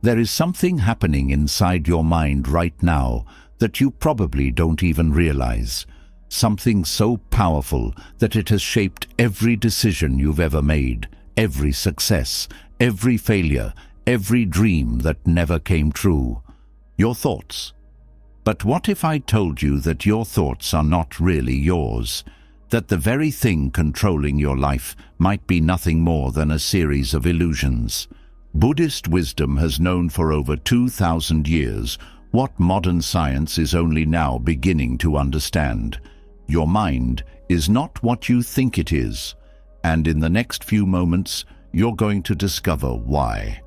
There is something happening inside your mind right now that you probably don't even realize. Something so powerful that it has shaped every decision you've ever made, every success, every failure, every dream that never came true. Your thoughts. But what if I told you that your thoughts are not really yours? That the very thing controlling your life might be nothing more than a series of illusions? Buddhist wisdom has known for over 2,000 years what modern science is only now beginning to understand. Your mind is not what you think it is, and in the next few moments, you're going to discover why.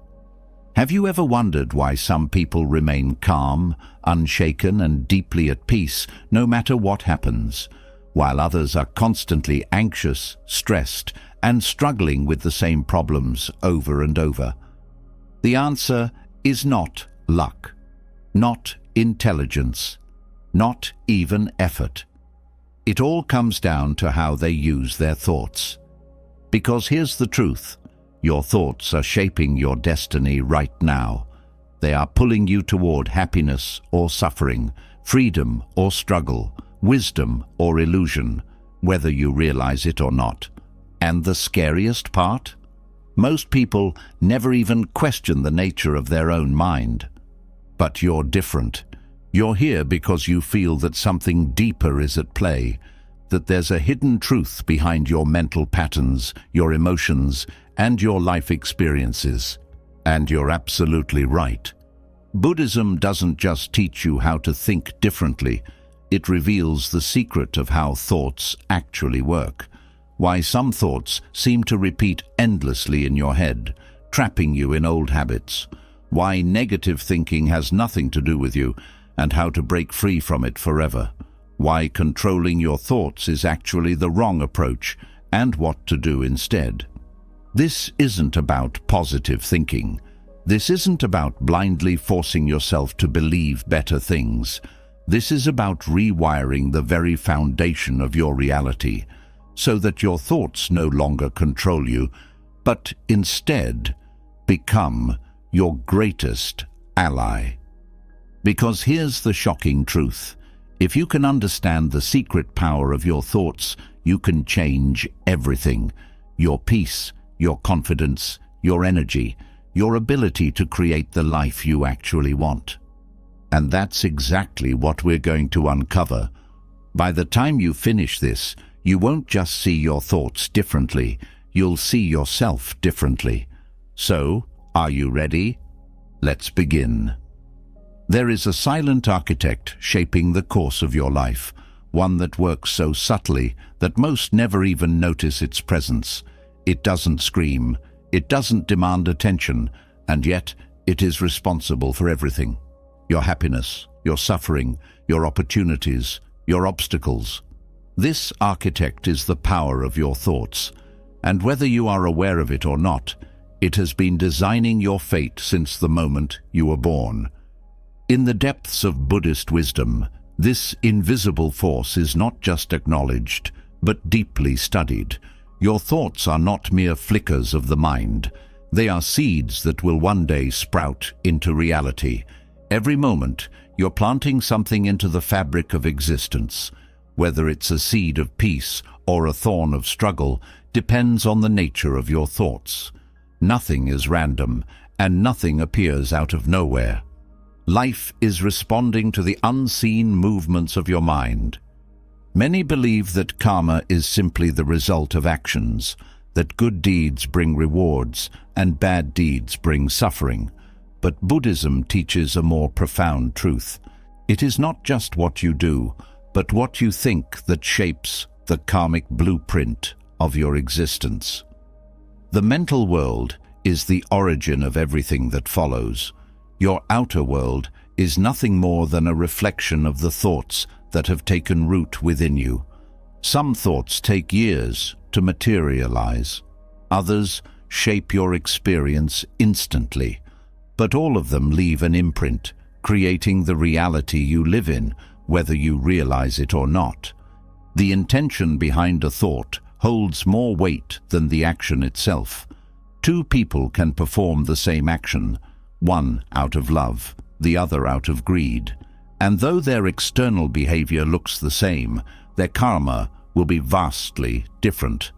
Have you ever wondered why some people remain calm, unshaken, and deeply at peace no matter what happens, while others are constantly anxious, stressed, and struggling with the same problems over and over? The answer is not luck, not intelligence, not even effort. It all comes down to how they use their thoughts. Because here's the truth, your thoughts are shaping your destiny right now. They are pulling you toward happiness or suffering, freedom or struggle, wisdom or illusion, whether you realize it or not. And the scariest part? Most people never even question the nature of their own mind. But you're different. You're here because you feel that something deeper is at play, that there's a hidden truth behind your mental patterns, your emotions, and your life experiences. And you're absolutely right. Buddhism doesn't just teach you how to think differently. It reveals the secret of how thoughts actually work. Why some thoughts seem to repeat endlessly in your head, trapping you in old habits. Why negative thinking has nothing to do with you, and how to break free from it forever. Why controlling your thoughts is actually the wrong approach, and what to do instead. This isn't about positive thinking. This isn't about blindly forcing yourself to believe better things. This is about rewiring the very foundation of your reality, so that your thoughts no longer control you, but instead become your greatest ally. Because here's the shocking truth. If you can understand the secret power of your thoughts, you can change everything. Your peace, your confidence, your energy, your ability to create the life you actually want. And that's exactly what we're going to uncover. By the time you finish this, you won't just see your thoughts differently, you'll see yourself differently. So, are you ready? Let's begin. There is a silent architect shaping the course of your life, one that works so subtly that most never even notice its presence. It doesn't scream, it doesn't demand attention, and yet it is responsible for everything. Your happiness, your suffering, your opportunities, your obstacles. This architect is the power of your thoughts, and whether you are aware of it or not, it has been designing your fate since the moment you were born. In the depths of Buddhist wisdom, this invisible force is not just acknowledged, but deeply studied. Your thoughts are not mere flickers of the mind. They are seeds that will one day sprout into reality. Every moment, you're planting something into the fabric of existence. Whether it's a seed of peace or a thorn of struggle depends on the nature of your thoughts. Nothing is random, and nothing appears out of nowhere. Life is responding to the unseen movements of your mind. Many believe that karma is simply the result of actions, that good deeds bring rewards and bad deeds bring suffering. But Buddhism teaches a more profound truth. It is not just what you do, but what you think that shapes the karmic blueprint of your existence. The mental world is the origin of everything that follows. Your outer world is nothing more than a reflection of the thoughts that have taken root within you. Some thoughts take years to materialize. Others shape your experience instantly. But all of them leave an imprint, creating the reality you live in, whether you realize it or not. The intention behind a thought holds more weight than the action itself. Two people can perform the same action. one out of love, the other out of greed. And though their external behavior looks the same, their karma will be vastly different.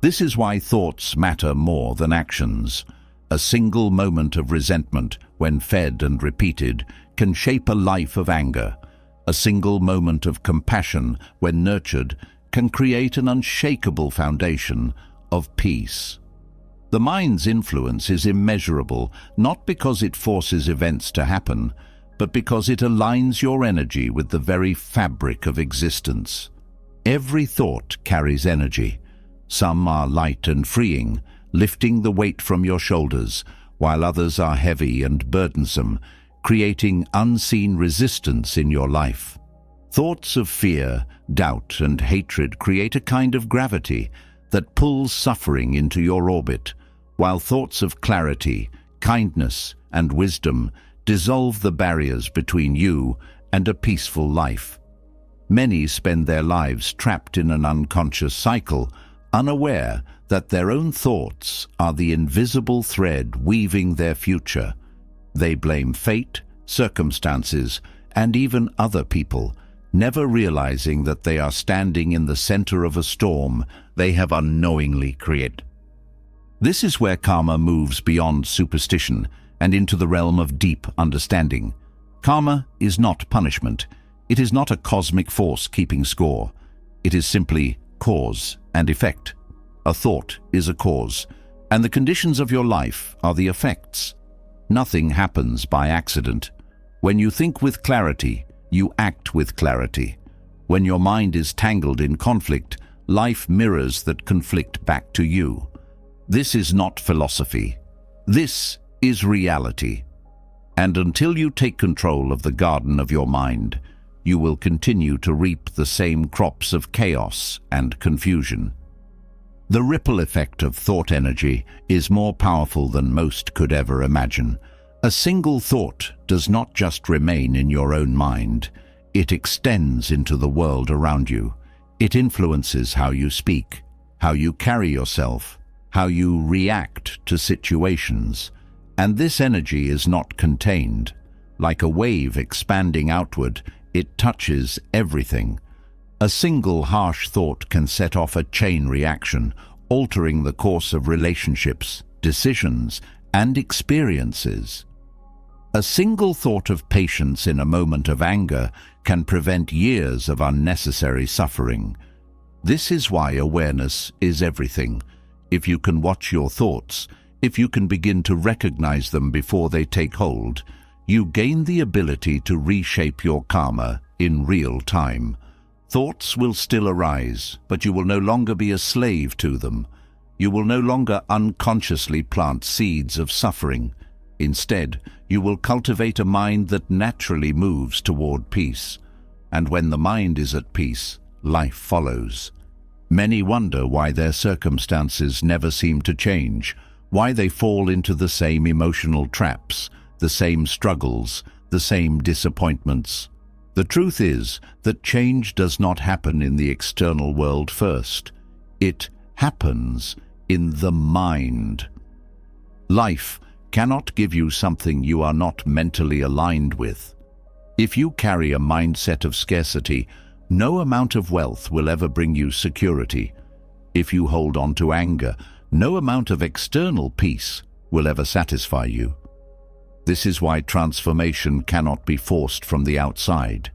This is why thoughts matter more than actions. A single moment of resentment, when fed and repeated, can shape a life of anger. A single moment of compassion, when nurtured, can create an unshakable foundation of peace. The mind's influence is immeasurable, not because it forces events to happen, but because it aligns your energy with the very fabric of existence. Every thought carries energy. Some are light and freeing, lifting the weight from your shoulders, while others are heavy and burdensome, creating unseen resistance in your life. Thoughts of fear, doubt, and hatred create a kind of gravity that pulls suffering into your orbit, while thoughts of clarity, kindness, and wisdom dissolve the barriers between you and a peaceful life. Many spend their lives trapped in an unconscious cycle, unaware that their own thoughts are the invisible thread weaving their future. They blame fate, circumstances, and even other people, never realizing that they are standing in the center of a storm they have unknowingly created. This is where karma moves beyond superstition and into the realm of deep understanding. Karma is not punishment. It is not a cosmic force keeping score. It is simply cause and effect. A thought is a cause, and the conditions of your life are the effects. Nothing happens by accident. When you think with clarity, you act with clarity. When your mind is tangled in conflict, life mirrors that conflict back to you. This is not philosophy. This is reality. And until you take control of the garden of your mind, you will continue to reap the same crops of chaos and confusion. The ripple effect of thought energy is more powerful than most could ever imagine. A single thought does not just remain in your own mind. It extends into the world around you. It influences how you speak, how you carry yourself, how you react to situations. And this energy is not contained. Like a wave expanding outward, it touches everything. A single harsh thought can set off a chain reaction, altering the course of relationships, decisions, and experiences. A single thought of patience in a moment of anger can prevent years of unnecessary suffering. This is why awareness is everything. If you can watch your thoughts, if you can begin to recognize them before they take hold, you gain the ability to reshape your karma in real time. Thoughts will still arise, but you will no longer be a slave to them. You will no longer unconsciously plant seeds of suffering. Instead, you will cultivate a mind that naturally moves toward peace. And when the mind is at peace, life follows. Many wonder why their circumstances never seem to change, why they fall into the same emotional traps, the same struggles, the same disappointments. The truth is that change does not happen in the external world first. It happens in the mind. Life cannot give you something you are not mentally aligned with. If you carry a mindset of scarcity, no amount of wealth will ever bring you security. If you hold on to anger, no amount of external peace will ever satisfy you. This is why transformation cannot be forced from the outside.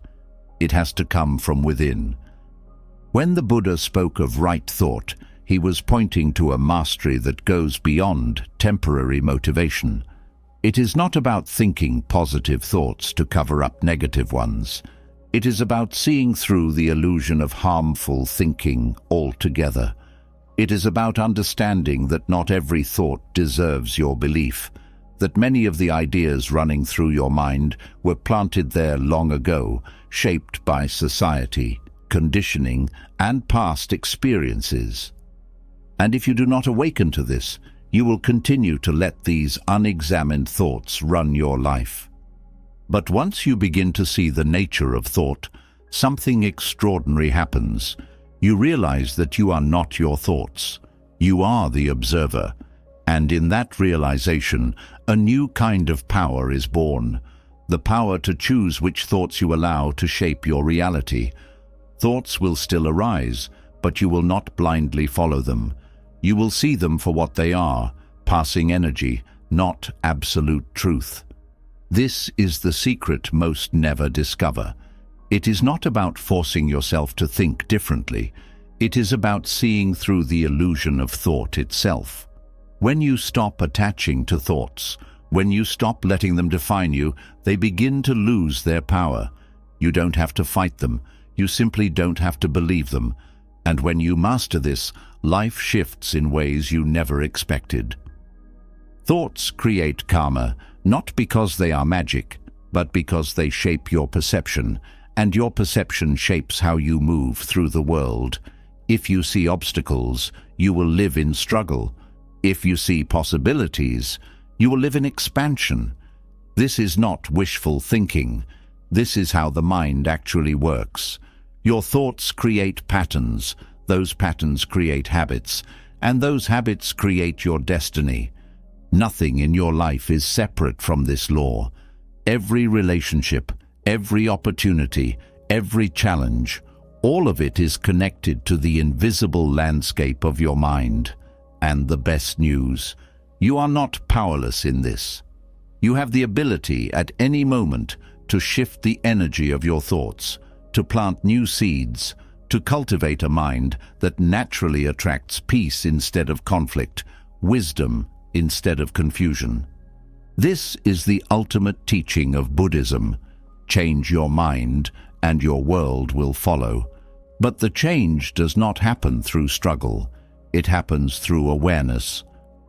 It has to come from within. When the Buddha spoke of right thought, he was pointing to a mastery that goes beyond temporary motivation. It is not about thinking positive thoughts to cover up negative ones. It is about seeing through the illusion of harmful thinking altogether. It is about understanding that not every thought deserves your belief, that many of the ideas running through your mind were planted there long ago, shaped by society, conditioning, and past experiences. And if you do not awaken to this, you will continue to let these unexamined thoughts run your life. But once you begin to see the nature of thought, something extraordinary happens. You realize that you are not your thoughts. You are the observer. And in that realization, a new kind of power is born, the power to choose which thoughts you allow to shape your reality. Thoughts will still arise, but you will not blindly follow them. You will see them for what they are, passing energy, not absolute truth. This is the secret most never discover. It is not about forcing yourself to think differently. It is about seeing through the illusion of thought itself. When you stop attaching to thoughts, when you stop letting them define you, they begin to lose their power. You don't have to fight them. You simply don't have to believe them. And when you master this, life shifts in ways you never expected. Thoughts create karma, not because they are magic, but because they shape your perception, and your perception shapes how you move through the world. If you see obstacles, you will live in struggle. If you see possibilities, you will live in expansion. This is not wishful thinking. This is how the mind actually works. Your thoughts create patterns, those patterns create habits, and those habits create your destiny. Nothing in your life is separate from this law. Every relationship, every opportunity, every challenge, all of it is connected to the invisible landscape of your mind. And the best news, you are not powerless in this. You have the ability at any moment to shift the energy of your thoughts, to plant new seeds, to cultivate a mind that naturally attracts peace instead of conflict, wisdom instead of confusion. This is the ultimate teaching of Buddhism. Change your mind, and your world will follow. But the change does not happen through struggle. It happens through awareness.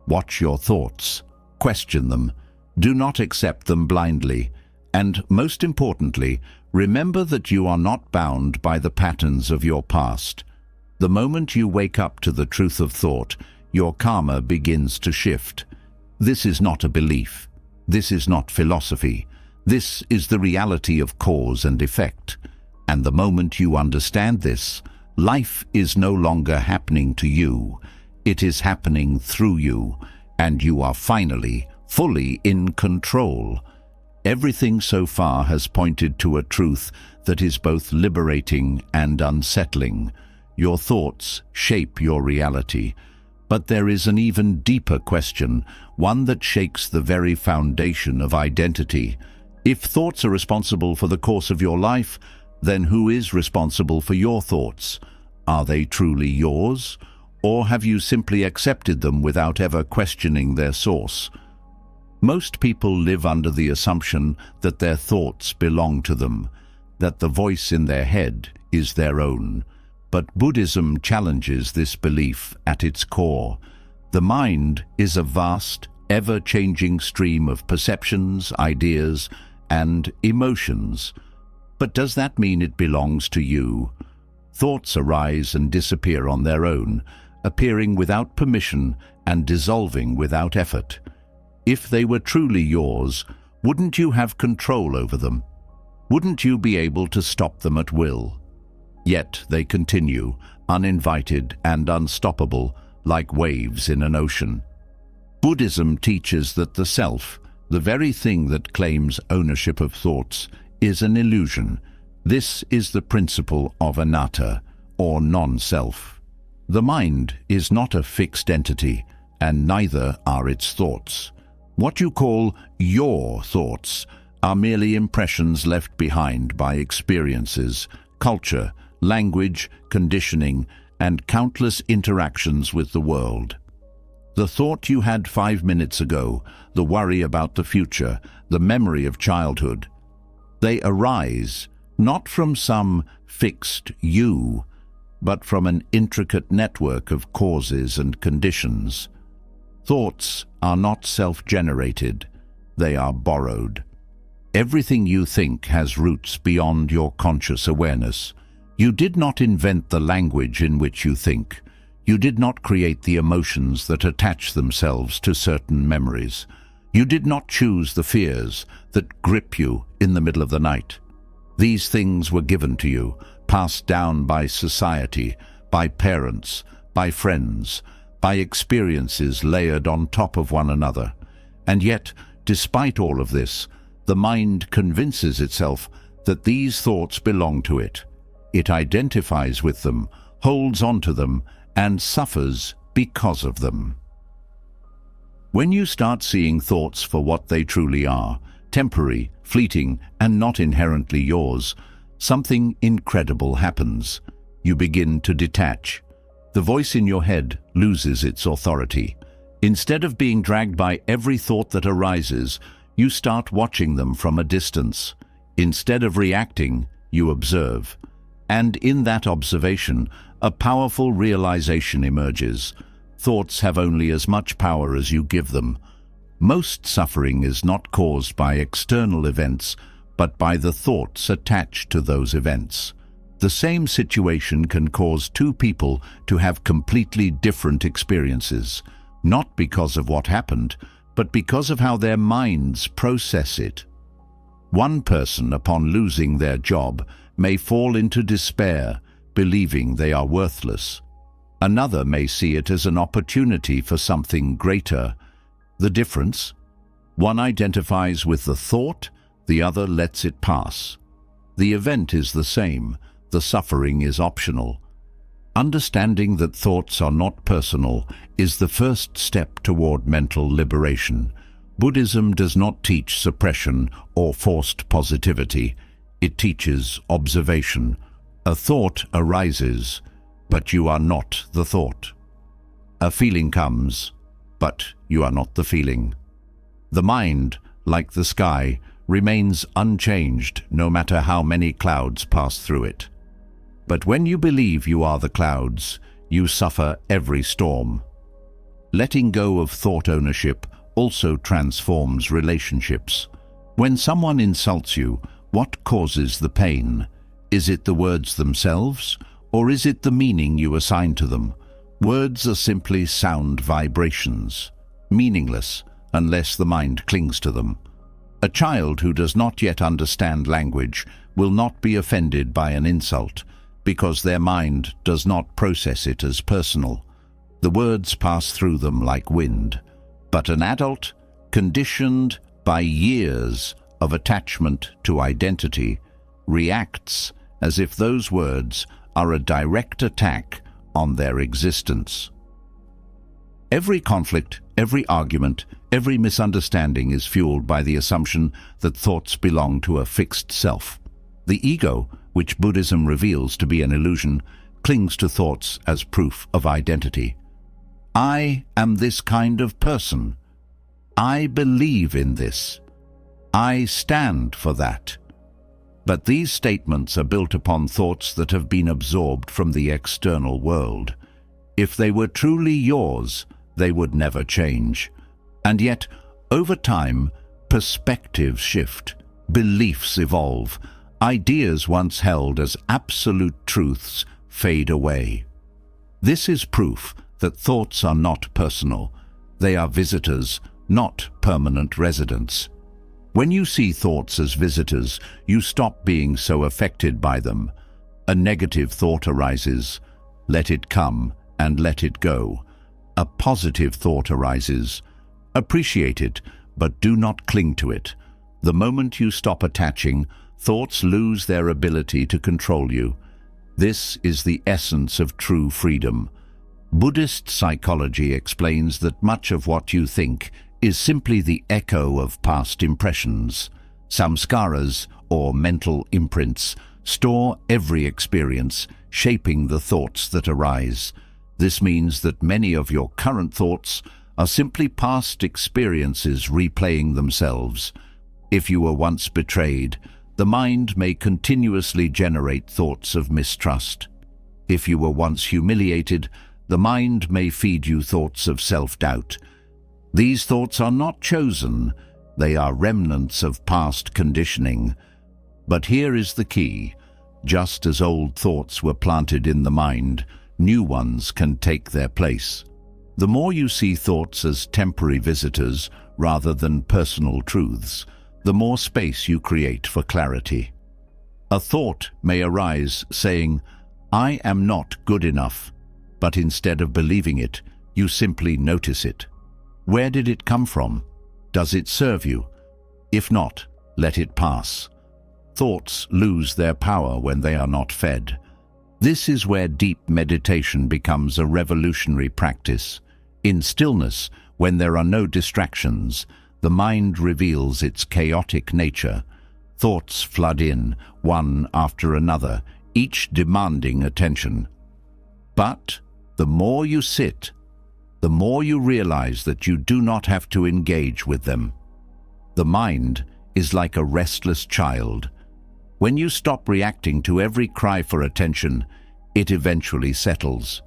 Watch your thoughts. Question them. Do not accept them blindly. And most importantly, remember that you are not bound by the patterns of your past. The moment you wake up to the truth of thought, your karma begins to shift. This is not a belief. This is not philosophy. This is the reality of cause and effect. And the moment you understand this, life is no longer happening to you. It is happening through you, and you are finally, fully in control. Everything so far has pointed to a truth that is both liberating and unsettling. Your thoughts shape your reality. But there is an even deeper question, one that shakes the very foundation of identity. If thoughts are responsible for the course of your life, then who is responsible for your thoughts? Are they truly yours? Or have you simply accepted them without ever questioning their source? Most people live under the assumption that their thoughts belong to them, that the voice in their head is their own. But Buddhism challenges this belief at its core. The mind is a vast, ever-changing stream of perceptions, ideas, and emotions. But does that mean it belongs to you? Thoughts arise and disappear on their own, appearing without permission and dissolving without effort. If they were truly yours, wouldn't you have control over them? Wouldn't you be able to stop them at will? Yet they continue, uninvited and unstoppable, like waves in an ocean. Buddhism teaches that the self, the very thing that claims ownership of thoughts, is an illusion. This is the principle of anatta, or non-self. The mind is not a fixed entity, and neither are its thoughts. What you call your thoughts are merely impressions left behind by experiences, culture, language, conditioning, and countless interactions with the world. The thought you had 5 minutes ago, the worry about the future, the memory of childhood, they arise not from some fixed you, but from an intricate network of causes and conditions. Thoughts are not self-generated, they are borrowed. Everything you think has roots beyond your conscious awareness. You did not invent the language in which you think. You did not create the emotions that attach themselves to certain memories. You did not choose the fears that grip you in the middle of the night. These things were given to you, passed down by society, by parents, by friends, by experiences layered on top of one another. And yet, Despite all of this, the mind convinces itself that these thoughts belong to it. It identifies with them, holds on to them, and suffers because of them. When you start seeing thoughts for what they truly are, temporary, fleeting, and not inherently yours, something incredible happens. You begin to detach. The voice in your head loses its authority. Instead of being dragged by every thought that arises, you start watching them from a distance. Instead of reacting, you observe. And in that observation, a powerful realization emerges. Thoughts have only as much power as you give them. Most suffering is not caused by external events, but by the thoughts attached to those events. The same situation can cause two people to have completely different experiences, not because of what happened, but because of how their minds process it. One person, upon losing their job, may fall into despair, believing they are worthless. Another may see it as an opportunity for something greater. The difference? One identifies with the thought, the other lets it pass. The event is the same, the suffering is optional. Understanding that thoughts are not personal is the first step toward mental liberation. Buddhism does not teach suppression or forced positivity. It teaches observation. A thought arises, but you are not the thought. A feeling comes, but you are not the feeling. The mind, like the sky, remains unchanged no matter how many clouds pass through it. But when you believe you are the clouds, you suffer every storm. Letting go of thought ownership also transforms relationships. When someone insults you, what causes the pain? Is it the words themselves, or is it the meaning you assign to them? Words are simply sound vibrations, meaningless unless the mind clings to them. A child who does not yet understand language will not be offended by an insult, because their mind does not process it as personal. The words pass through them like wind. But an adult, conditioned by years of attachment to identity, reacts as if those words are a direct attack on their existence. Every conflict, every argument, every misunderstanding is fueled by the assumption that thoughts belong to a fixed self. The ego, which Buddhism reveals to be an illusion, clings to thoughts as proof of identity. I am this kind of person. I believe in this. I stand for that. But these statements are built upon thoughts that have been absorbed from the external world. If they were truly yours, they would never change. And yet, over time, perspectives shift, beliefs evolve, ideas once held as absolute truths fade away. This is proof that thoughts are not personal. They are visitors, not permanent residents. When you see thoughts as visitors, you stop being so affected by them. A negative thought arises. Let it come and let it go. A positive thought arises. Appreciate it, but do not cling to it. The moment you stop attaching, thoughts lose their ability to control you. This is the essence of true freedom. Buddhist psychology explains that much of what you think is simply the echo of past impressions. Samskaras, or mental imprints, store every experience, shaping the thoughts that arise. This means that many of your current thoughts are simply past experiences replaying themselves. If you were once betrayed, the mind may continuously generate thoughts of mistrust. If you were once humiliated, the mind may feed you thoughts of self-doubt. These thoughts are not chosen, they are remnants of past conditioning. But here is the key. Just as old thoughts were planted in the mind, new ones can take their place. The more you see thoughts as temporary visitors rather than personal truths, the more space you create for clarity. A thought may arise saying, "I am not good enough," but instead of believing it, you simply notice it. Where did it come from? Does it serve you? If not, let it pass. Thoughts lose their power when they are not fed. This is where deep meditation becomes a revolutionary practice. In stillness, when there are no distractions, the mind reveals its chaotic nature. Thoughts flood in, one after another, each demanding attention. But the more you sit, the more you realize that you do not have to engage with them. The mind is like a restless child. When you stop reacting to every cry for attention, it eventually settles.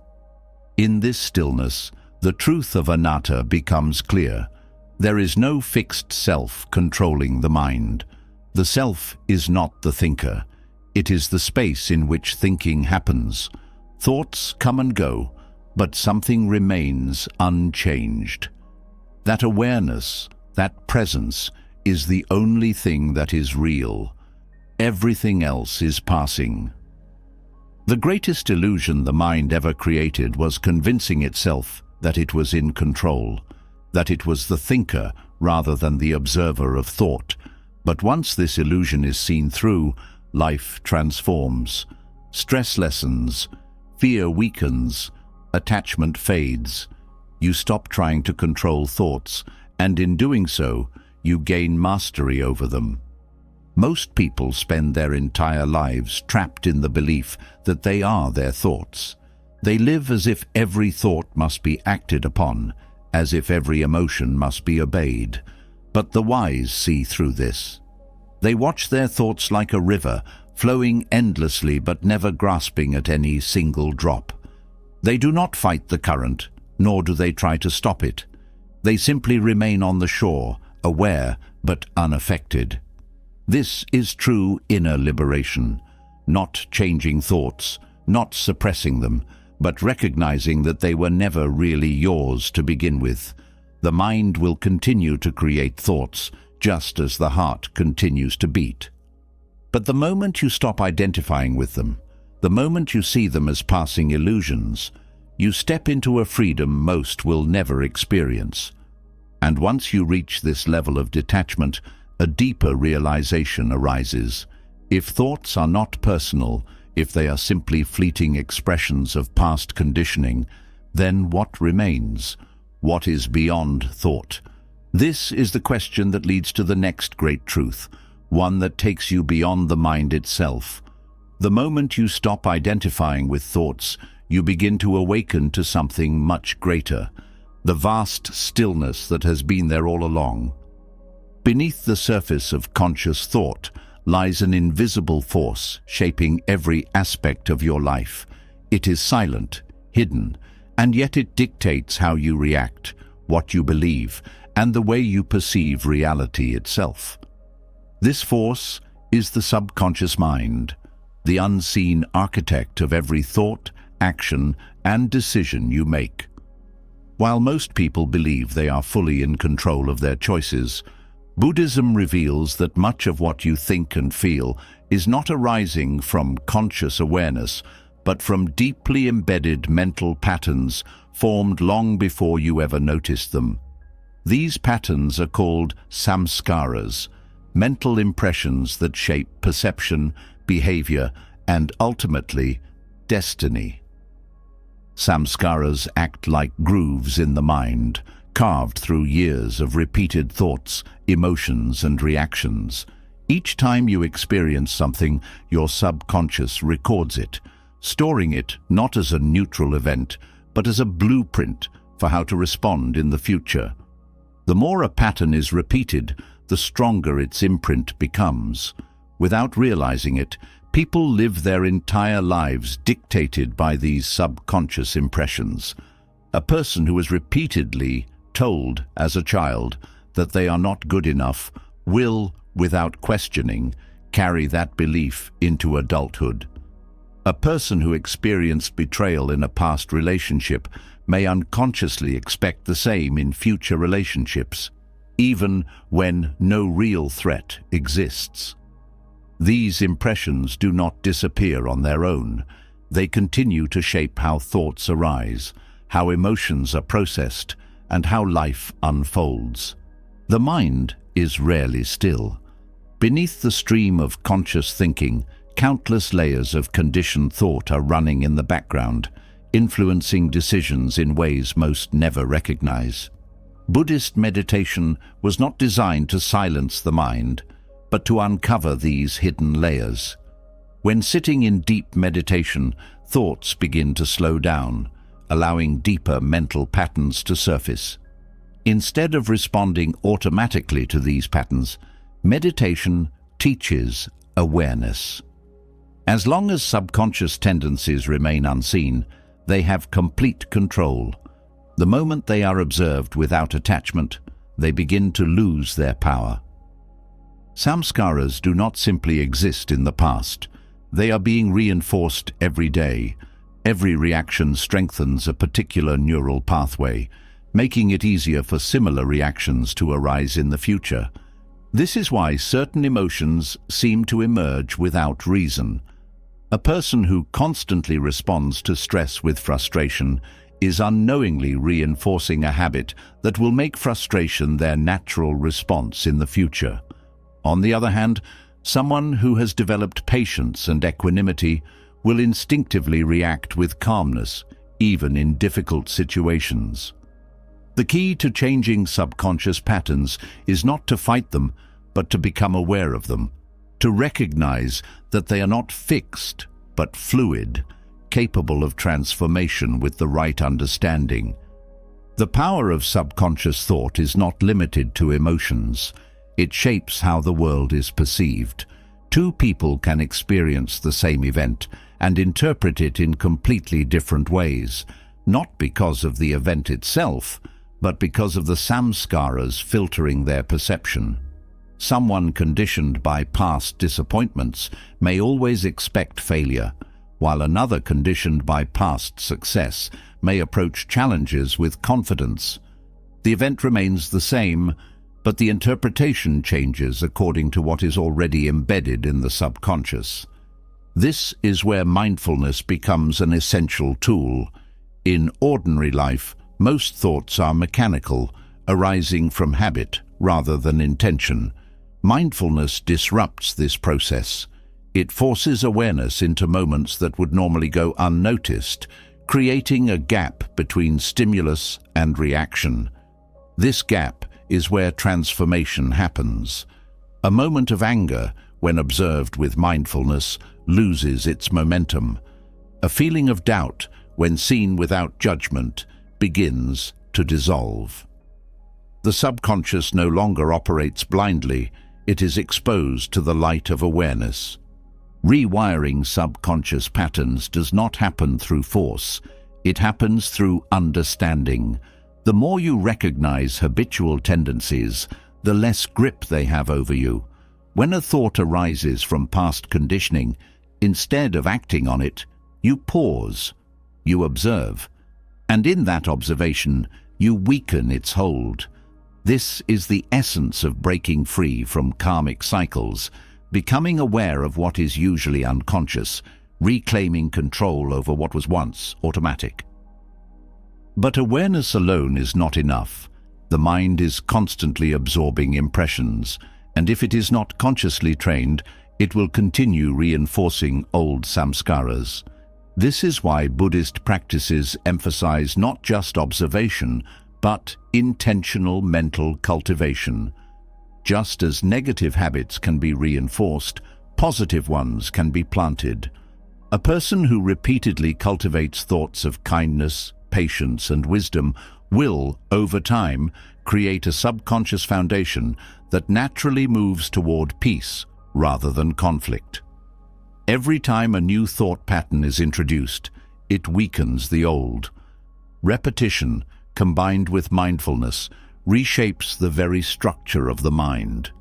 In this stillness, the truth of anatta becomes clear. There is no fixed self controlling the mind. The self is not the thinker. It is the space in which thinking happens. Thoughts come and go, but something remains unchanged. That awareness, that presence, is the only thing that is real. Everything else is passing. The greatest illusion the mind ever created was convincing itself that it was in control, that it was the thinker rather than the observer of thought. But once this illusion is seen through, life transforms. Stress lessens, fear weakens, attachment fades. You stop trying to control thoughts, and in doing so, you gain mastery over them. Most people spend their entire lives trapped in the belief that they are their thoughts. They live as if every thought must be acted upon, as if every emotion must be obeyed. But the wise see through this. They watch their thoughts like a river, flowing endlessly but never grasping at any single drop. They do not fight the current, nor do they try to stop it. They simply remain on the shore, aware but unaffected. This is true inner liberation, not changing thoughts, not suppressing them, but recognizing that they were never really yours to begin with. The mind will continue to create thoughts, just as the heart continues to beat. But the moment you stop identifying with them, the moment you see them as passing illusions, you step into a freedom most will never experience. And once you reach this level of detachment, a deeper realization arises. If thoughts are not personal, if they are simply fleeting expressions of past conditioning, then what remains? What is beyond thought? This is the question that leads to the next great truth, one that takes you beyond the mind itself. The moment you stop identifying with thoughts, you begin to awaken to something much greater, the vast stillness that has been there all along. Beneath the surface of conscious thought lies an invisible force shaping every aspect of your life. It is silent, hidden, and yet it dictates how you react, what you believe, and the way you perceive reality itself. This force is the subconscious mind, the unseen architect of every thought, action, and decision you make. While most people believe they are fully in control of their choices, Buddhism reveals that much of what you think and feel is not arising from conscious awareness, but from deeply embedded mental patterns formed long before you ever noticed them. These patterns are called samskaras, mental impressions that shape perception, behavior, and ultimately, destiny. Samskaras act like grooves in the mind, carved through years of repeated thoughts, emotions, and reactions. Each time you experience something, your subconscious records it, storing it not as a neutral event, but as a blueprint for how to respond in the future. The more a pattern is repeated, the stronger its imprint becomes. Without realizing it, people live their entire lives dictated by these subconscious impressions. A person who is repeatedly told as a child that they are not good enough will, without questioning, carry that belief into adulthood. A person who experienced betrayal in a past relationship may unconsciously expect the same in future relationships, even when no real threat exists. These impressions do not disappear on their own. They continue to shape how thoughts arise, how emotions are processed, and how life unfolds. The mind is rarely still. Beneath the stream of conscious thinking, countless layers of conditioned thought are running in the background, influencing decisions in ways most never recognize. Buddhist meditation was not designed to silence the mind, but to uncover these hidden layers. When sitting in deep meditation, thoughts begin to slow down, allowing deeper mental patterns to surface. Instead of responding automatically to these patterns, meditation teaches awareness. As long as subconscious tendencies remain unseen, they have complete control. The moment they are observed without attachment, they begin to lose their power. Samskaras do not simply exist in the past. They are being reinforced every day. Every reaction strengthens a particular neural pathway, making it easier for similar reactions to arise in the future. This is why certain emotions seem to emerge without reason. A person who constantly responds to stress with frustration is unknowingly reinforcing a habit that will make frustration their natural response in the future. On the other hand, someone who has developed patience and equanimity will instinctively react with calmness, even in difficult situations. The key to changing subconscious patterns is not to fight them, but to become aware of them, to recognize that they are not fixed, but fluid, capable of transformation with the right understanding. The power of subconscious thought is not limited to emotions. It shapes how the world is perceived. Two people can experience the same event and interpret it in completely different ways, not because of the event itself, but because of the samskaras filtering their perception. Someone conditioned by past disappointments may always expect failure, while another conditioned by past success may approach challenges with confidence. The event remains the same, but the interpretation changes according to what is already embedded in the subconscious. This is where mindfulness becomes an essential tool. In ordinary life, most thoughts are mechanical, arising from habit rather than intention. Mindfulness disrupts this process. It forces awareness into moments that would normally go unnoticed, creating a gap between stimulus and reaction. This gap is where transformation happens. A moment of anger, when observed with mindfulness, loses its momentum. A feeling of doubt, when seen without judgment, begins to dissolve. The subconscious no longer operates blindly. It is exposed to the light of awareness. Rewiring subconscious patterns does not happen through force. It happens through understanding. The more you recognize habitual tendencies, the less grip they have over you. When a thought arises from past conditioning, instead of acting on it, you pause, you observe, and in that observation, you weaken its hold. This is the essence of breaking free from karmic cycles, becoming aware of what is usually unconscious, reclaiming control over what was once automatic. But awareness alone is not enough. The mind is constantly absorbing impressions, and if it is not consciously trained, it will continue reinforcing old samskaras. This is why Buddhist practices emphasize not just observation, but intentional mental cultivation. Just as negative habits can be reinforced, positive ones can be planted. A person who repeatedly cultivates thoughts of kindness, patience, and wisdom will, over time, create a subconscious foundation that naturally moves toward peace rather than conflict. Every time a new thought pattern is introduced, it weakens the old. Repetition, combined with mindfulness, reshapes the very structure of the mind.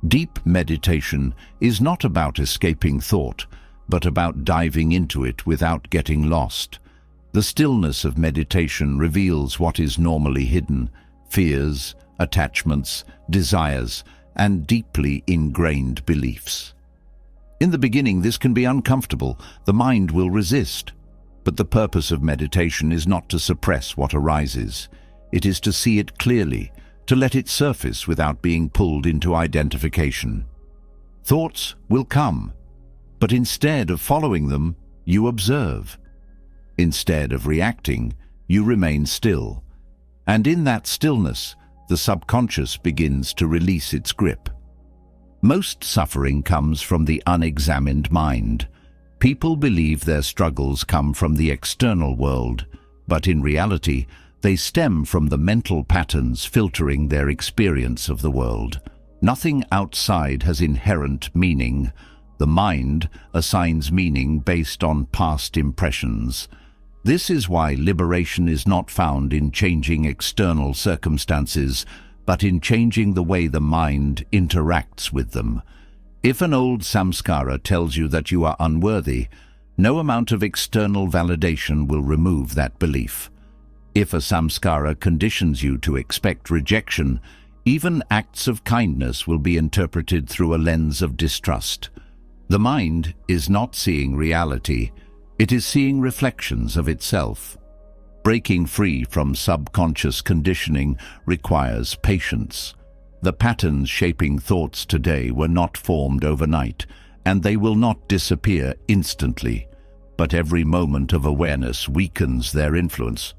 Deep meditation is not about escaping thought, but about diving into it without getting lost. The stillness of meditation reveals what is normally hidden: fears, attachments, desires, and deeply ingrained beliefs. In the beginning, this can be uncomfortable. The mind will resist. But the purpose of meditation is not to suppress what arises. It is to see it clearly, to let it surface without being pulled into identification. Thoughts will come, but instead of following them, you observe. Instead of reacting, you remain still. And in that stillness, the subconscious begins to release its grip. Most suffering comes from the unexamined mind. People believe their struggles come from the external world, but in reality, they stem from the mental patterns filtering their experience of the world. Nothing outside has inherent meaning. The mind assigns meaning based on past impressions. This is why liberation is not found in changing external circumstances, but in changing the way the mind interacts with them. If an old samskara tells you that you are unworthy, no amount of external validation will remove that belief. If a samskara conditions you to expect rejection, even acts of kindness will be interpreted through a lens of distrust. The mind is not seeing reality, it is seeing reflections of itself. Breaking free from subconscious conditioning requires patience. The patterns shaping thoughts today were not formed overnight, and they will not disappear instantly, but every moment of awareness weakens their influence.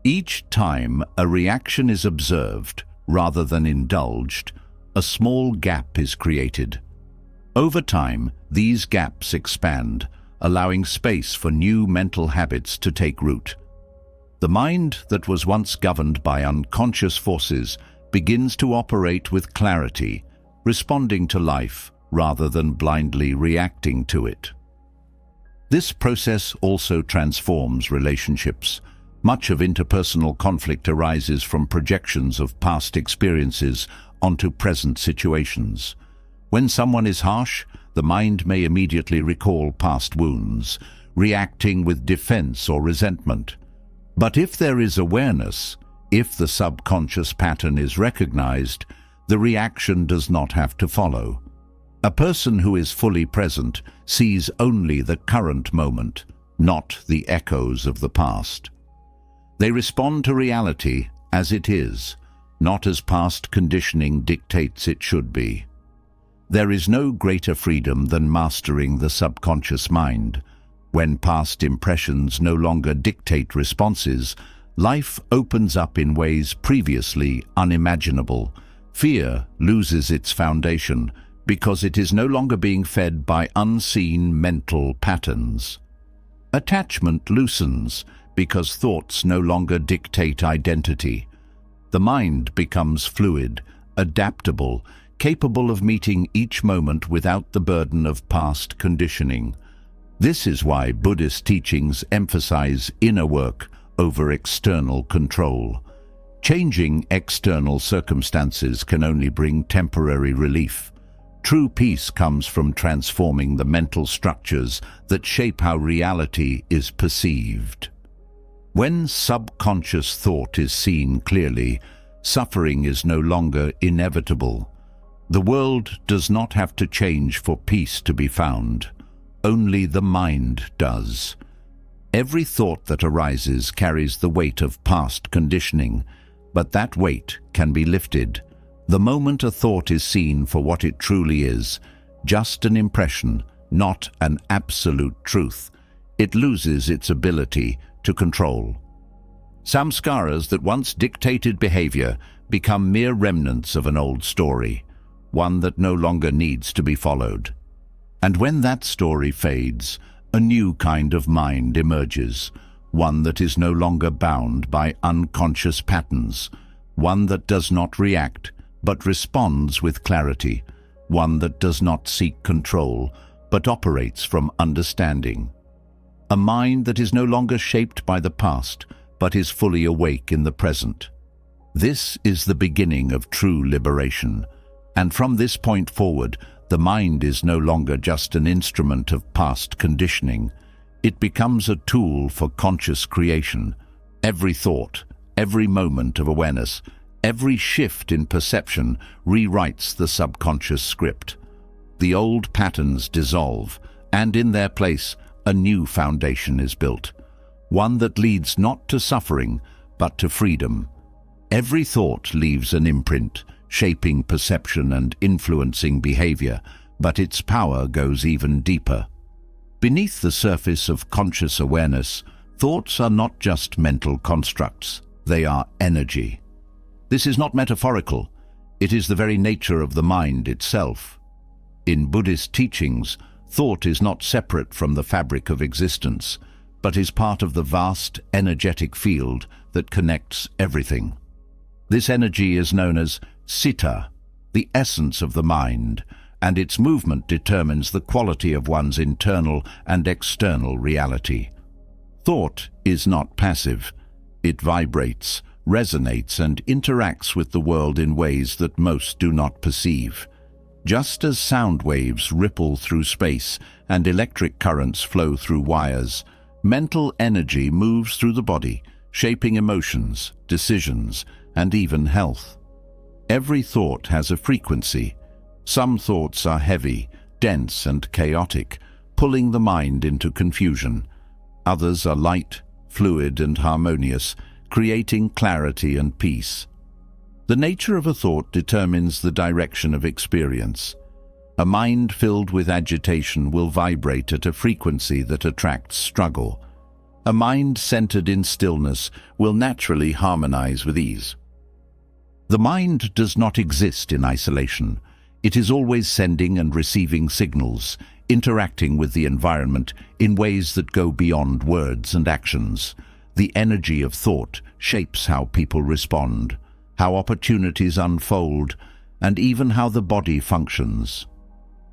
Each time a reaction is observed rather than indulged, a small gap is created. Over time, these gaps expand, allowing space for new mental habits to take root. The mind that was once governed by unconscious forces begins to operate with clarity, responding to life rather than blindly reacting to it. This process also transforms relationships. Much of interpersonal conflict arises from projections of past experiences onto present situations. When someone is harsh, the mind may immediately recall past wounds, reacting with defense or resentment. But if there is awareness, if the subconscious pattern is recognized, the reaction does not have to follow. A person who is fully present sees only the current moment, not the echoes of the past. They respond to reality as it is, not as past conditioning dictates it should be. There is no greater freedom than mastering the subconscious mind. When past impressions no longer dictate responses, life opens up in ways previously unimaginable. Fear loses its foundation because it is no longer being fed by unseen mental patterns. Attachment loosens because thoughts no longer dictate identity. The mind becomes fluid, adaptable, capable of meeting each moment without the burden of past conditioning. This is why Buddhist teachings emphasize inner work over external control. Changing external circumstances can only bring temporary relief. True peace comes from transforming the mental structures that shape how reality is perceived. When subconscious thought is seen clearly, suffering is no longer inevitable. The world does not have to change for peace to be found. Only the mind does. Every thought that arises carries the weight of past conditioning, but that weight can be lifted. The moment a thought is seen for what it truly is, just an impression, not an absolute truth, it loses its ability to control. Samskaras that once dictated behavior become mere remnants of an old story, one that no longer needs to be followed. And when that story fades, a new kind of mind emerges, one that is no longer bound by unconscious patterns, one that does not react but responds with clarity, one that does not seek control but operates from understanding. A mind that is no longer shaped by the past but is fully awake in the present. This is the beginning of true liberation, and from this point forward, the mind is no longer just an instrument of past conditioning. It becomes a tool for conscious creation. Every thought, every moment of awareness, every shift in perception rewrites the subconscious script. The old patterns dissolve, and in their place, a new foundation is built, one that leads not to suffering, but to freedom. Every thought leaves an imprint, shaping perception and influencing behavior, but its power goes even deeper. Beneath the surface of conscious awareness, thoughts are not just mental constructs, they are energy. This is not metaphorical, it is the very nature of the mind itself. In Buddhist teachings, thought is not separate from the fabric of existence, but is part of the vast energetic field that connects everything. This energy is known as citta, the essence of the mind, and its movement determines the quality of one's internal and external reality. Thought is not passive. It vibrates, resonates, and interacts with the world in ways that most do not perceive. Just as sound waves ripple through space and electric currents flow through wires, mental energy moves through the body, shaping emotions, decisions, and even health. Every thought has a frequency. Some thoughts are heavy, dense, and chaotic, pulling the mind into confusion. Others are light, fluid, and harmonious, creating clarity and peace. The nature of a thought determines the direction of experience. A mind filled with agitation will vibrate at a frequency that attracts struggle. A mind centered in stillness will naturally harmonize with ease. The mind does not exist in isolation. It is always sending and receiving signals, interacting with the environment in ways that go beyond words and actions. The energy of thought shapes how people respond, how opportunities unfold, and even how the body functions.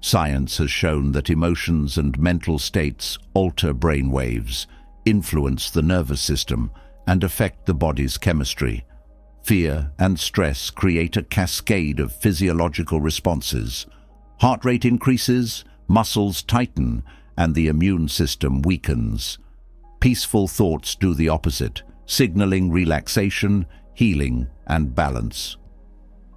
Science has shown that emotions and mental states alter brain waves, influence the nervous system, and affect the body's chemistry. Fear and stress create a cascade of physiological responses. Heart rate increases, muscles tighten, and the immune system weakens. Peaceful thoughts do the opposite, signaling relaxation, healing, and balance.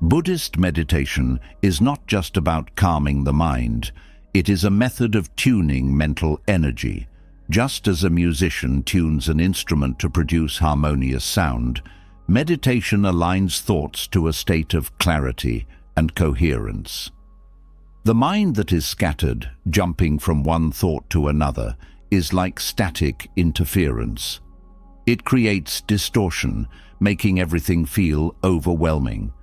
Buddhist meditation is not just about calming the mind. It is a method of tuning mental energy. Just as a musician tunes an instrument to produce harmonious sound, meditation aligns thoughts to a state of clarity and coherence. The mind that is scattered, jumping from one thought to another, is like static interference. It creates distortion, making everything feel overwhelming.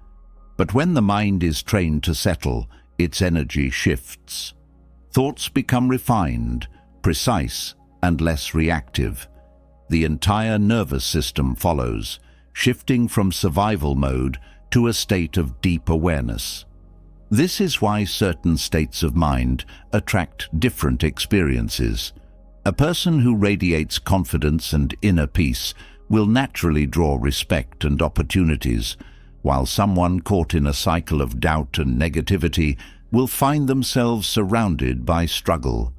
But when the mind is trained to settle, its energy shifts. Thoughts become refined, precise, and less reactive. The entire nervous system follows, shifting from survival mode to a state of deep awareness. This is why certain states of mind attract different experiences. A person who radiates confidence and inner peace will naturally draw respect and opportunities, while someone caught in a cycle of doubt and negativity will find themselves surrounded by struggle.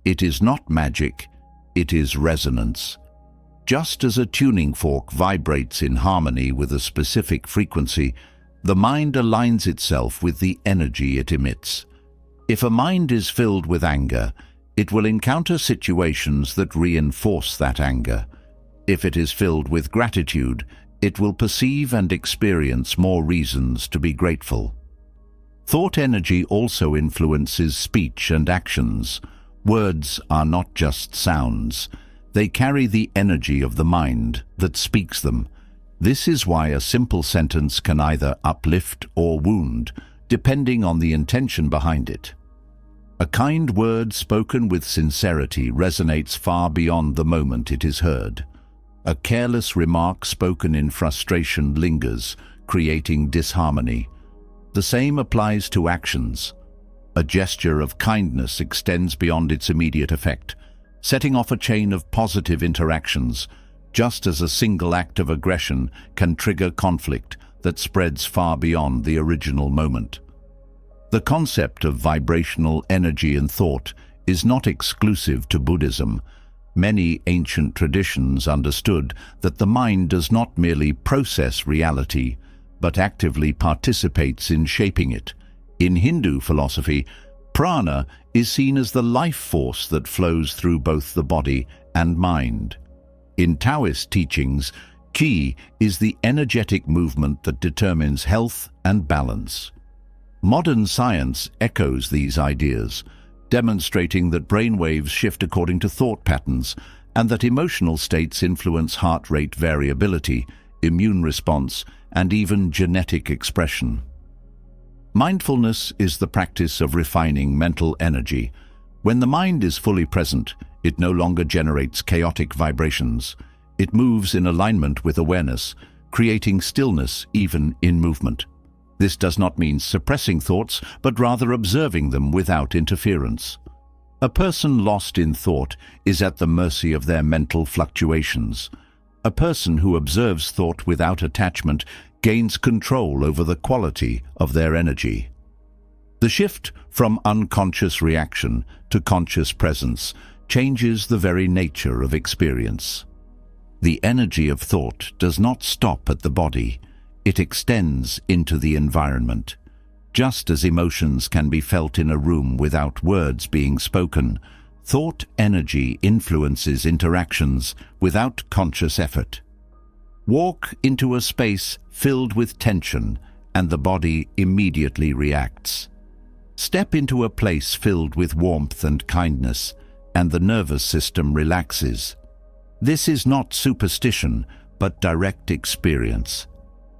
It is not magic, it is resonance. Just as a tuning fork vibrates in harmony with a specific frequency, the mind aligns itself with the energy it emits. If a mind is filled with anger, it will encounter situations that reinforce that anger. If it is filled with gratitude, it will perceive and experience more reasons to be grateful. Thought energy also influences speech and actions. Words are not just sounds. They carry the energy of the mind that speaks them. This is why a simple sentence can either uplift or wound, depending on the intention behind it. A kind word spoken with sincerity resonates far beyond the moment it is heard. A careless remark spoken in frustration lingers, creating disharmony. The same applies to actions. A gesture of kindness extends beyond its immediate effect, setting off a chain of positive interactions, just as a single act of aggression can trigger conflict that spreads far beyond the original moment. The concept of vibrational energy and thought is not exclusive to Buddhism. Many ancient traditions understood that the mind does not merely process reality, but actively participates in shaping it. In Hindu philosophy, prana is seen as the life force that flows through both the body and mind. In Taoist teachings, Qi is the energetic movement that determines health and balance. Modern science echoes these ideas, demonstrating that brainwaves shift according to thought patterns and that emotional states influence heart rate variability, immune response, and even genetic expression. Mindfulness is the practice of refining mental energy. When the mind is fully present, it no longer generates chaotic vibrations. It moves in alignment with awareness, creating stillness even in movement. This does not mean suppressing thoughts, but rather observing them without interference. A person lost in thought is at the mercy of their mental fluctuations. A person who observes thought without attachment gains control over the quality of their energy. The shift from unconscious reaction to conscious presence changes the very nature of experience. The energy of thought does not stop at the body. It extends into the environment. Just as emotions can be felt in a room without words being spoken, thought energy influences interactions without conscious effort. Walk into a space filled with tension, and the body immediately reacts. Step into a place filled with warmth and kindness, and the nervous system relaxes. This is not superstition, but direct experience.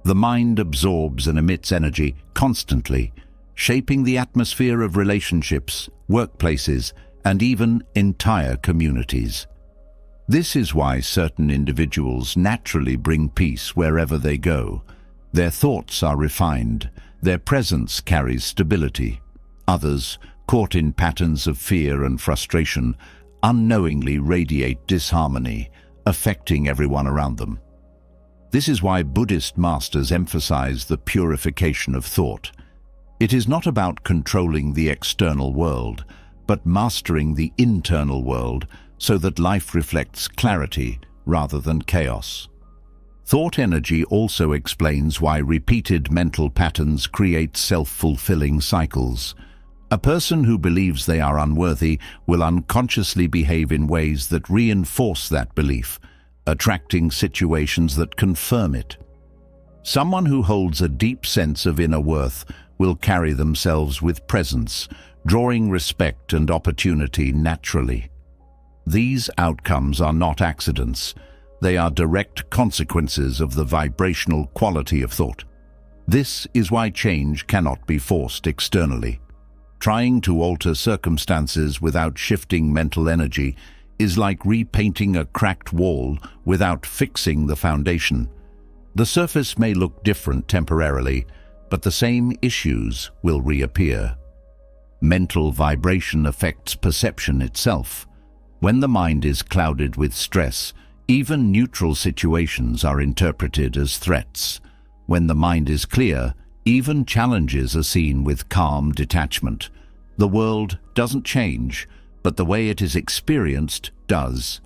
The mind absorbs and emits energy constantly, shaping the atmosphere of relationships, workplaces, and even entire communities. This is why certain individuals naturally bring peace wherever they go. Their thoughts are refined, their presence carries stability. Others, caught in patterns of fear and frustration, unknowingly radiate disharmony, affecting everyone around them. This is why Buddhist masters emphasize the purification of thought. It is not about controlling the external world, but mastering the internal world so that life reflects clarity rather than chaos. Thought energy also explains why repeated mental patterns create self-fulfilling cycles. A person who believes they are unworthy will unconsciously behave in ways that reinforce that belief, attracting situations that confirm it. Someone who holds a deep sense of inner worth will carry themselves with presence, drawing respect and opportunity naturally. These outcomes are not accidents. They are direct consequences of the vibrational quality of thought. This is why change cannot be forced externally. Trying to alter circumstances without shifting mental energy is like repainting a cracked wall without fixing the foundation. The surface may look different temporarily, but the same issues will reappear. Mental vibration affects perception itself. When the mind is clouded with stress, even neutral situations are interpreted as threats. When the mind is clear, even challenges are seen with calm detachment. The world doesn't change, but the way it is experienced does.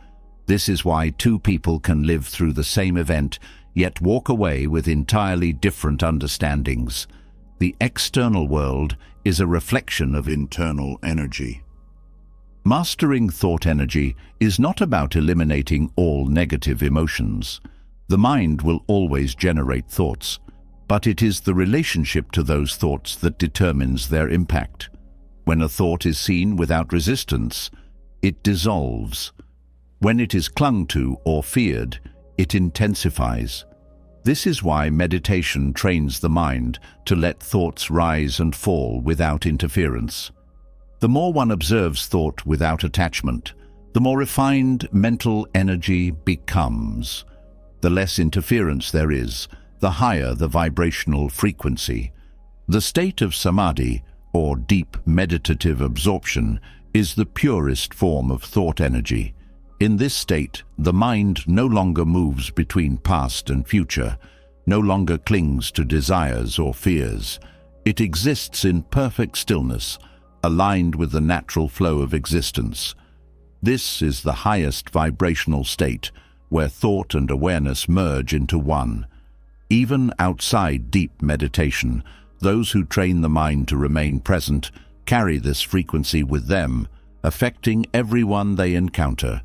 This is why two people can live through the same event, yet walk away with entirely different understandings. The external world is a reflection of internal energy. Mastering thought energy is not about eliminating all negative emotions. The mind will always generate thoughts, but it is the relationship to those thoughts that determines their impact. When a thought is seen without resistance, it dissolves. When it is clung to or feared, it intensifies. This is why meditation trains the mind to let thoughts rise and fall without interference. The more one observes thought without attachment, the more refined mental energy becomes. The less interference there is, the higher the vibrational frequency. The state of samadhi, or deep meditative absorption, is the purest form of thought energy. In this state, the mind no longer moves between past and future, no longer clings to desires or fears. It exists in perfect stillness, aligned with the natural flow of existence. This is the highest vibrational state, where thought and awareness merge into one. Even outside deep meditation, those who train the mind to remain present carry this frequency with them, affecting everyone they encounter.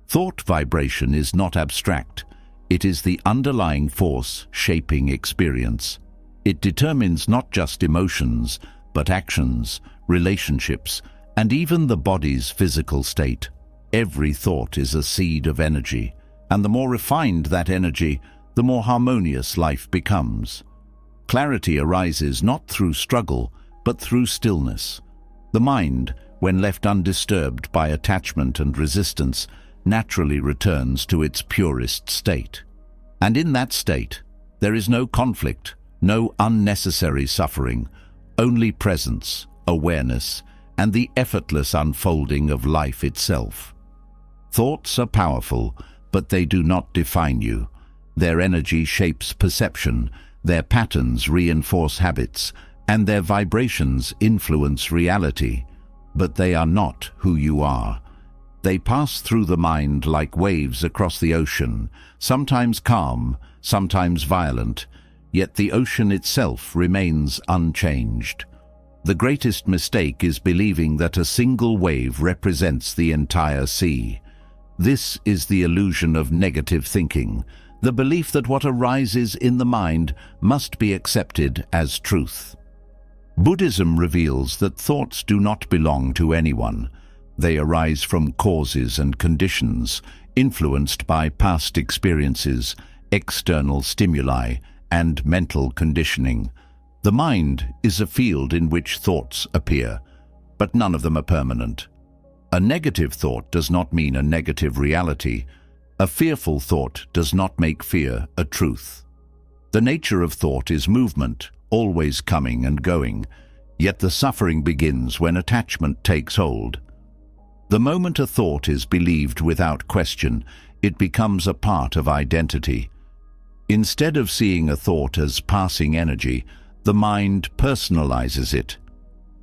Thought vibration is not abstract. It is the underlying force shaping experience. It determines not just emotions, but actions, relationships, and even the body's physical state. Every thought is a seed of energy, and the more refined that energy, the more harmonious life becomes. Clarity arises not through struggle, but through stillness. The mind, when left undisturbed by attachment and resistance, naturally returns to its purest state. And in that state, there is no conflict, no unnecessary suffering, only presence, awareness, and the effortless unfolding of life itself. Thoughts are powerful, but they do not define you. Their energy shapes perception, their patterns reinforce habits, and their vibrations influence reality. But they are not who you are. They pass through the mind like waves across the ocean, sometimes calm, sometimes violent, yet the ocean itself remains unchanged. The greatest mistake is believing that a single wave represents the entire sea. This is the illusion of negative thinking, the belief that what arises in the mind must be accepted as truth. Buddhism reveals that thoughts do not belong to anyone. They arise from causes and conditions, influenced by past experiences, external stimuli, and mental conditioning. The mind is a field in which thoughts appear, but none of them are permanent. A negative thought does not mean a negative reality. A fearful thought does not make fear a truth. The nature of thought is movement, always coming and going, yet the suffering begins when attachment takes hold. The moment a thought is believed without question, it becomes a part of identity. Instead of seeing a thought as passing energy, the mind personalizes it.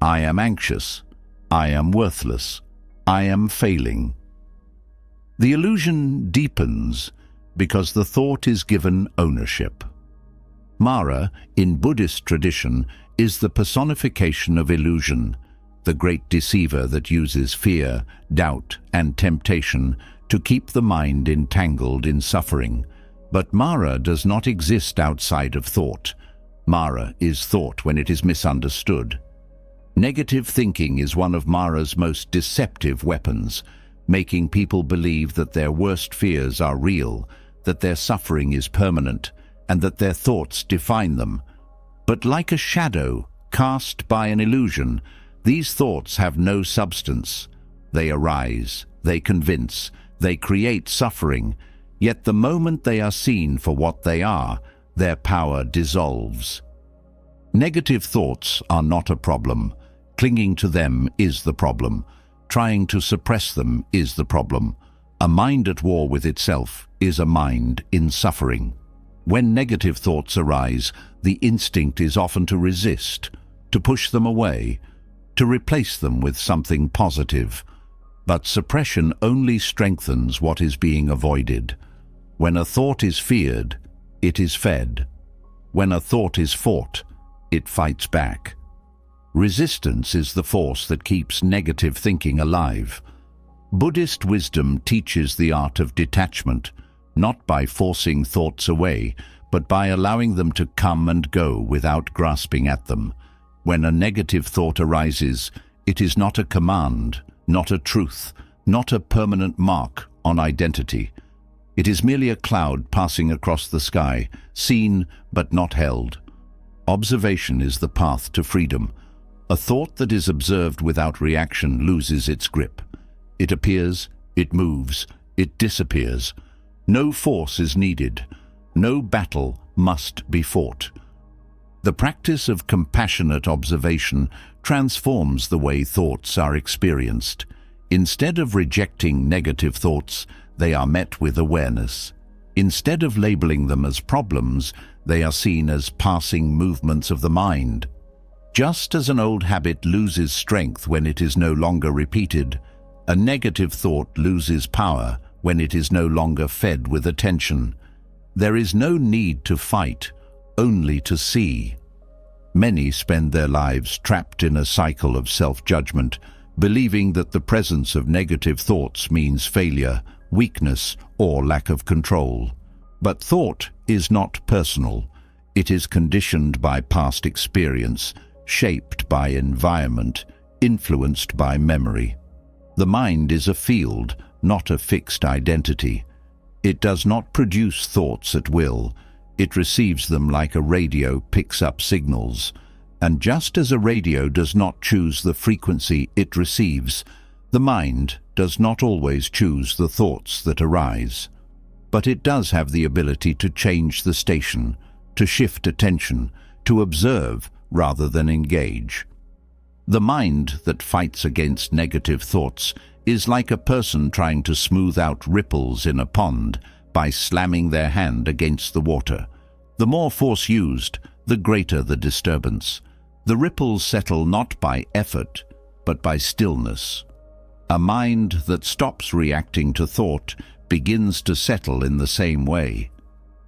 I am anxious. I am worthless. I am failing. The illusion deepens because the thought is given ownership. Mara, in Buddhist tradition, is the personification of illusion, the great deceiver that uses fear, doubt, and temptation to keep the mind entangled in suffering. But Mara does not exist outside of thought. Mara is thought when it is misunderstood. Negative thinking is one of Mara's most deceptive weapons, making people believe that their worst fears are real, that their suffering is permanent, and that their thoughts define them. But like a shadow cast by an illusion, these thoughts have no substance. They arise, they convince, they create suffering, yet the moment they are seen for what they are, their power dissolves. Negative thoughts are not a problem. Clinging to them is the problem. Trying to suppress them is the problem. A mind at war with itself is a mind in suffering. When negative thoughts arise, the instinct is often to resist, to push them away, to replace them with something positive. But suppression only strengthens what is being avoided. When a thought is feared, it is fed. When a thought is fought, it fights back. Resistance is the force that keeps negative thinking alive. Buddhist wisdom teaches the art of detachment, not by forcing thoughts away, but by allowing them to come and go without grasping at them. When a negative thought arises, it is not a command, not a truth, not a permanent mark on identity. It is merely a cloud passing across the sky, seen but not held. Observation is the path to freedom. A thought that is observed without reaction loses its grip. It appears, it moves, it disappears. No force is needed. No battle must be fought. The practice of compassionate observation transforms the way thoughts are experienced. Instead of rejecting negative thoughts, they are met with awareness. Instead of labeling them as problems, they are seen as passing movements of the mind. Just as an old habit loses strength when it is no longer repeated, a negative thought loses power when it is no longer fed with attention. There is no need to fight, only to see. Many spend their lives trapped in a cycle of self-judgment, believing that the presence of negative thoughts means failure, weakness, or lack of control. But thought is not personal. It is conditioned by past experience, shaped by environment, influenced by memory. The mind is a field, not a fixed identity. It does not produce thoughts at will. It receives them like a radio picks up signals. And just as a radio does not choose the frequency it receives, the mind does not always choose the thoughts that arise. But it does have the ability to change the station, to shift attention, to observe rather than engage. The mind that fights against negative thoughts is like a person trying to smooth out ripples in a pond by slamming their hand against the water. The more force used, the greater the disturbance. The ripples settle not by effort, but by stillness. A mind that stops reacting to thought begins to settle in the same way.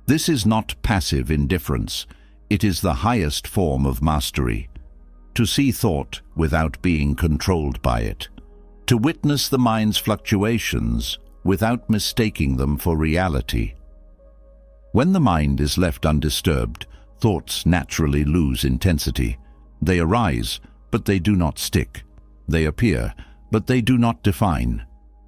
This is not passive indifference. It is the highest form of mastery. To see thought without being controlled by it. To witness the mind's fluctuations without mistaking them for reality. When the mind is left undisturbed, thoughts naturally lose intensity. They arise, but they do not stick. They appear, but they do not define.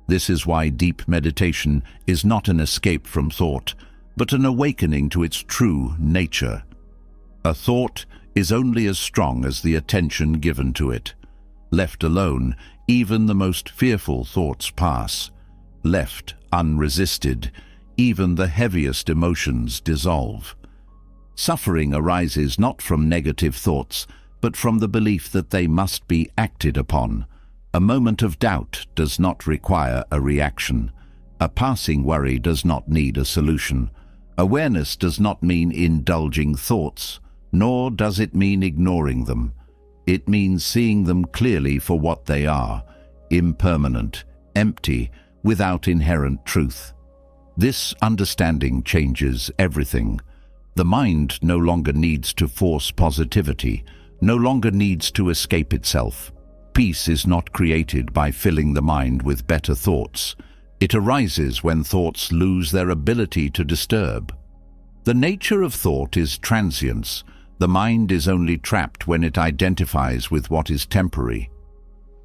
This is why deep meditation is not an escape from thought, but an awakening to its true nature. A thought is only as strong as the attention given to it. Left alone, even the most fearful thoughts pass. Left unresisted, even the heaviest emotions dissolve. Suffering arises not from negative thoughts, but from the belief that they must be acted upon. A moment of doubt does not require a reaction. A passing worry does not need a solution. Awareness does not mean indulging thoughts, nor does it mean ignoring them. It means seeing them clearly for what they are, impermanent, empty, without inherent truth. This understanding changes everything. The mind no longer needs to force positivity, no longer needs to escape itself. Peace is not created by filling the mind with better thoughts. It arises when thoughts lose their ability to disturb. The nature of thought is transience. The mind is only trapped when it identifies with what is temporary.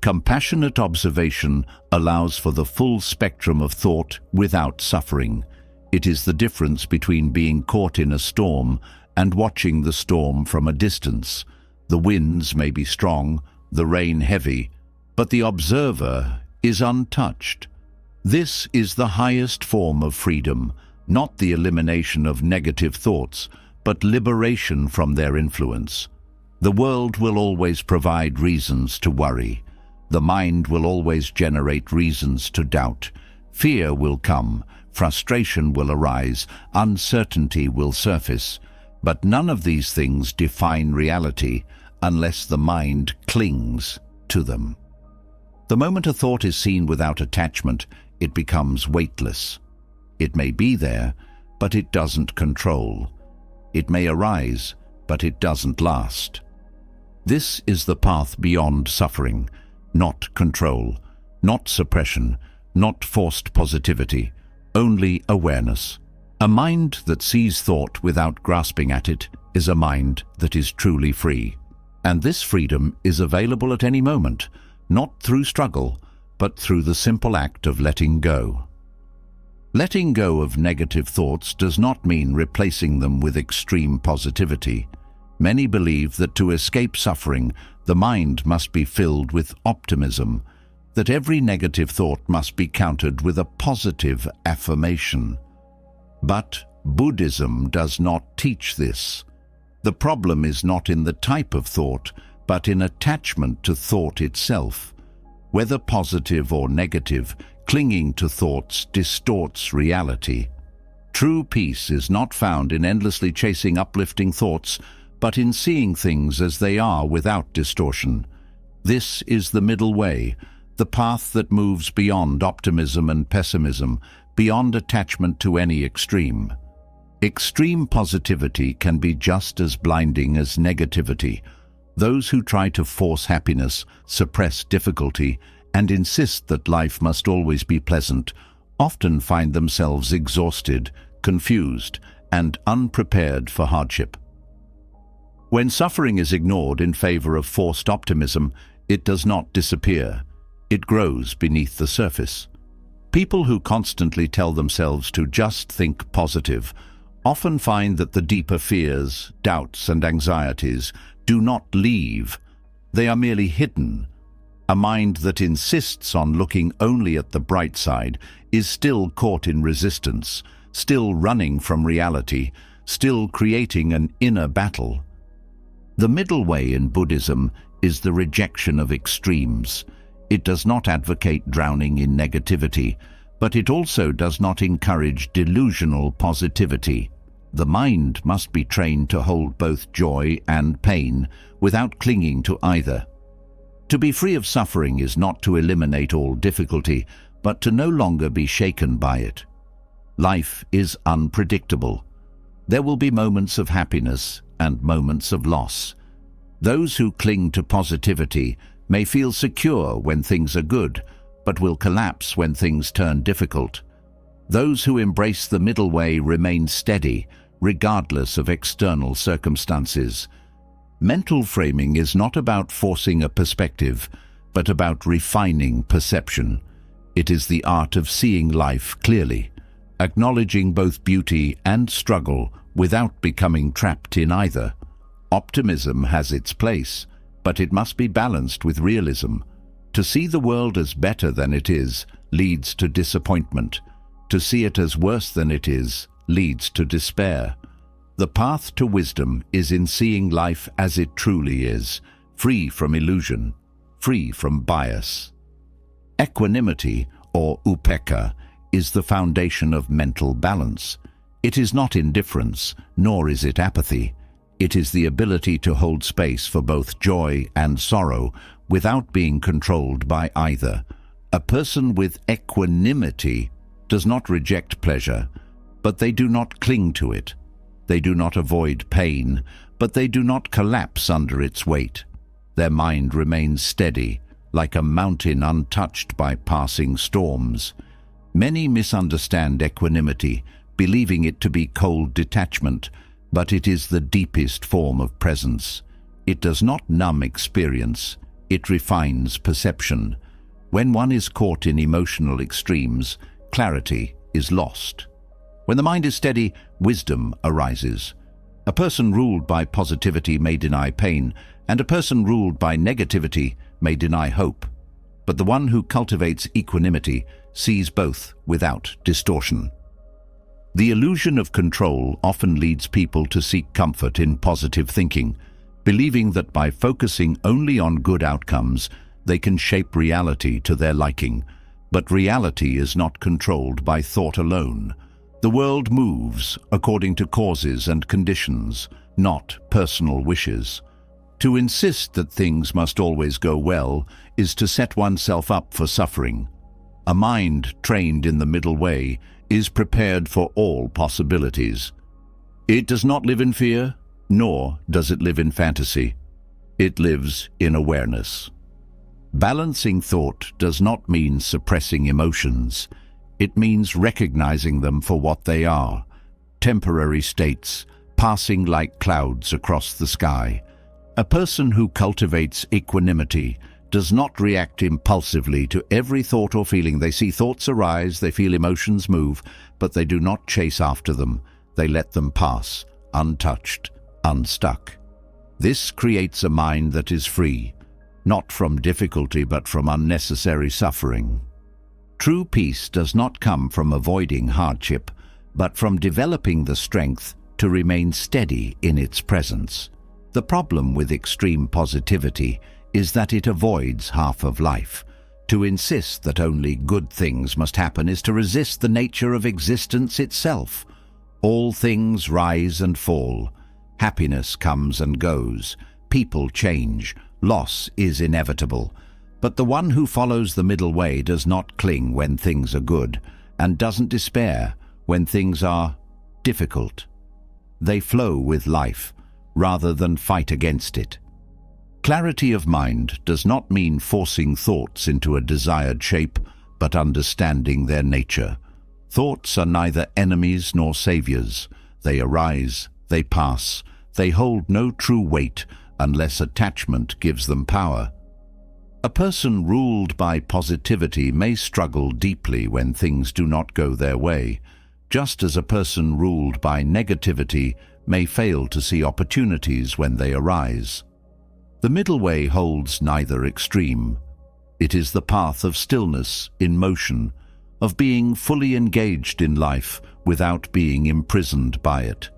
Compassionate observation allows for the full spectrum of thought without suffering. It is the difference between being caught in a storm and watching the storm from a distance. The winds may be strong, the rain heavy, but the observer is untouched. This is the highest form of freedom, not the elimination of negative thoughts, but liberation from their influence. The world will always provide reasons to worry. The mind will always generate reasons to doubt. Fear will come, frustration will arise, uncertainty will surface. But none of these things define reality unless the mind clings to them. The moment a thought is seen without attachment, it becomes weightless. It may be there, but it doesn't control. It may arise, but it doesn't last. This is the path beyond suffering, not control, not suppression, not forced positivity, only awareness. A mind that sees thought without grasping at it is a mind that is truly free. And this freedom is available at any moment, not through struggle, but through the simple act of letting go. Letting go of negative thoughts does not mean replacing them with extreme positivity. Many believe that to escape suffering, the mind must be filled with optimism, that every negative thought must be countered with a positive affirmation. But Buddhism does not teach this. The problem is not in the type of thought, but in attachment to thought itself. Whether positive or negative, clinging to thoughts distorts reality. True peace is not found in endlessly chasing uplifting thoughts, but in seeing things as they are without distortion. This is the middle way, the path that moves beyond optimism and pessimism, beyond attachment to any extreme. Extreme positivity can be just as blinding as negativity. Those who try to force happiness, suppress difficulty, and insist that life must always be pleasant often find themselves exhausted, confused, and unprepared for hardship. When suffering is ignored in favor of forced optimism, it does not disappear. It grows beneath the surface. People who constantly tell themselves to just think positive often find that the deeper fears, doubts, and anxieties do not leave. They are merely hidden. A mind that insists on looking only at the bright side is still caught in resistance, still running from reality, still creating an inner battle. The middle way in Buddhism is the rejection of extremes. It does not advocate drowning in negativity, but it also does not encourage delusional positivity. The mind must be trained to hold both joy and pain without clinging to either. To be free of suffering is not to eliminate all difficulty, but to no longer be shaken by it. Life is unpredictable. There will be moments of happiness and moments of loss. Those who cling to positivity may feel secure when things are good, but will collapse when things turn difficult. Those who embrace the middle way remain steady, regardless of external circumstances. Mental framing is not about forcing a perspective, but about refining perception. It is the art of seeing life clearly, acknowledging both beauty and struggle without becoming trapped in either. Optimism has its place, but it must be balanced with realism. To see the world as better than it is leads to disappointment. To see it as worse than it is leads to despair. The path to wisdom is in seeing life as it truly is, free from illusion, free from bias. Equanimity, or upekkha, is the foundation of mental balance. It is not indifference, nor is it apathy. It is the ability to hold space for both joy and sorrow without being controlled by either. A person with equanimity does not reject pleasure, but they do not cling to it. They do not avoid pain, but they do not collapse under its weight. Their mind remains steady, like a mountain untouched by passing storms. Many misunderstand equanimity, believing it to be cold detachment, but it is the deepest form of presence. It does not numb experience, it refines perception. When one is caught in emotional extremes, clarity is lost. When the mind is steady, wisdom arises. A person ruled by positivity may deny pain, and a person ruled by negativity may deny hope. But the one who cultivates equanimity sees both without distortion. The illusion of control often leads people to seek comfort in positive thinking, believing that by focusing only on good outcomes, they can shape reality to their liking. But reality is not controlled by thought alone. The world moves according to causes and conditions, not personal wishes. To insist that things must always go well is to set oneself up for suffering. A mind trained in the middle way is prepared for all possibilities. It does not live in fear, nor does it live in fantasy. It lives in awareness. Balancing thought does not mean suppressing emotions. It means recognizing them for what they are, temporary states, passing like clouds across the sky. A person who cultivates equanimity does not react impulsively to every thought or feeling. They see thoughts arise, they feel emotions move, but they do not chase after them. They let them pass, untouched, unstuck. This creates a mind that is free, not from difficulty but from unnecessary suffering. True peace does not come from avoiding hardship, but from developing the strength to remain steady in its presence. The problem with extreme positivity is that it avoids half of life. To insist that only good things must happen is to resist the nature of existence itself. All things rise and fall. Happiness comes and goes. People change. Loss is inevitable. But the one who follows the middle way does not cling when things are good, and doesn't despair when things are difficult. They flow with life, rather than fight against it. Clarity of mind does not mean forcing thoughts into a desired shape, but understanding their nature. Thoughts are neither enemies nor saviors. They arise, they pass, they hold no true weight unless attachment gives them power. A person ruled by positivity may struggle deeply when things do not go their way, just as a person ruled by negativity may fail to see opportunities when they arise. The middle way holds neither extreme. It is the path of stillness in motion, of being fully engaged in life without being imprisoned by it.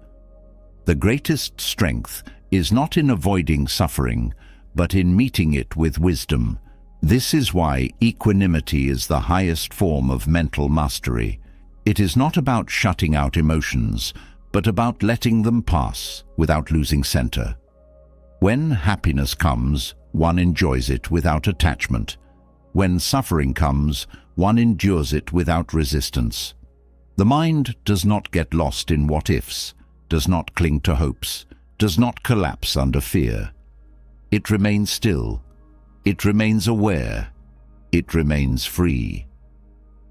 The greatest strength is not in avoiding suffering, but in meeting it with wisdom. This is why equanimity is the highest form of mental mastery. It is not about shutting out emotions, but about letting them pass without losing center. When happiness comes, one enjoys it without attachment. When suffering comes, one endures it without resistance. The mind does not get lost in what-ifs, does not cling to hopes, does not collapse under fear. It remains still. It remains aware. It remains free.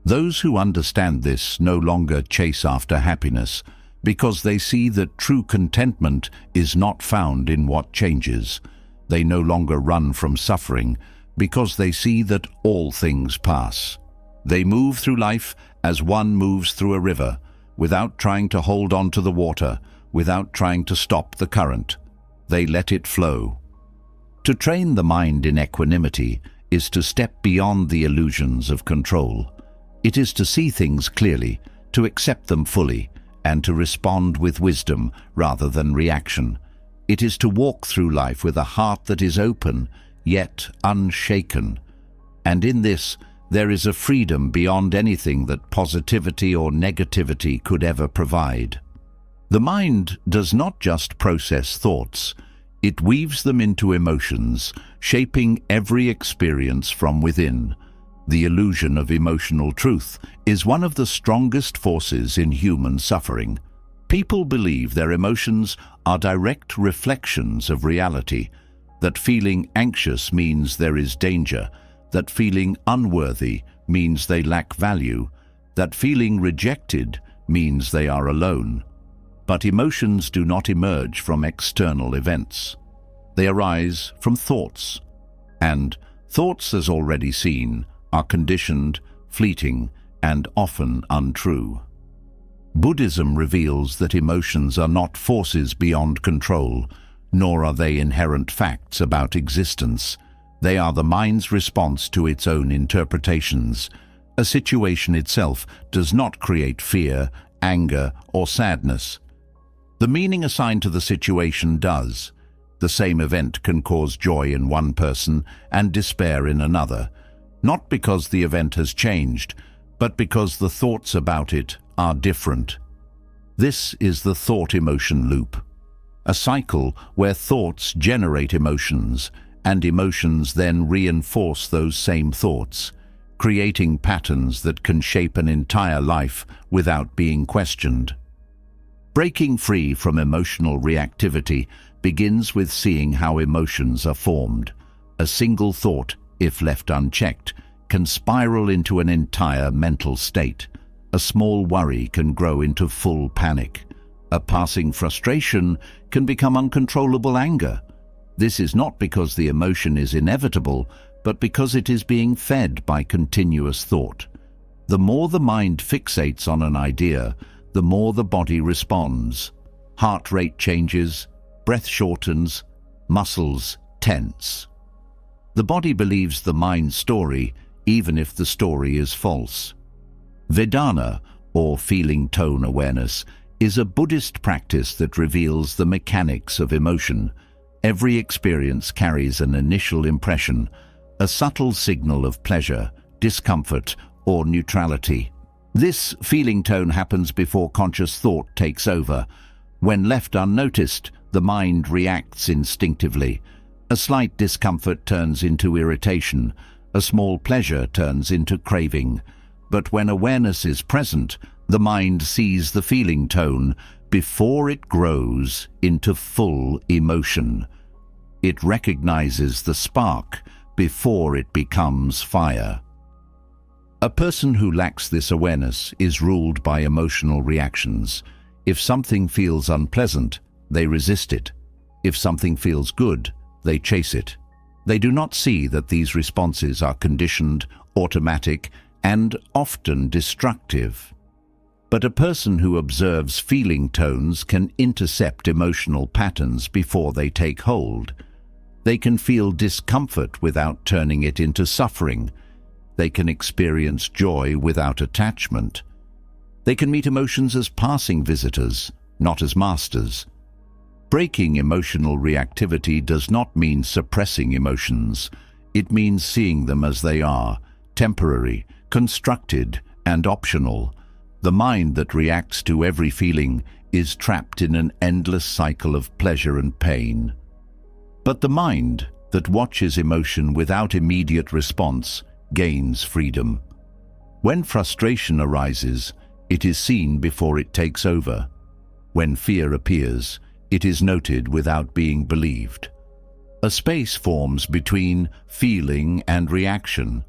Those who understand this no longer chase after happiness, because they see that true contentment is not found in what changes. They no longer run from suffering, because they see that all things pass. They move through life as one moves through a river, without trying to hold on to the water, without trying to stop the current. They let it flow. To train the mind in equanimity is to step beyond the illusions of control. It is to see things clearly, to accept them fully, and to respond with wisdom rather than reaction. It is to walk through life with a heart that is open, yet unshaken. And in this, there is a freedom beyond anything that positivity or negativity could ever provide. The mind does not just process thoughts, it weaves them into emotions, shaping every experience from within. The illusion of emotional truth is one of the strongest forces in human suffering. People believe their emotions are direct reflections of reality, that feeling anxious means there is danger, that feeling unworthy means they lack value, that feeling rejected means they are alone. But emotions do not emerge from external events. They arise from thoughts. And thoughts, as already seen, are conditioned, fleeting, and often untrue. Buddhism reveals that emotions are not forces beyond control, nor are they inherent facts about existence. They are the mind's response to its own interpretations. A situation itself does not create fear, anger, or sadness. The meaning assigned to the situation does. The same event can cause joy in one person and despair in another, not because the event has changed, but because the thoughts about it are different. This is the thought-emotion loop, a cycle where thoughts generate emotions, and emotions then reinforce those same thoughts, creating patterns that can shape an entire life without being questioned. Breaking free from emotional reactivity begins with seeing how emotions are formed. A single thought, if left unchecked, can spiral into an entire mental state. A small worry can grow into full panic. A passing frustration can become uncontrollable anger. This is not because the emotion is inevitable, but because it is being fed by continuous thought. The more the mind fixates on an idea, the more the body responds. Heart rate changes, breath shortens, muscles tense. The body believes the mind's story, even if the story is false. Vedana, or feeling tone awareness, is a Buddhist practice that reveals the mechanics of emotion. Every experience carries an initial impression, a subtle signal of pleasure, discomfort, or neutrality. This feeling tone happens before conscious thought takes over. When left unnoticed, the mind reacts instinctively. A slight discomfort turns into irritation. A small pleasure turns into craving. But when awareness is present, the mind sees the feeling tone before it grows into full emotion. It recognizes the spark before it becomes fire. A person who lacks this awareness is ruled by emotional reactions. If something feels unpleasant, they resist it. If something feels good, they chase it. They do not see that these responses are conditioned, automatic, and often destructive. But a person who observes feeling tones can intercept emotional patterns before they take hold. They can feel discomfort without turning it into suffering. They can experience joy without attachment. They can meet emotions as passing visitors, not as masters. Breaking emotional reactivity does not mean suppressing emotions. It means seeing them as they are, temporary, constructed, and optional. The mind that reacts to every feeling is trapped in an endless cycle of pleasure and pain. But the mind that watches emotion without immediate response gains freedom. When frustration arises, it is seen before it takes over. When fear appears, it is noted without being believed. A space forms between feeling and reaction,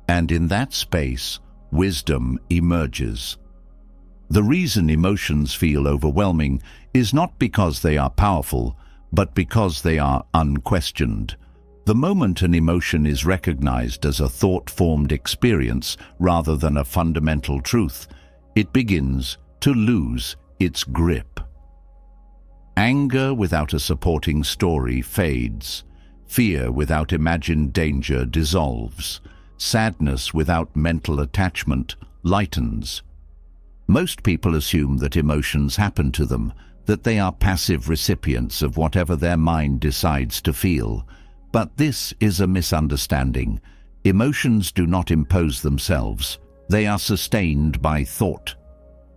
and in that space, wisdom emerges. The reason emotions feel overwhelming is not because they are powerful, but because they are unquestioned. The moment an emotion is recognized as a thought-formed experience rather than a fundamental truth, it begins to lose its grip. Anger without a supporting story fades. Fear without imagined danger dissolves. Sadness without mental attachment lightens. Most people assume that emotions happen to them, that they are passive recipients of whatever their mind decides to feel. But this is a misunderstanding. Emotions do not impose themselves. They are sustained by thought.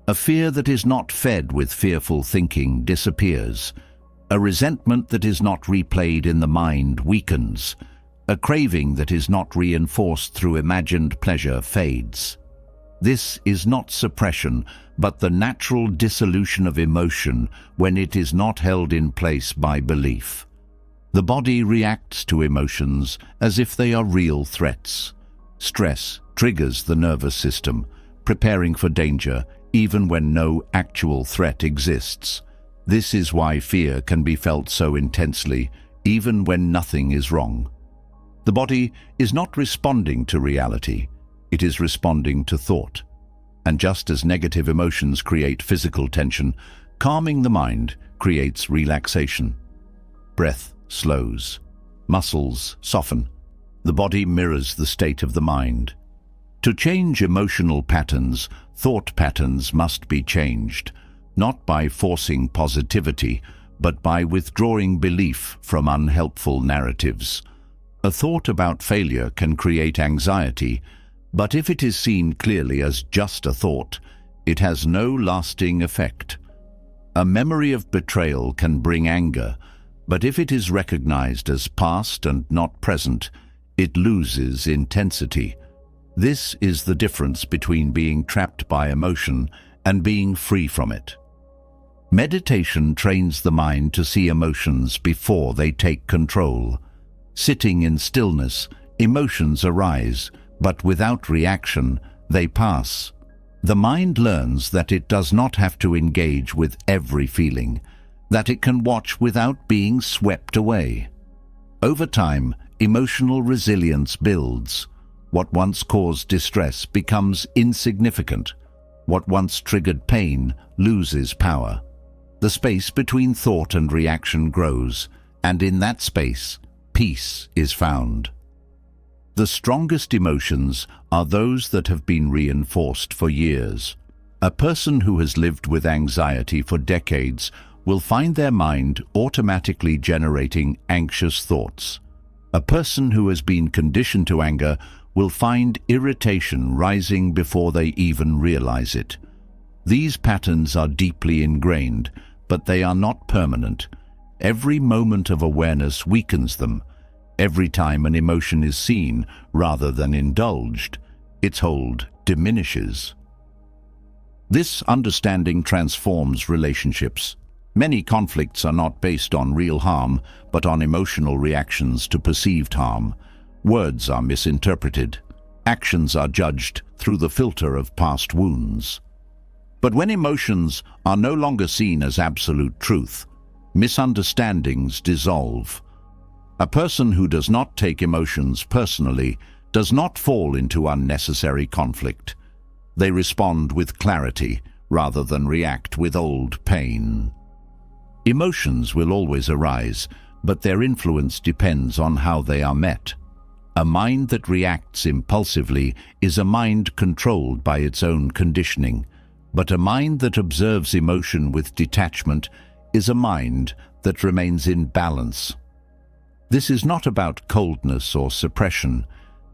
A fear that is not fed with fearful thinking disappears. A resentment that is not replayed in the mind weakens. A craving that is not reinforced through imagined pleasure fades. This is not suppression, but the natural dissolution of emotion when it is not held in place by belief. The body reacts to emotions as if they are real threats. Stress triggers the nervous system, preparing for danger even when no actual threat exists. This is why fear can be felt so intensely, even when nothing is wrong. The body is not responding to reality, it is responding to thought. And just as negative emotions create physical tension, calming the mind creates relaxation. Breath slows, muscles soften, the body mirrors the state of the mind. To change emotional patterns, thought patterns must be changed, not by forcing positivity, but by withdrawing belief from unhelpful narratives. A thought about failure can create anxiety, but if it is seen clearly as just a thought, it has no lasting effect. A memory of betrayal can bring anger, but if it is recognized as past and not present, it loses intensity. This is the difference between being trapped by emotion and being free from it. Meditation trains the mind to see emotions before they take control. Sitting in stillness, emotions arise, but without reaction, they pass. The mind learns that it does not have to engage with every feeling, that it can watch without being swept away. Over time, emotional resilience builds. What once caused distress becomes insignificant. What once triggered pain loses power. The space between thought and reaction grows, and in that space, peace is found. The strongest emotions are those that have been reinforced for years. A person who has lived with anxiety for decades will find their mind automatically generating anxious thoughts. A person who has been conditioned to anger will find irritation rising before they even realize it. These patterns are deeply ingrained, but they are not permanent. Every moment of awareness weakens them. Every time an emotion is seen rather than indulged, its hold diminishes. This understanding transforms relationships. Many conflicts are not based on real harm, but on emotional reactions to perceived harm. Words are misinterpreted. Actions are judged through the filter of past wounds. But when emotions are no longer seen as absolute truth, misunderstandings dissolve. A person who does not take emotions personally does not fall into unnecessary conflict. They respond with clarity rather than react with old pain. Emotions will always arise, but their influence depends on how they are met. A mind that reacts impulsively is a mind controlled by its own conditioning, but a mind that observes emotion with detachment is a mind that remains in balance. This is not about coldness or suppression,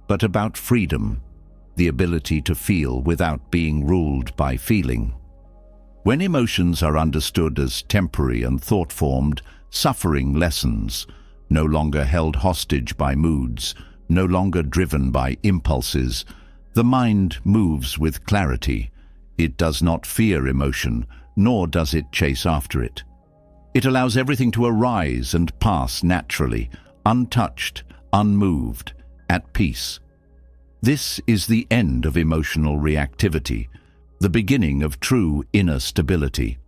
but about freedom, the ability to feel without being ruled by feeling. When emotions are understood as temporary and thought-formed, suffering lessens, no longer held hostage by moods, no longer driven by impulses. The mind moves with clarity. It does not fear emotion, nor does it chase after it. It allows everything to arise and pass naturally, untouched, unmoved, at peace. This is the end of emotional reactivity, the beginning of true inner stability.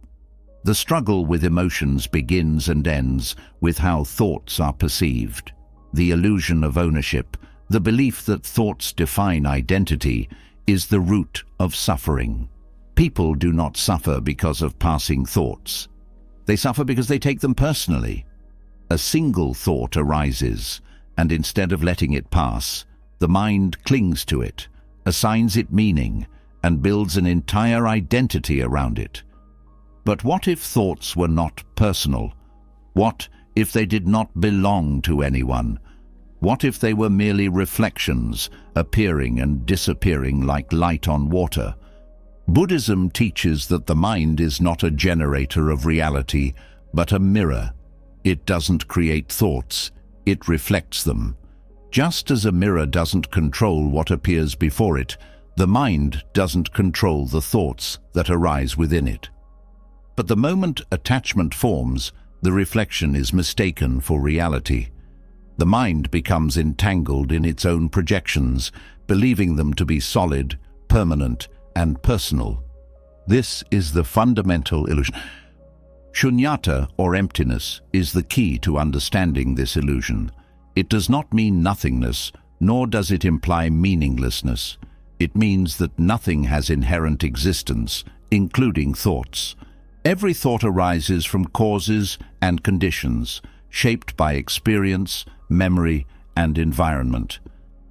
The struggle with emotions begins and ends with how thoughts are perceived. The illusion of ownership, the belief that thoughts define identity, is the root of suffering. People do not suffer because of passing thoughts. They suffer because they take them personally. A single thought arises, and instead of letting it pass, the mind clings to it, assigns it meaning, and builds an entire identity around it. But what if thoughts were not personal? What if they did not belong to anyone? What if they were merely reflections, appearing and disappearing like light on water? Buddhism teaches that the mind is not a generator of reality, but a mirror. It doesn't create thoughts, it reflects them. Just as a mirror doesn't control what appears before it, the mind doesn't control the thoughts that arise within it. But the moment attachment forms, the reflection is mistaken for reality. The mind becomes entangled in its own projections, believing them to be solid, permanent, and personal. This is the fundamental illusion. Shunyata, or emptiness, is the key to understanding this illusion. It does not mean nothingness, nor does it imply meaninglessness. It means that nothing has inherent existence, including thoughts. Every thought arises from causes and conditions, shaped by experience, memory, and environment.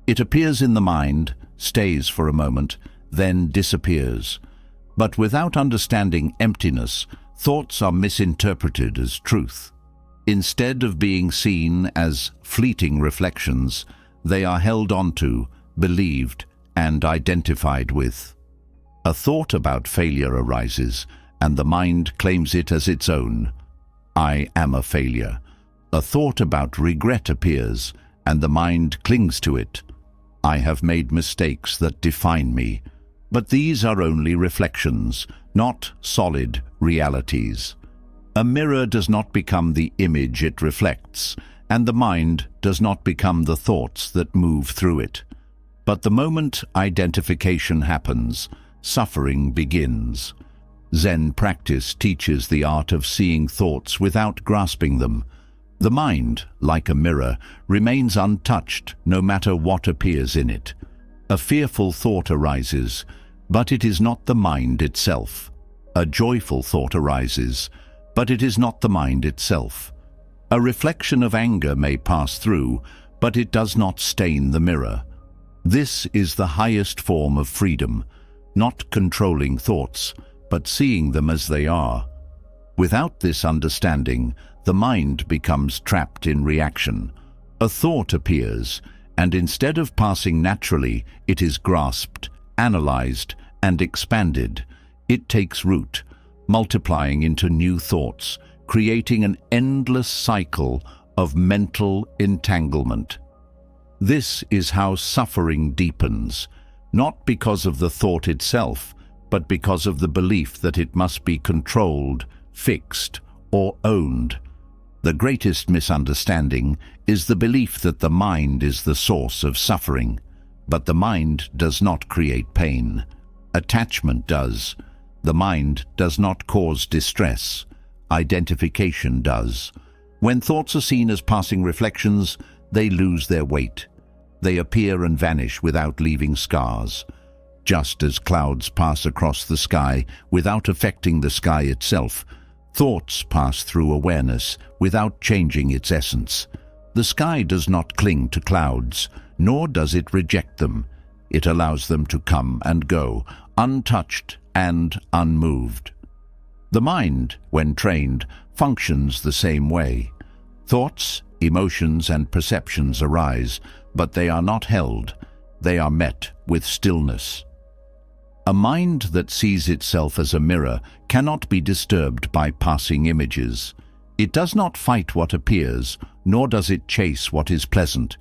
It appears in the mind, stays for a moment, then disappears. But without understanding emptiness, thoughts are misinterpreted as truth. Instead of being seen as fleeting reflections, they are held onto, believed, and identified with. A thought about failure arises, and the mind claims it as its own. I am a failure. A thought about regret appears, and the mind clings to it. I have made mistakes that define me. But these are only reflections, not solid realities. A mirror does not become the image it reflects, and the mind does not become the thoughts that move through it. But the moment identification happens, suffering begins. Zen practice teaches the art of seeing thoughts without grasping them. The mind, like a mirror, remains untouched no matter what appears in it. A fearful thought arises, but it is not the mind itself. A joyful thought arises, but it is not the mind itself. A reflection of anger may pass through, but it does not stain the mirror. This is the highest form of freedom, not controlling thoughts, but seeing them as they are. Without this understanding, the mind becomes trapped in reaction. A thought appears, and instead of passing naturally, it is grasped, analyzed, and expanded. It takes root, multiplying into new thoughts, creating an endless cycle of mental entanglement. This is how suffering deepens, not because of the thought itself, but because of the belief that it must be controlled, fixed, or owned. The greatest misunderstanding is the belief that the mind is the source of suffering. But the mind does not create pain. Attachment does. The mind does not cause distress. Identification does. When thoughts are seen as passing reflections, they lose their weight. They appear and vanish without leaving scars. Just as clouds pass across the sky without affecting the sky itself, thoughts pass through awareness without changing its essence. The sky does not cling to clouds, nor does it reject them. It allows them to come and go, untouched and unmoved. The mind, when trained, functions the same way. Thoughts, emotions, and perceptions arise, but they are not held. They are met with stillness. A mind that sees itself as a mirror cannot be disturbed by passing images. It does not fight what appears, nor does it chase what is pleasant.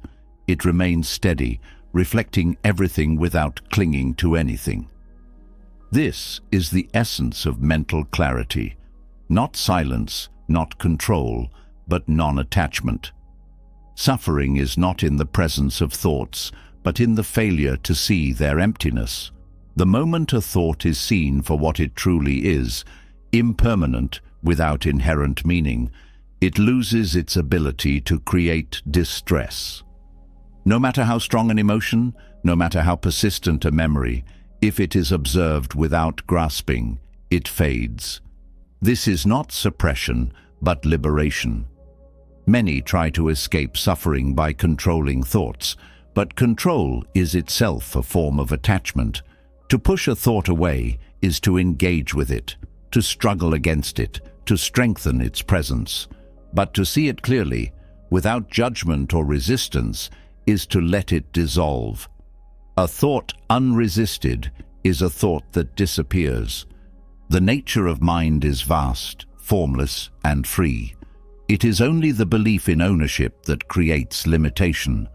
It remains steady, reflecting everything without clinging to anything. This is the essence of mental clarity. Not silence, not control, but non-attachment. Suffering is not in the presence of thoughts, but in the failure to see their emptiness. The moment a thought is seen for what it truly is, impermanent, without inherent meaning, it loses its ability to create distress. No matter how strong an emotion, no matter how persistent a memory, if it is observed without grasping, it fades. This is not suppression, but liberation. Many try to escape suffering by controlling thoughts, but control is itself a form of attachment. To push a thought away is to engage with it, to struggle against it, to strengthen its presence. But to see it clearly, without judgment or resistance, is to let it dissolve. A thought unresisted is a thought that disappears. The nature of mind is vast, formless, and free. It is only the belief in ownership that creates limitation.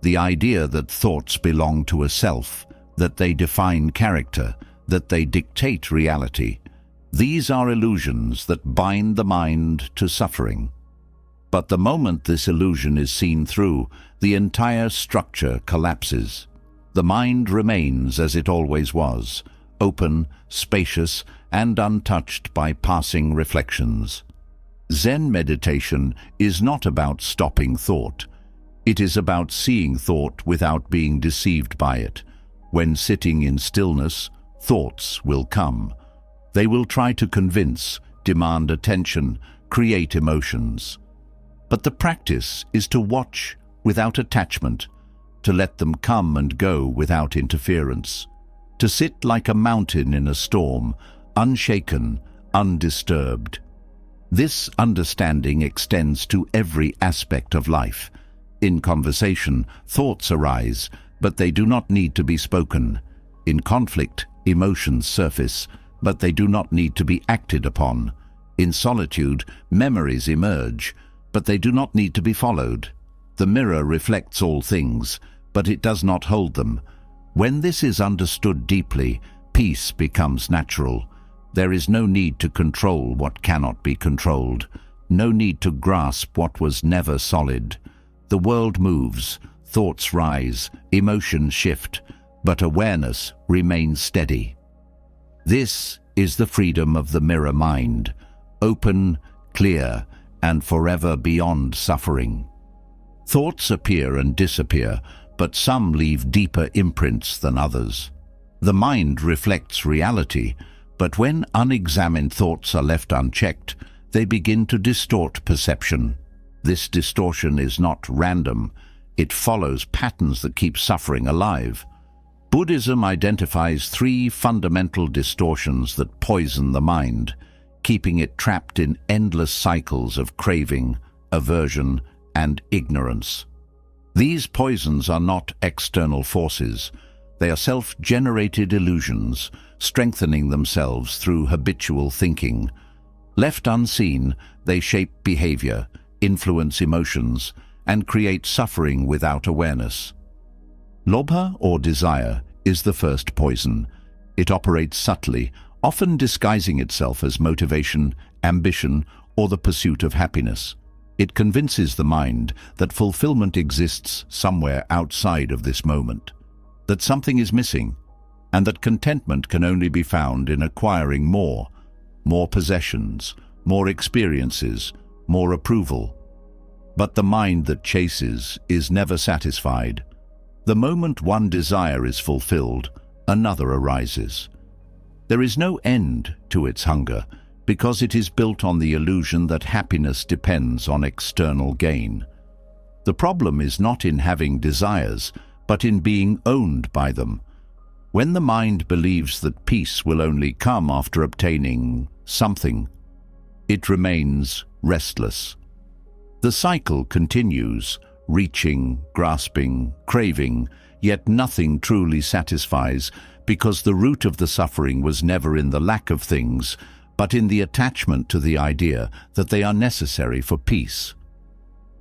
The idea that thoughts belong to a self, that they define character, that they dictate reality. These are illusions that bind the mind to suffering. But the moment this illusion is seen through, the entire structure collapses. The mind remains as it always was, open, spacious, and untouched by passing reflections. Zen meditation is not about stopping thought. It is about seeing thought without being deceived by it. When sitting in stillness, thoughts will come. They will try to convince, demand attention, create emotions. But the practice is to watch without attachment, to let them come and go without interference, to sit like a mountain in a storm, unshaken, undisturbed. This understanding extends to every aspect of life. In conversation, thoughts arise, but they do not need to be spoken. In conflict, emotions surface, but they do not need to be acted upon. In solitude, memories emerge, but they do not need to be followed. The mirror reflects all things, but it does not hold them. When this is understood deeply, peace becomes natural. There is no need to control what cannot be controlled, no need to grasp what was never solid. The world moves, thoughts rise, emotions shift, but awareness remains steady. This is the freedom of the mirror mind, open, clear, and forever beyond suffering. Thoughts appear and disappear, but some leave deeper imprints than others. The mind reflects reality, but when unexamined thoughts are left unchecked, they begin to distort perception. This distortion is not random. It follows patterns that keep suffering alive. Buddhism identifies 3 fundamental distortions that poison the mind, keeping it trapped in endless cycles of craving, aversion, and ignorance. These poisons are not external forces. They are self-generated illusions, strengthening themselves through habitual thinking. Left unseen, they shape behavior, influence emotions, and create suffering without awareness. Lobha, or desire, is the first poison. It operates subtly, often disguising itself as motivation, ambition, or the pursuit of happiness. It convinces the mind that fulfillment exists somewhere outside of this moment. that something is missing, and that contentment can only be found in acquiring more possessions, more experiences, more approval. But the mind that chases is never satisfied. The moment one desire is fulfilled, another arises. There is no end to its hunger, because it is built on the illusion that happiness depends on external gain. The problem is not in having desires, but in being owned by them. When the mind believes that peace will only come after obtaining something, it remains restless. The cycle continues, reaching, grasping, craving, yet nothing truly satisfies, because the root of the suffering was never in the lack of things, but in the attachment to the idea that they are necessary for peace.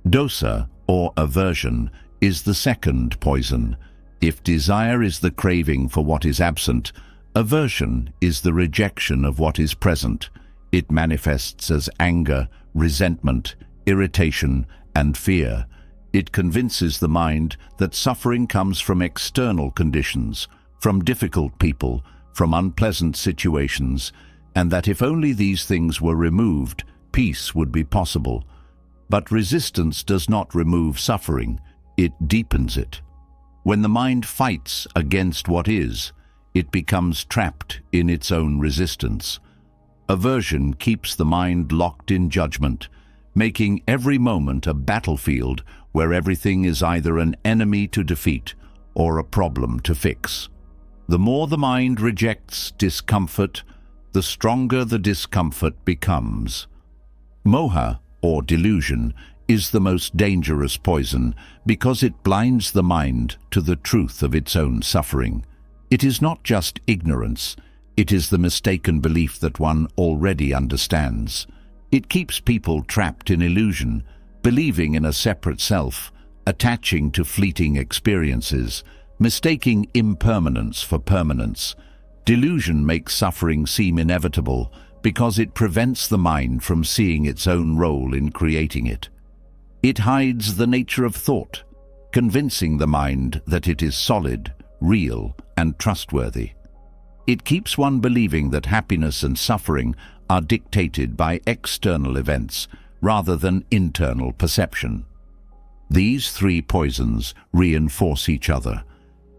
Dosa, or aversion, is the second poison. If desire is the craving for what is absent, aversion is the rejection of what is present. It manifests as anger, resentment, irritation, and fear. It convinces the mind that suffering comes from external conditions, from difficult people, from unpleasant situations, and that if only these things were removed, peace would be possible. But resistance does not remove suffering, it deepens it. When the mind fights against what is, it becomes trapped in its own resistance. Aversion keeps the mind locked in judgment, making every moment a battlefield where everything is either an enemy to defeat or a problem to fix. The more the mind rejects discomfort, the stronger the discomfort becomes. Moha, or delusion, is the most dangerous poison because it blinds the mind to the truth of its own suffering. It is not just ignorance, it is the mistaken belief that one already understands. It keeps people trapped in illusion, believing in a separate self, attaching to fleeting experiences, mistaking impermanence for permanence. Delusion makes suffering seem inevitable because it prevents the mind from seeing its own role in creating it. It hides the nature of thought, convincing the mind that it is solid, real, and trustworthy. It keeps one believing that happiness and suffering are dictated by external events rather than internal perception. These three poisons reinforce each other.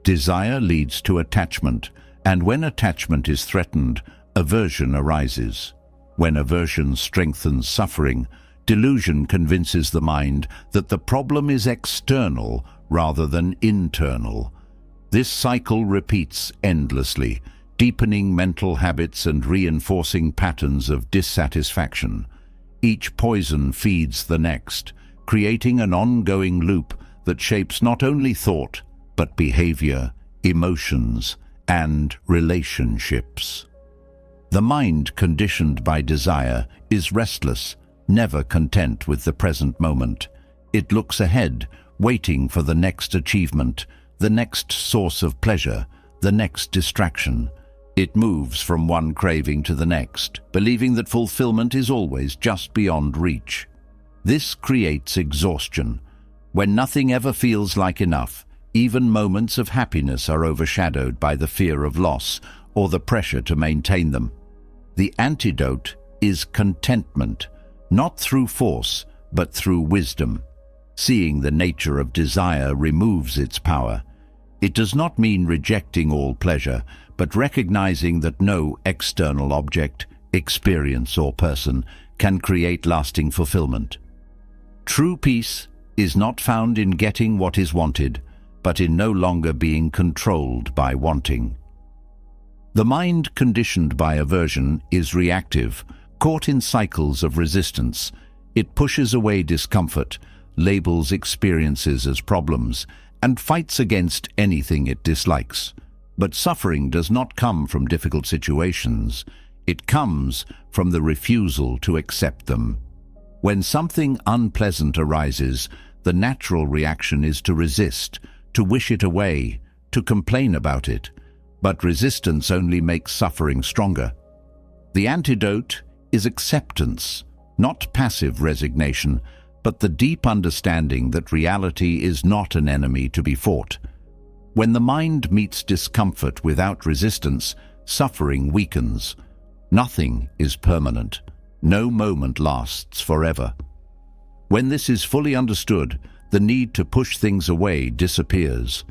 Desire leads to attachment, and when attachment is threatened, aversion arises. When aversion strengthens suffering, delusion convinces the mind that the problem is external rather than internal. This cycle repeats endlessly, deepening mental habits and reinforcing patterns of dissatisfaction. Each poison feeds the next, creating an ongoing loop that shapes not only thought, but behavior, emotions, and relationships. The mind conditioned by desire is restless, never content with the present moment. It looks ahead, waiting for the next achievement, the next source of pleasure, the next distraction. It moves from one craving to the next, believing that fulfillment is always just beyond reach. This creates exhaustion. When nothing ever feels like enough, even moments of happiness are overshadowed by the fear of loss or the pressure to maintain them. The antidote is contentment, not through force, but through wisdom. Seeing the nature of desire removes its power. It does not mean rejecting all pleasure, but recognizing that no external object, experience, or person can create lasting fulfillment. True peace is not found in getting what is wanted, but in no longer being controlled by wanting. The mind conditioned by aversion is reactive, caught in cycles of resistance. It pushes away discomfort, labels experiences as problems, and fights against anything it dislikes. But suffering does not come from difficult situations. It comes from the refusal to accept them. When something unpleasant arises, the natural reaction is to resist, to wish it away, to complain about it. But resistance only makes suffering stronger. The antidote is acceptance, not passive resignation, but the deep understanding that reality is not an enemy to be fought. When the mind meets discomfort without resistance, suffering weakens. Nothing is permanent. No moment lasts forever. When this is fully understood, the need to push things away disappears.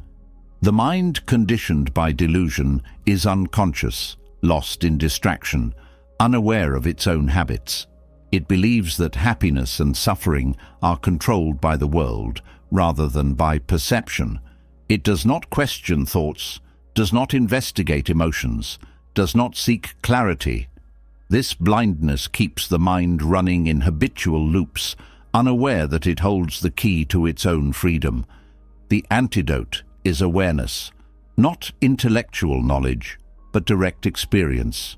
The mind conditioned by delusion is unconscious, lost in distraction, unaware of its own habits. It believes that happiness and suffering are controlled by the world rather than by perception. It does not question thoughts, does not investigate emotions, does not seek clarity. This blindness keeps the mind running in habitual loops, unaware that it holds the key to its own freedom. The antidote is awareness, not intellectual knowledge, but direct experience.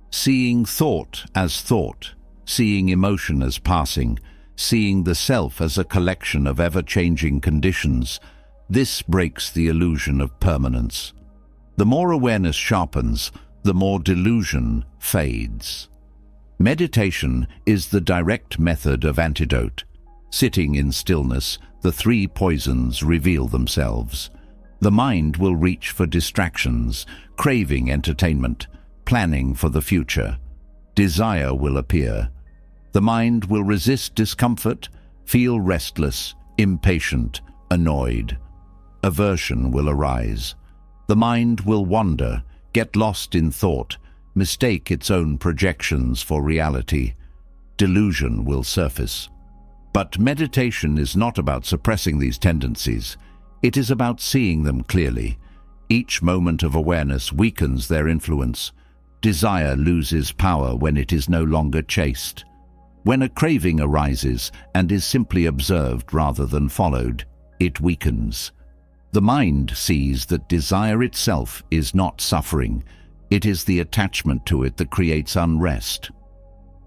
Seeing thought as thought, seeing emotion as passing, seeing the self as a collection of ever-changing conditions, this breaks the illusion of permanence. The more awareness sharpens, the more delusion fades. Meditation is the direct method of antidote. Sitting in stillness, the three poisons reveal themselves. The mind will reach for distractions, craving entertainment, planning for the future. Desire will appear. The mind will resist discomfort, feel restless, impatient, annoyed. Aversion will arise. The mind will wander, get lost in thought, mistake its own projections for reality. Delusion will surface. But meditation is not about suppressing these tendencies. It is about seeing them clearly. Each moment of awareness weakens their influence. Desire loses power when it is no longer chased. When a craving arises and is simply observed rather than followed, it weakens. The mind sees that desire itself is not suffering. It is the attachment to it that creates unrest.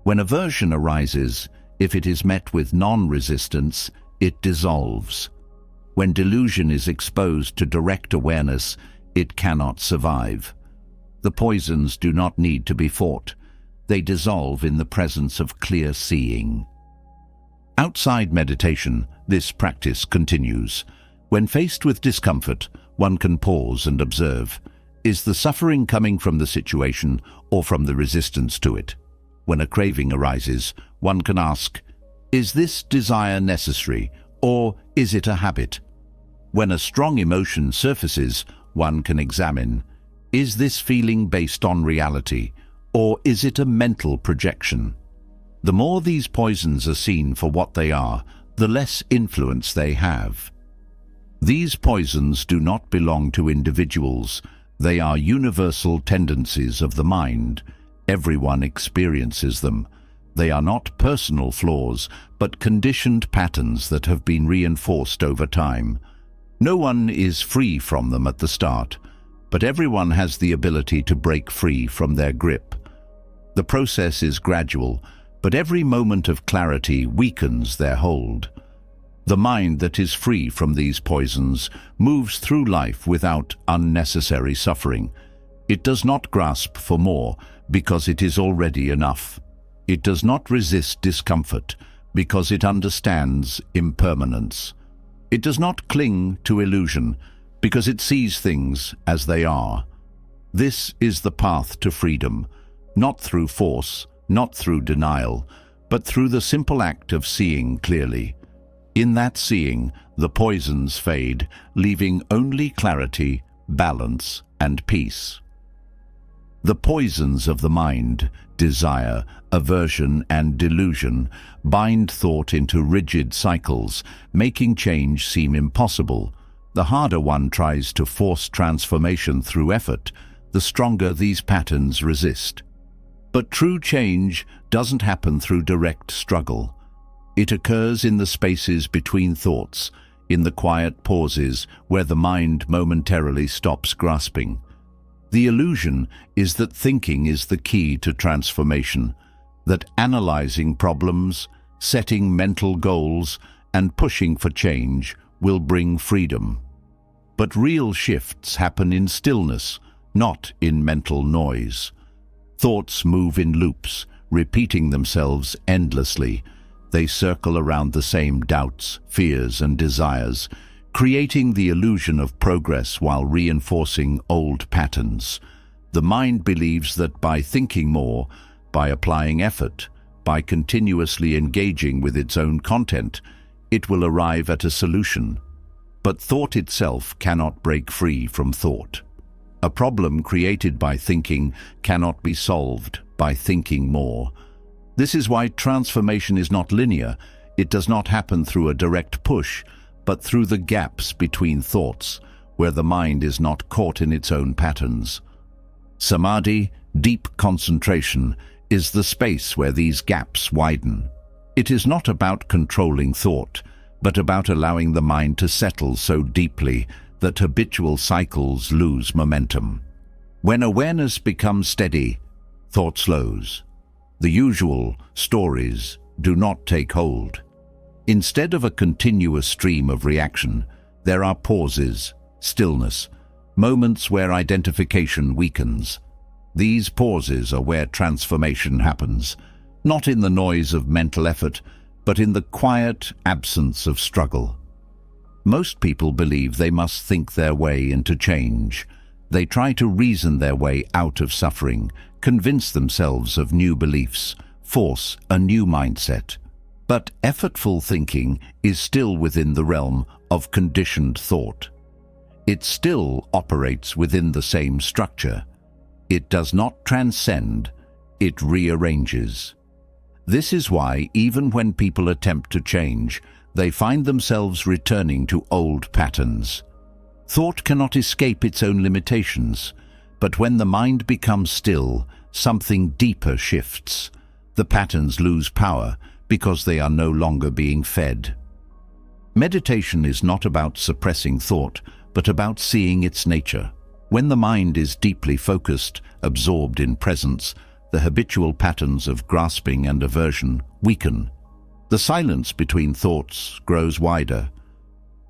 When aversion arises, if it is met with non-resistance, it dissolves. When delusion is exposed to direct awareness, it cannot survive. The poisons do not need to be fought. They dissolve in the presence of clear seeing. Outside meditation, this practice continues. When faced with discomfort, one can pause and observe. Is the suffering coming from the situation or from the resistance to it? When a craving arises, one can ask, is this desire necessary or is it a habit? When a strong emotion surfaces, one can examine, is this feeling based on reality or is it a mental projection? The more these poisons are seen for what they are, the less influence they have. These poisons do not belong to individuals. They are universal tendencies of the mind. Everyone experiences them. They are not personal flaws, but conditioned patterns that have been reinforced over time. No one is free from them at the start, but everyone has the ability to break free from their grip. The process is gradual, but every moment of clarity weakens their hold. The mind that is free from these poisons moves through life without unnecessary suffering. It does not grasp for more because it is already enough. It does not resist discomfort because it understands impermanence. It does not cling to illusion because it sees things as they are. This is the path to freedom, not through force, not through denial, but through the simple act of seeing clearly. In that seeing, the poisons fade, leaving only clarity, balance, and peace. The poisons of the mind, desire, aversion, and delusion, bind thought into rigid cycles, making change seem impossible. The harder one tries to force transformation through effort, the stronger these patterns resist. But true change doesn't happen through direct struggle. It occurs in the spaces between thoughts, in the quiet pauses where the mind momentarily stops grasping. The illusion is that thinking is the key to transformation, that analyzing problems, setting mental goals, and pushing for change will bring freedom. But real shifts happen in stillness, not in mental noise. Thoughts move in loops, repeating themselves endlessly. They circle around the same doubts, fears, and desires, creating the illusion of progress while reinforcing old patterns. The mind believes that by thinking more, by applying effort, by continuously engaging with its own content, it will arrive at a solution. But thought itself cannot break free from thought. A problem created by thinking cannot be solved by thinking more. This is why transformation is not linear. It does not happen through a direct push, but through the gaps between thoughts, where the mind is not caught in its own patterns. Samadhi, deep concentration, is the space where these gaps widen. It is not about controlling thought, but about allowing the mind to settle so deeply that habitual cycles lose momentum. When awareness becomes steady, thought slows. The usual stories do not take hold. Instead of a continuous stream of reaction, there are pauses, stillness, moments where identification weakens. These pauses are where transformation happens, not in the noise of mental effort, but in the quiet absence of struggle. Most people believe they must think their way into change. They try to reason their way out of suffering, convince themselves of new beliefs, force a new mindset. But effortful thinking is still within the realm of conditioned thought. It still operates within the same structure. It does not transcend, it rearranges. This is why, even when people attempt to change, they find themselves returning to old patterns. Thought cannot escape its own limitations, but when the mind becomes still, something deeper shifts. The patterns lose power because they are no longer being fed. Meditation is not about suppressing thought, but about seeing its nature. When the mind is deeply focused, absorbed in presence, the habitual patterns of grasping and aversion weaken. The silence between thoughts grows wider.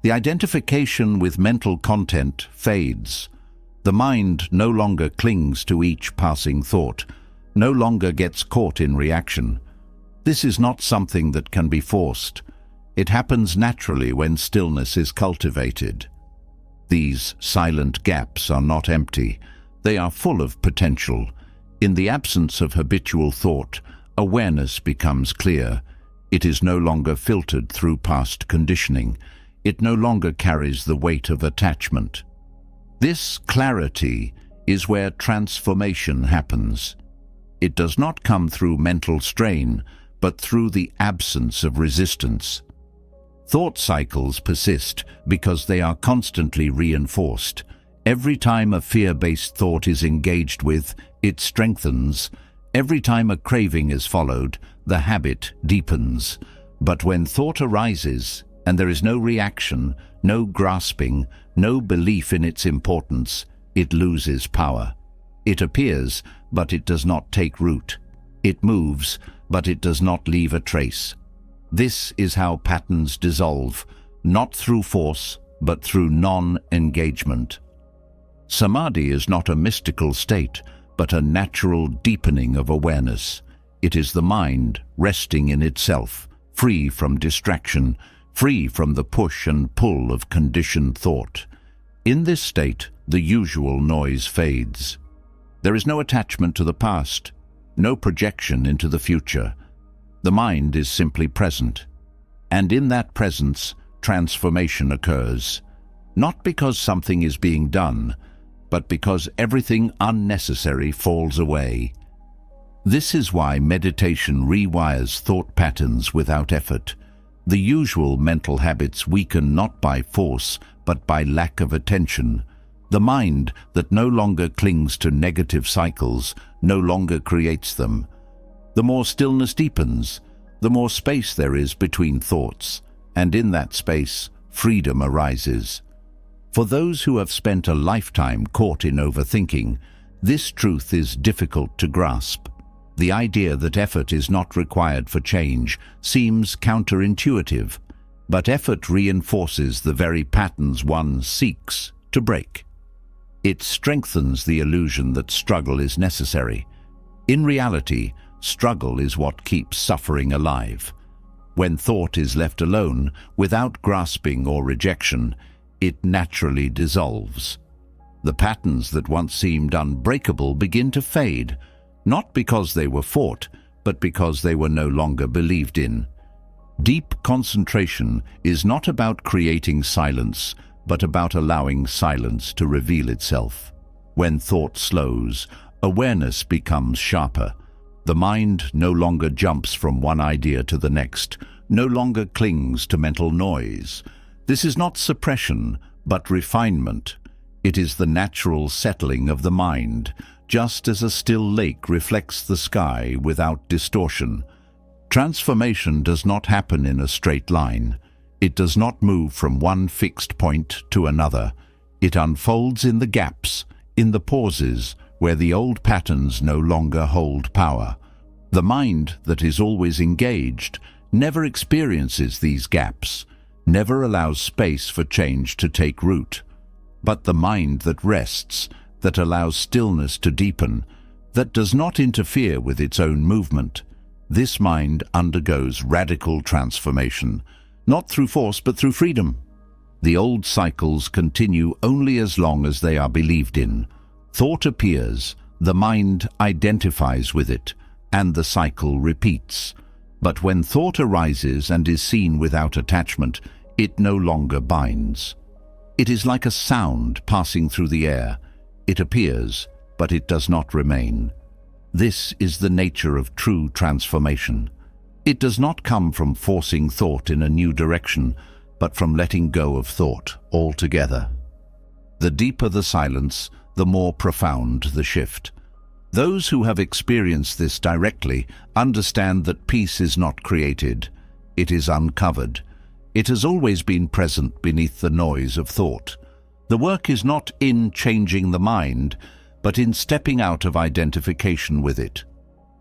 The identification with mental content fades. The mind no longer clings to each passing thought, no longer gets caught in reaction. This is not something that can be forced. It happens naturally when stillness is cultivated. These silent gaps are not empty. They are full of potential. In the absence of habitual thought, awareness becomes clear. It is no longer filtered through past conditioning. It no longer carries the weight of attachment. This clarity is where transformation happens. It does not come through mental strain, but through the absence of resistance. Thought cycles persist because they are constantly reinforced. Every time a fear-based thought is engaged with, it strengthens. Every time a craving is followed, the habit deepens. But when thought arises, and there is no reaction, no grasping, no belief in its importance, it loses power. It appears, but it does not take root. It moves, but it does not leave a trace. This is how patterns dissolve, not through force, but through non-engagement. Samadhi is not a mystical state, but a natural deepening of awareness. It is the mind resting in itself, free from distraction, free from the push and pull of conditioned thought. In this state, the usual noise fades. There is no attachment to the past, no projection into the future. The mind is simply present, and in that presence, transformation occurs, not because something is being done, but because everything unnecessary falls away. This is why meditation rewires thought patterns without effort. The usual mental habits weaken not by force, but by lack of attention. The mind that no longer clings to negative cycles no longer creates them. The more stillness deepens, the more space there is between thoughts, and in that space, freedom arises. For those who have spent a lifetime caught in overthinking, this truth is difficult to grasp. The idea that effort is not required for change seems counterintuitive, but effort reinforces the very patterns one seeks to break. It strengthens the illusion that struggle is necessary. In reality, struggle is what keeps suffering alive. When thought is left alone, without grasping or rejection, it naturally dissolves. The patterns that once seemed unbreakable begin to fade, not because they were fought, but because they were no longer believed in. Deep concentration is not about creating silence, but about allowing silence to reveal itself. When thought slows, awareness becomes sharper. The mind no longer jumps from one idea to the next, no longer clings to mental noise. This is not suppression, but refinement. It is the natural settling of the mind, just as a still lake reflects the sky without distortion. Transformation does not happen in a straight line. It does not move from one fixed point to another. It unfolds in the gaps, in the pauses, where the old patterns no longer hold power. The mind that is always engaged never experiences these gaps, never allows space for change to take root. But the mind that rests, that allows stillness to deepen, that does not interfere with its own movement, this mind undergoes radical transformation, not through force but through freedom. The old cycles continue only as long as they are believed in. Thought appears, the mind identifies with it, and the cycle repeats. But when thought arises and is seen without attachment, it no longer binds. It is like a sound passing through the air. It appears, but it does not remain. This is the nature of true transformation. It does not come from forcing thought in a new direction, but from letting go of thought altogether. The deeper the silence, the more profound the shift. Those who have experienced this directly understand that peace is not created, it is uncovered. It has always been present beneath the noise of thought. The work is not in changing the mind, but in stepping out of identification with it.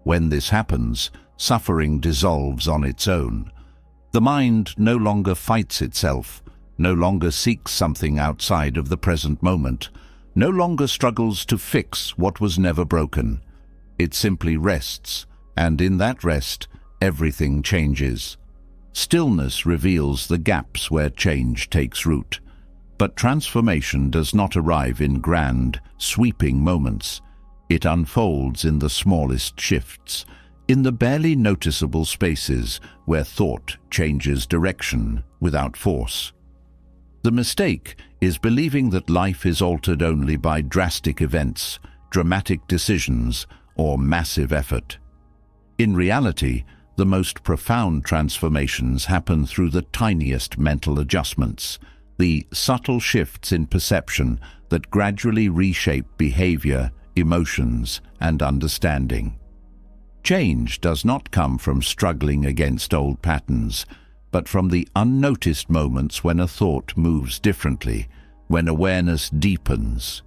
When this happens, suffering dissolves on its own. The mind no longer fights itself, no longer seeks something outside of the present moment, no longer struggles to fix what was never broken. It simply rests, and in that rest, everything changes. Stillness reveals the gaps where change takes root. But transformation does not arrive in grand, sweeping moments. It unfolds in the smallest shifts, in the barely noticeable spaces where thought changes direction without force. The mistake is believing that life is altered only by drastic events, dramatic decisions, or massive effort. In reality, the most profound transformations happen through the tiniest mental adjustments, the subtle shifts in perception that gradually reshape behavior, emotions, and understanding. Change does not come from struggling against old patterns, but from the unnoticed moments when a thought moves differently, when awareness deepens,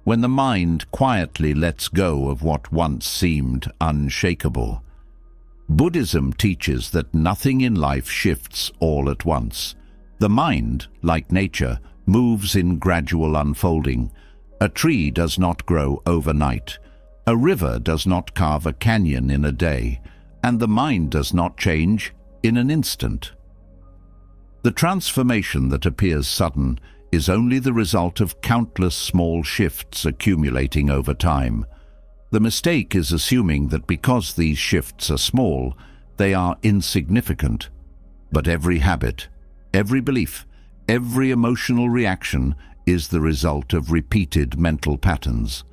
when the mind quietly lets go of what once seemed unshakable. Buddhism teaches that nothing in life shifts all at once. The mind, like nature, moves in gradual unfolding. A tree does not grow overnight. A river does not carve a canyon in a day, and the mind does not change in an instant. The transformation that appears sudden is only the result of countless small shifts accumulating over time. The mistake is assuming that because these shifts are small, they are insignificant. But every habit, every belief, every emotional reaction is the result of repeated mental patterns.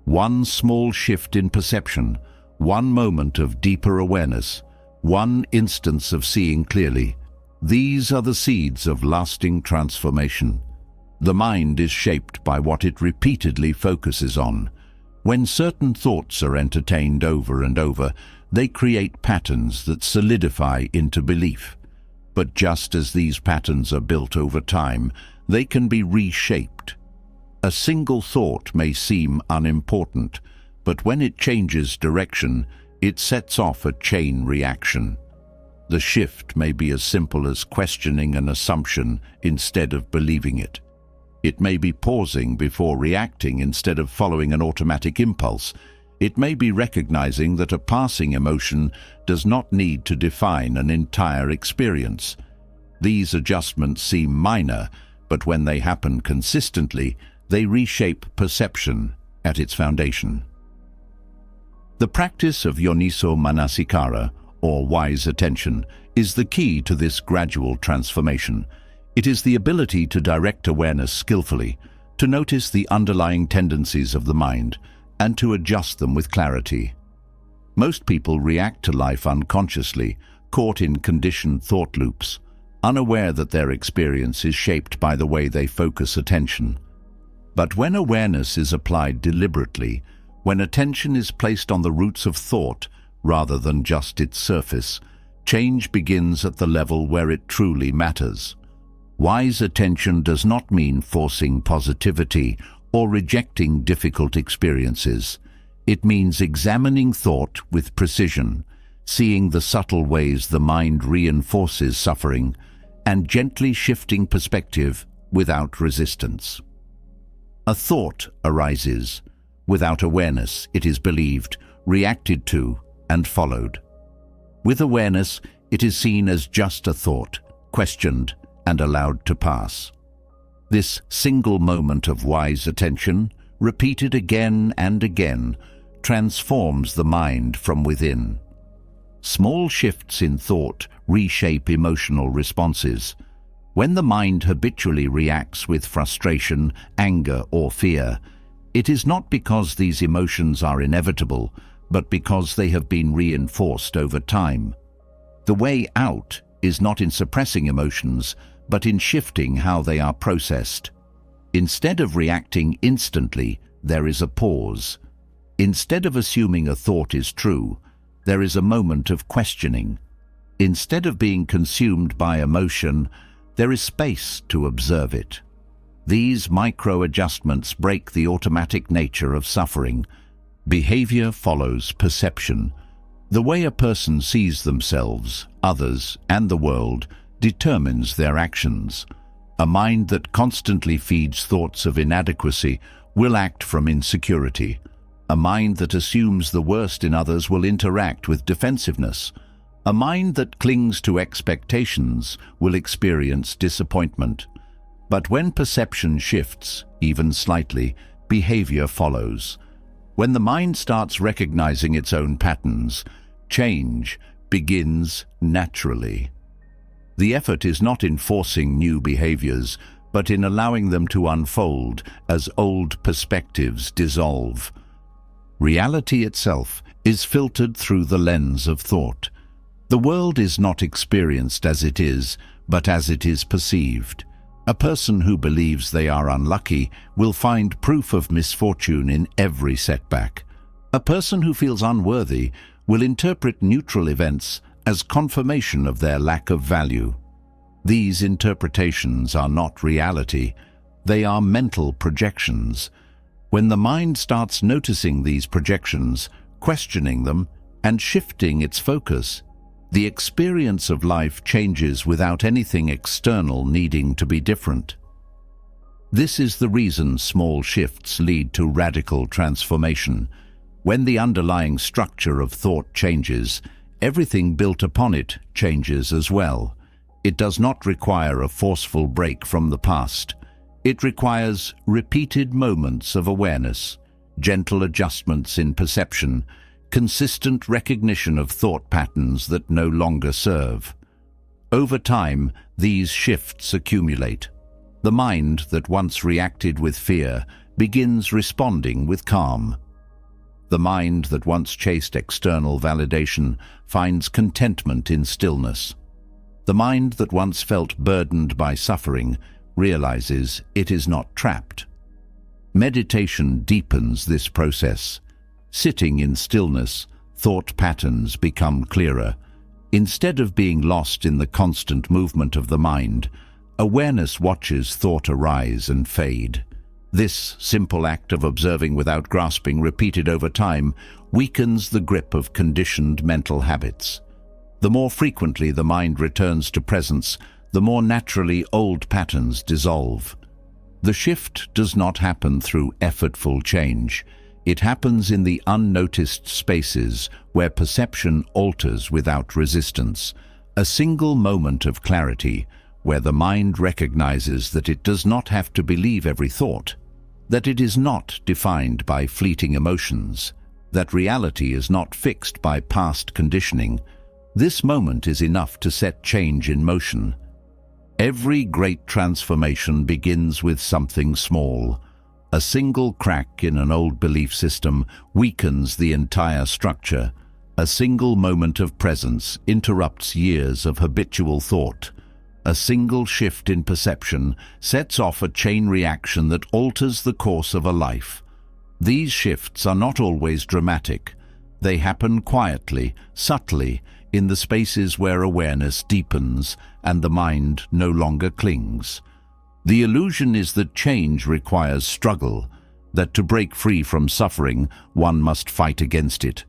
One small shift in perception, one moment of deeper awareness, one instance of seeing clearly. These are the seeds of lasting transformation. The mind is shaped by what it repeatedly focuses on. When certain thoughts are entertained over and over, they create patterns that solidify into belief. But just as these patterns are built over time, they can be reshaped. A single thought may seem unimportant, but when it changes direction, it sets off a chain reaction. The shift may be as simple as questioning an assumption instead of believing it. It may be pausing before reacting instead of following an automatic impulse. It may be recognizing that a passing emotion does not need to define an entire experience. These adjustments seem minor, but when they happen consistently, they reshape perception at its foundation. The practice of yoniso manasikara, or wise attention, is the key to this gradual transformation. It is the ability to direct awareness skillfully, to notice the underlying tendencies of the mind, and to adjust them with clarity. Most people react to life unconsciously, caught in conditioned thought loops, unaware that their experience is shaped by the way they focus attention. But when awareness is applied deliberately, when attention is placed on the roots of thought rather than just its surface, change begins at the level where it truly matters. Wise attention does not mean forcing positivity or rejecting difficult experiences. It means examining thought with precision, seeing the subtle ways the mind reinforces suffering, and gently shifting perspective without resistance. A thought arises. Without awareness, it is believed, reacted to, and followed. With awareness, it is seen as just a thought, questioned, and allowed to pass. This single moment of wise attention, repeated again and again, transforms the mind from within. Small shifts in thought reshape emotional responses. When the mind habitually reacts with frustration, anger, or fear, it is not because these emotions are inevitable, but because they have been reinforced over time. The way out is not in suppressing emotions, but in shifting how they are processed. Instead of reacting instantly, there is a pause. Instead of assuming a thought is true, there is a moment of questioning. Instead of being consumed by emotion, there is space to observe it. These micro-adjustments break the automatic nature of suffering. Behavior follows perception. The way a person sees themselves, others, and the world determines their actions. A mind that constantly feeds thoughts of inadequacy will act from insecurity. A mind that assumes the worst in others will interact with defensiveness. A mind that clings to expectations will experience disappointment. But when perception shifts, even slightly, behavior follows. When the mind starts recognizing its own patterns, change begins naturally. The effort is not in forcing new behaviors, but in allowing them to unfold as old perspectives dissolve. Reality itself is filtered through the lens of thought. The world is not experienced as it is, but as it is perceived. A person who believes they are unlucky will find proof of misfortune in every setback. A person who feels unworthy will interpret neutral events as confirmation of their lack of value. These interpretations are not reality, they are mental projections. When the mind starts noticing these projections, questioning them, and shifting its focus, the experience of life changes without anything external needing to be different. This is the reason small shifts lead to radical transformation. When the underlying structure of thought changes, everything built upon it changes as well. It does not require a forceful break from the past. It requires repeated moments of awareness, gentle adjustments in perception, consistent recognition of thought patterns that no longer serve. Over time, these shifts accumulate. The mind that once reacted with fear begins responding with calm. The mind that once chased external validation finds contentment in stillness. The mind that once felt burdened by suffering realizes it is not trapped. Meditation deepens this process. Sitting in stillness, thought patterns become clearer. Instead of being lost in the constant movement of the mind, awareness watches thought arise and fade. This simple act of observing without grasping, repeated over time, weakens the grip of conditioned mental habits. The more frequently the mind returns to presence, the more naturally old patterns dissolve. The shift does not happen through effortful change. It happens in the unnoticed spaces where perception alters without resistance. A single moment of clarity, where the mind recognizes that it does not have to believe every thought, that it is not defined by fleeting emotions, that reality is not fixed by past conditioning. This moment is enough to set change in motion. Every great transformation begins with something small. A single crack in an old belief system weakens the entire structure. A single moment of presence interrupts years of habitual thought. A single shift in perception sets off a chain reaction that alters the course of a life. These shifts are not always dramatic. They happen quietly, subtly, in the spaces where awareness deepens and the mind no longer clings. The illusion is that change requires struggle, that to break free from suffering, one must fight against it.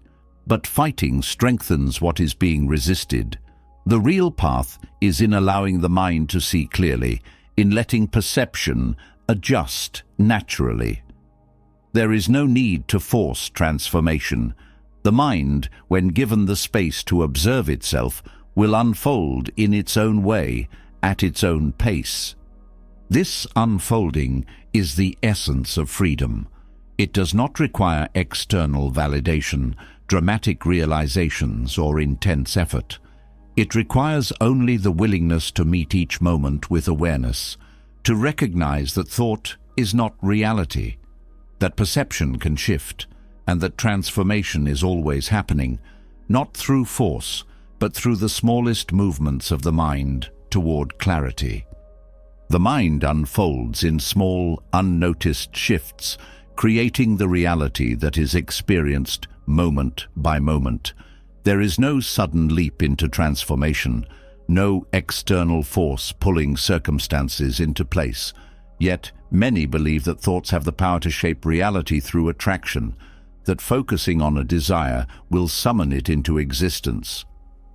But fighting strengthens what is being resisted. The real path is in allowing the mind to see clearly, in letting perception adjust naturally. There is no need to force transformation. The mind, when given the space to observe itself, will unfold in its own way, at its own pace. This unfolding is the essence of freedom. It does not require external validation, dramatic realizations, or intense effort. It requires only the willingness to meet each moment with awareness, to recognize that thought is not reality, that perception can shift, and that transformation is always happening, not through force, but through the smallest movements of the mind toward clarity. The mind unfolds in small, unnoticed shifts, creating the reality that is experienced moment by moment. There is no sudden leap into transformation, no external force pulling circumstances into place. Yet, many believe that thoughts have the power to shape reality through attraction, that focusing on a desire will summon it into existence.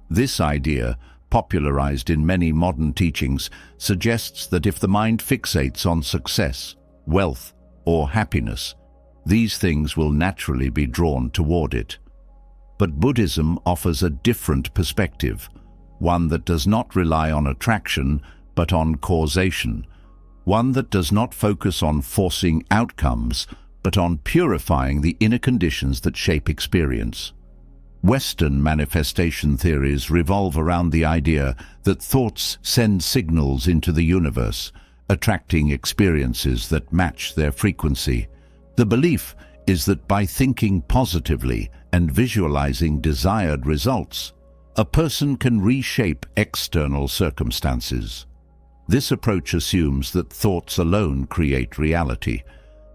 This idea, popularized in many modern teachings, suggests that if the mind fixates on success, wealth, or happiness, these things will naturally be drawn toward it. But Buddhism offers a different perspective, one that does not rely on attraction but on causation, one that does not focus on forcing outcomes but on purifying the inner conditions that shape experience. Western manifestation theories revolve around the idea that thoughts send signals into the universe, attracting experiences that match their frequency. The belief is that by thinking positively and visualizing desired results, a person can reshape external circumstances. This approach assumes that thoughts alone create reality,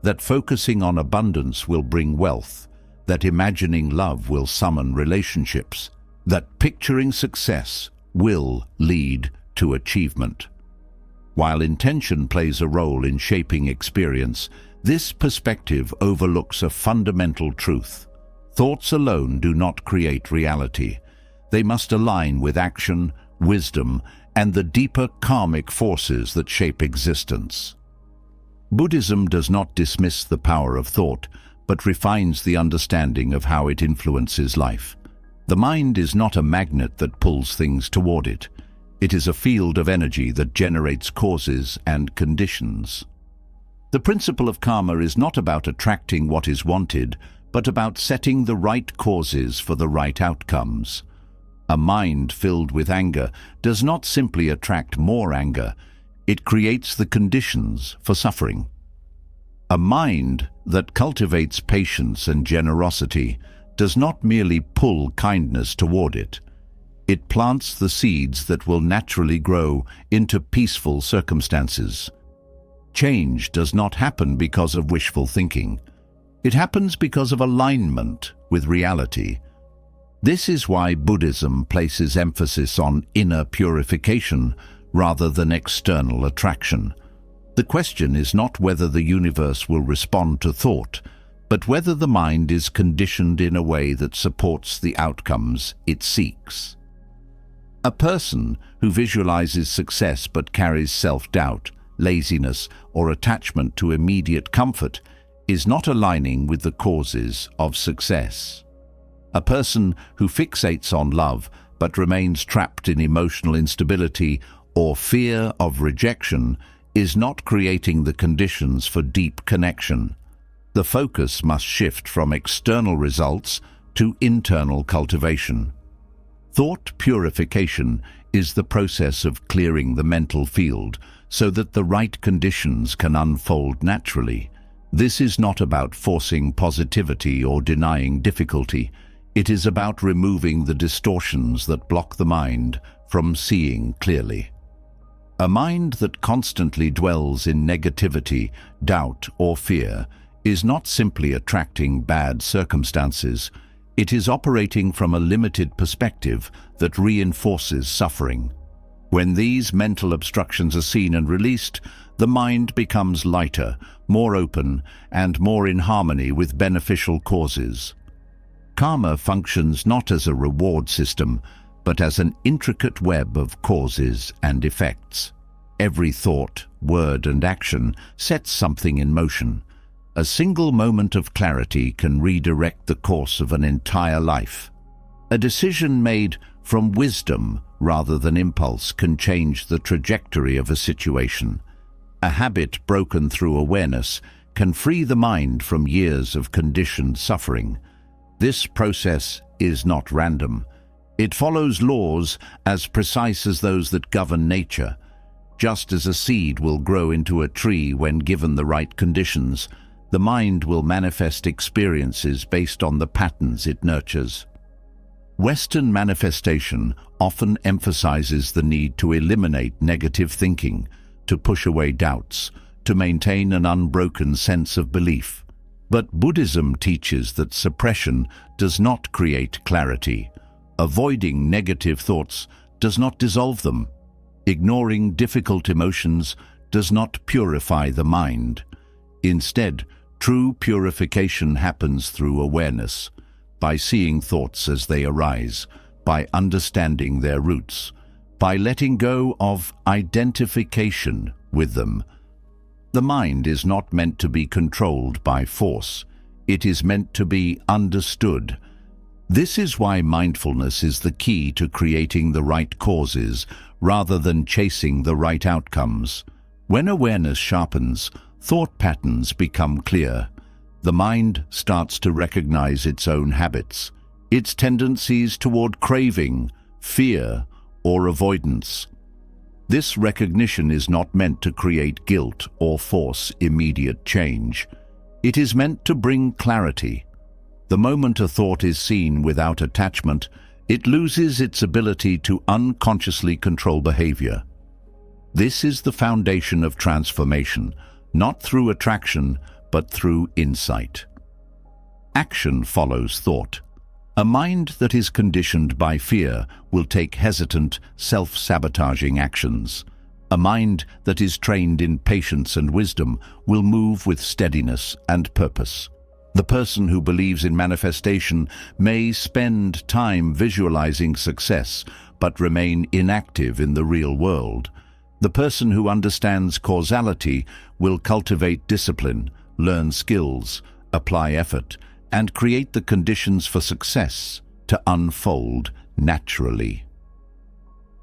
that focusing on abundance will bring wealth, that imagining love will summon relationships, that picturing success will lead to achievement. While intention plays a role in shaping experience, this perspective overlooks a fundamental truth. Thoughts alone do not create reality. They must align with action, wisdom, and the deeper karmic forces that shape existence. Buddhism does not dismiss the power of thought, but refines the understanding of how it influences life. The mind is not a magnet that pulls things toward it. It is a field of energy that generates causes and conditions. The principle of karma is not about attracting what is wanted, but about setting the right causes for the right outcomes. A mind filled with anger does not simply attract more anger, it creates the conditions for suffering. A mind that cultivates patience and generosity does not merely pull kindness toward it. It plants the seeds that will naturally grow into peaceful circumstances. Change does not happen because of wishful thinking. It happens because of alignment with reality. This is why Buddhism places emphasis on inner purification rather than external attraction. The question is not whether the universe will respond to thought, but whether the mind is conditioned in a way that supports the outcomes it seeks. A person who visualizes success but carries self-doubt, laziness, or attachment to immediate comfort is not aligning with the causes of success. A person who fixates on love but remains trapped in emotional instability or fear of rejection is not creating the conditions for deep connection. The focus must shift from external results to internal cultivation. Thought purification is the process of clearing the mental field so that the right conditions can unfold naturally. This is not about forcing positivity or denying difficulty. It is about removing the distortions that block the mind from seeing clearly. A mind that constantly dwells in negativity, doubt, or fear is not simply attracting bad circumstances. It is operating from a limited perspective that reinforces suffering. When these mental obstructions are seen and released, the mind becomes lighter, more open, and more in harmony with beneficial causes. Karma functions not as a reward system, but as an intricate web of causes and effects. Every thought, word, and action sets something in motion. A single moment of clarity can redirect the course of an entire life. A decision made from wisdom rather than impulse can change the trajectory of a situation. A habit broken through awareness can free the mind from years of conditioned suffering. This process is not random. It follows laws as precise as those that govern nature. Just as a seed will grow into a tree when given the right conditions, the mind will manifest experiences based on the patterns it nurtures. Western manifestation often emphasizes the need to eliminate negative thinking, to push away doubts, to maintain an unbroken sense of belief. But Buddhism teaches that suppression does not create clarity. Avoiding negative thoughts does not dissolve them. Ignoring difficult emotions does not purify the mind. Instead, true purification happens through awareness, by seeing thoughts as they arise, by understanding their roots, by letting go of identification with them. The mind is not meant to be controlled by force. It is meant to be understood. This is why mindfulness is the key to creating the right causes rather than chasing the right outcomes. When awareness sharpens, thought patterns become clear. The mind starts to recognize its own habits, its tendencies toward craving, fear, or avoidance. This recognition is not meant to create guilt or force immediate change. It is meant to bring clarity. The moment a thought is seen without attachment, it loses its ability to unconsciously control behavior. This is the foundation of transformation, not through attraction, but through insight. Action follows thought. A mind that is conditioned by fear will take hesitant, self-sabotaging actions. A mind that is trained in patience and wisdom will move with steadiness and purpose. The person who believes in manifestation may spend time visualizing success, but remain inactive in the real world. The person who understands causality will cultivate discipline, learn skills, apply effort, and create the conditions for success to unfold naturally.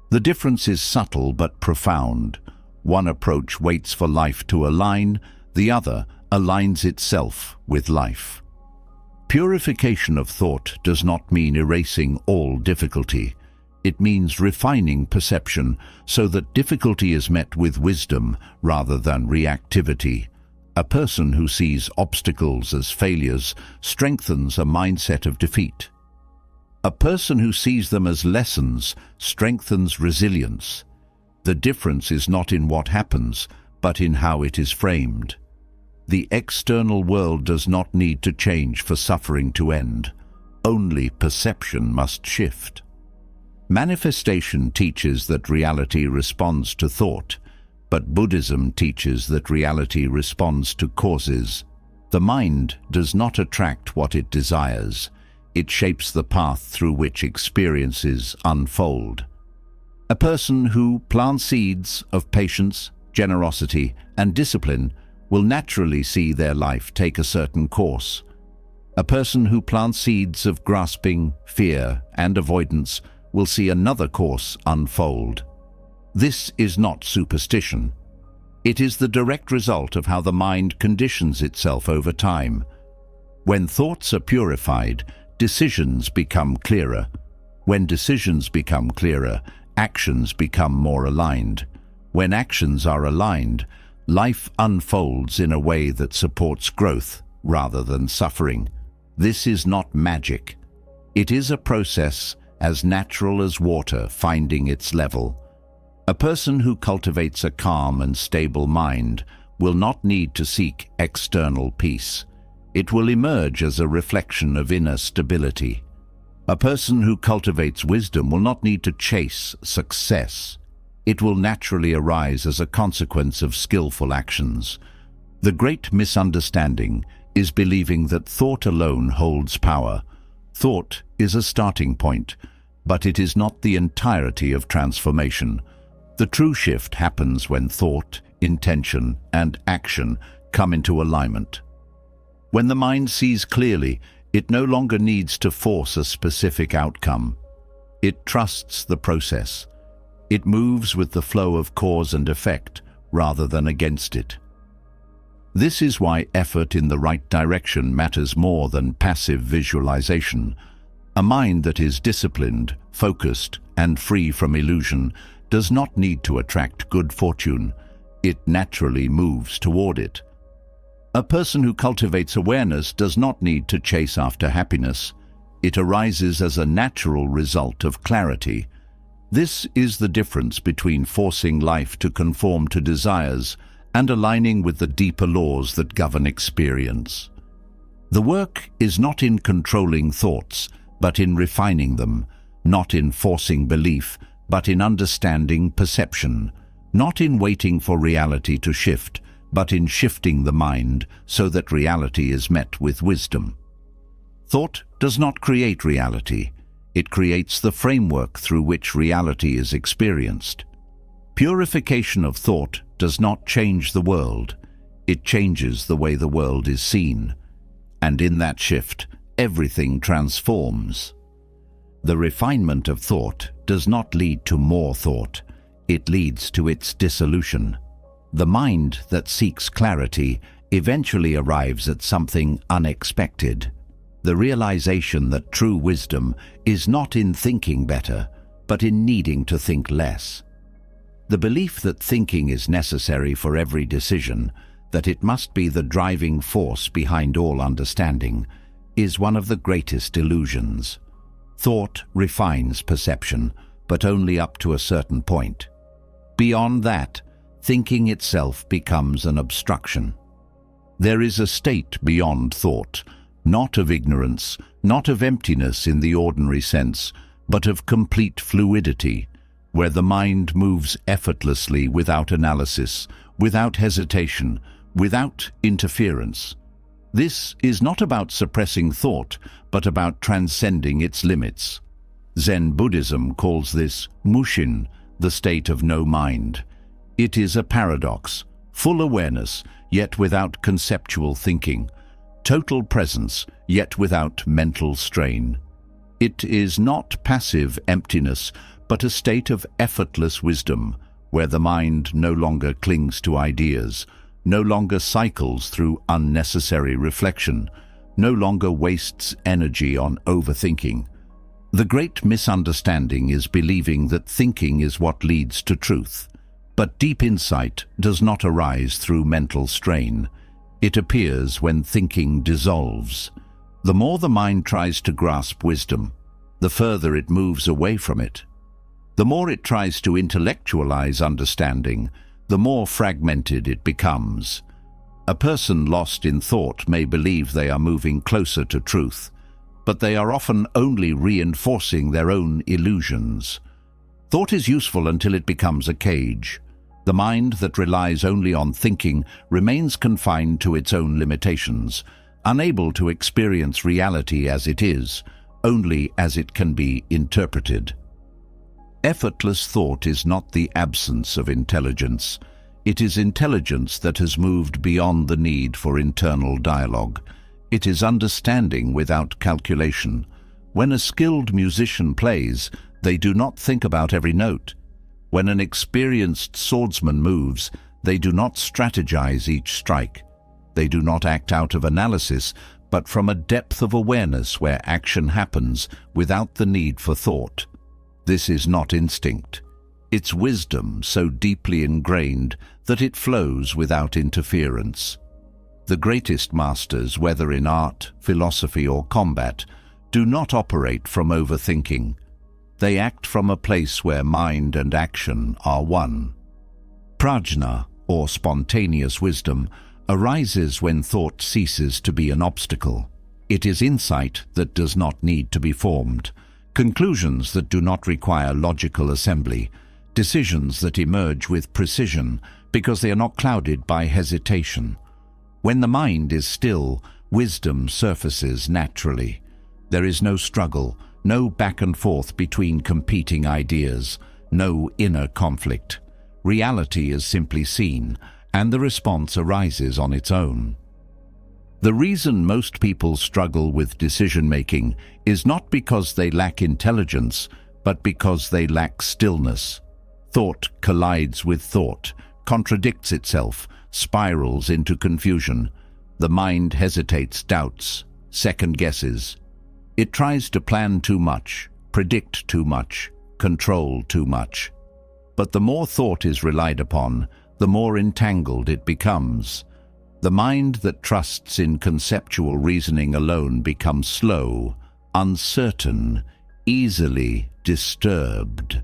The difference is subtle but profound. One approach waits for life to align, the other aligns itself with life. Purification of thought does not mean erasing all difficulty. It means refining perception so that difficulty is met with wisdom rather than reactivity. A person who sees obstacles as failures strengthens a mindset of defeat. A person who sees them as lessons strengthens resilience. The difference is not in what happens, but in how it is framed. The external world does not need to change for suffering to end. Only perception must shift. Manifestation teaches that reality responds to thought, but Buddhism teaches that reality responds to causes. The mind does not attract what it desires. It shapes the path through which experiences unfold. A person who plants seeds of patience, generosity, and discipline will naturally see their life take a certain course. A person who plants seeds of grasping, fear, and avoidance will see another course unfold. This is not superstition. It is the direct result of how the mind conditions itself over time. When thoughts are purified, decisions become clearer. When decisions become clearer, actions become more aligned. When actions are aligned, life unfolds in a way that supports growth rather than suffering. This is not magic. It is a process as natural as water finding its level. A person who cultivates a calm and stable mind will not need to seek external peace. It will emerge as a reflection of inner stability. A person who cultivates wisdom will not need to chase success. It will naturally arise as a consequence of skillful actions. The great misunderstanding is believing that thought alone holds power. Thought is a starting point, but it is not the entirety of transformation. The true shift happens when thought, intention, and action come into alignment. When the mind sees clearly, it no longer needs to force a specific outcome. It trusts the process. It moves with the flow of cause and effect rather than against it. This is why effort in the right direction matters more than passive visualization. A mind that is disciplined, focused, and free from illusion does not need to attract good fortune. It naturally moves toward it. A person who cultivates awareness does not need to chase after happiness. It arises as a natural result of clarity. This is the difference between forcing life to conform to desires and aligning with the deeper laws that govern experience. The work is not in controlling thoughts, but in refining them, not in forcing belief, but in understanding perception, not in waiting for reality to shift, but in shifting the mind so that reality is met with wisdom. Thought does not create reality. It creates the framework through which reality is experienced. Purification of thought does not change the world. It changes the way the world is seen. And in that shift, everything transforms. The refinement of thought does not lead to more thought. It leads to its dissolution. The mind that seeks clarity eventually arrives at something unexpected. The realization that true wisdom is not in thinking better, but in needing to think less. The belief that thinking is necessary for every decision, that it must be the driving force behind all understanding, is one of the greatest illusions. Thought refines perception, but only up to a certain point. Beyond that, thinking itself becomes an obstruction. There is a state beyond thought, not of ignorance, not of emptiness in the ordinary sense, but of complete fluidity, where the mind moves effortlessly without analysis, without hesitation, without interference. This is not about suppressing thought, but about transcending its limits. Zen Buddhism calls this mushin, the state of no mind. It is a paradox, full awareness, yet without conceptual thinking, total presence, yet without mental strain. It is not passive emptiness, but a state of effortless wisdom, where the mind no longer clings to ideas, no longer cycles through unnecessary reflection, no longer wastes energy on overthinking. The great misunderstanding is believing that thinking is what leads to truth. But deep insight does not arise through mental strain. It appears when thinking dissolves. The more the mind tries to grasp wisdom, the further it moves away from it. The more it tries to intellectualize understanding, the more fragmented it becomes. A person lost in thought may believe they are moving closer to truth, but they are often only reinforcing their own illusions. Thought is useful until it becomes a cage. The mind that relies only on thinking remains confined to its own limitations, unable to experience reality as it is, only as it can be interpreted. Effortless thought is not the absence of intelligence. It is intelligence that has moved beyond the need for internal dialogue. It is understanding without calculation. When a skilled musician plays, they do not think about every note. When an experienced swordsman moves, they do not strategize each strike. They do not act out of analysis, but from a depth of awareness where action happens without the need for thought. This is not instinct. It's wisdom so deeply ingrained that it flows without interference. The greatest masters, whether in art, philosophy, or combat, do not operate from overthinking. They act from a place where mind and action are one. Prajna, or spontaneous wisdom, arises when thought ceases to be an obstacle. It is insight that does not need to be formed, conclusions that do not require logical assembly, decisions that emerge with precision because they are not clouded by hesitation. When the mind is still, wisdom surfaces naturally. There is no struggle, no back and forth between competing ideas, no inner conflict. Reality is simply seen, and the response arises on its own. The reason most people struggle with decision-making is not because they lack intelligence, but because they lack stillness. Thought collides with thought, contradicts itself, spirals into confusion. The mind hesitates, doubts, second guesses. It tries to plan too much, predict too much, control too much. But the more thought is relied upon, the more entangled it becomes. The mind that trusts in conceptual reasoning alone becomes slow, uncertain, easily disturbed.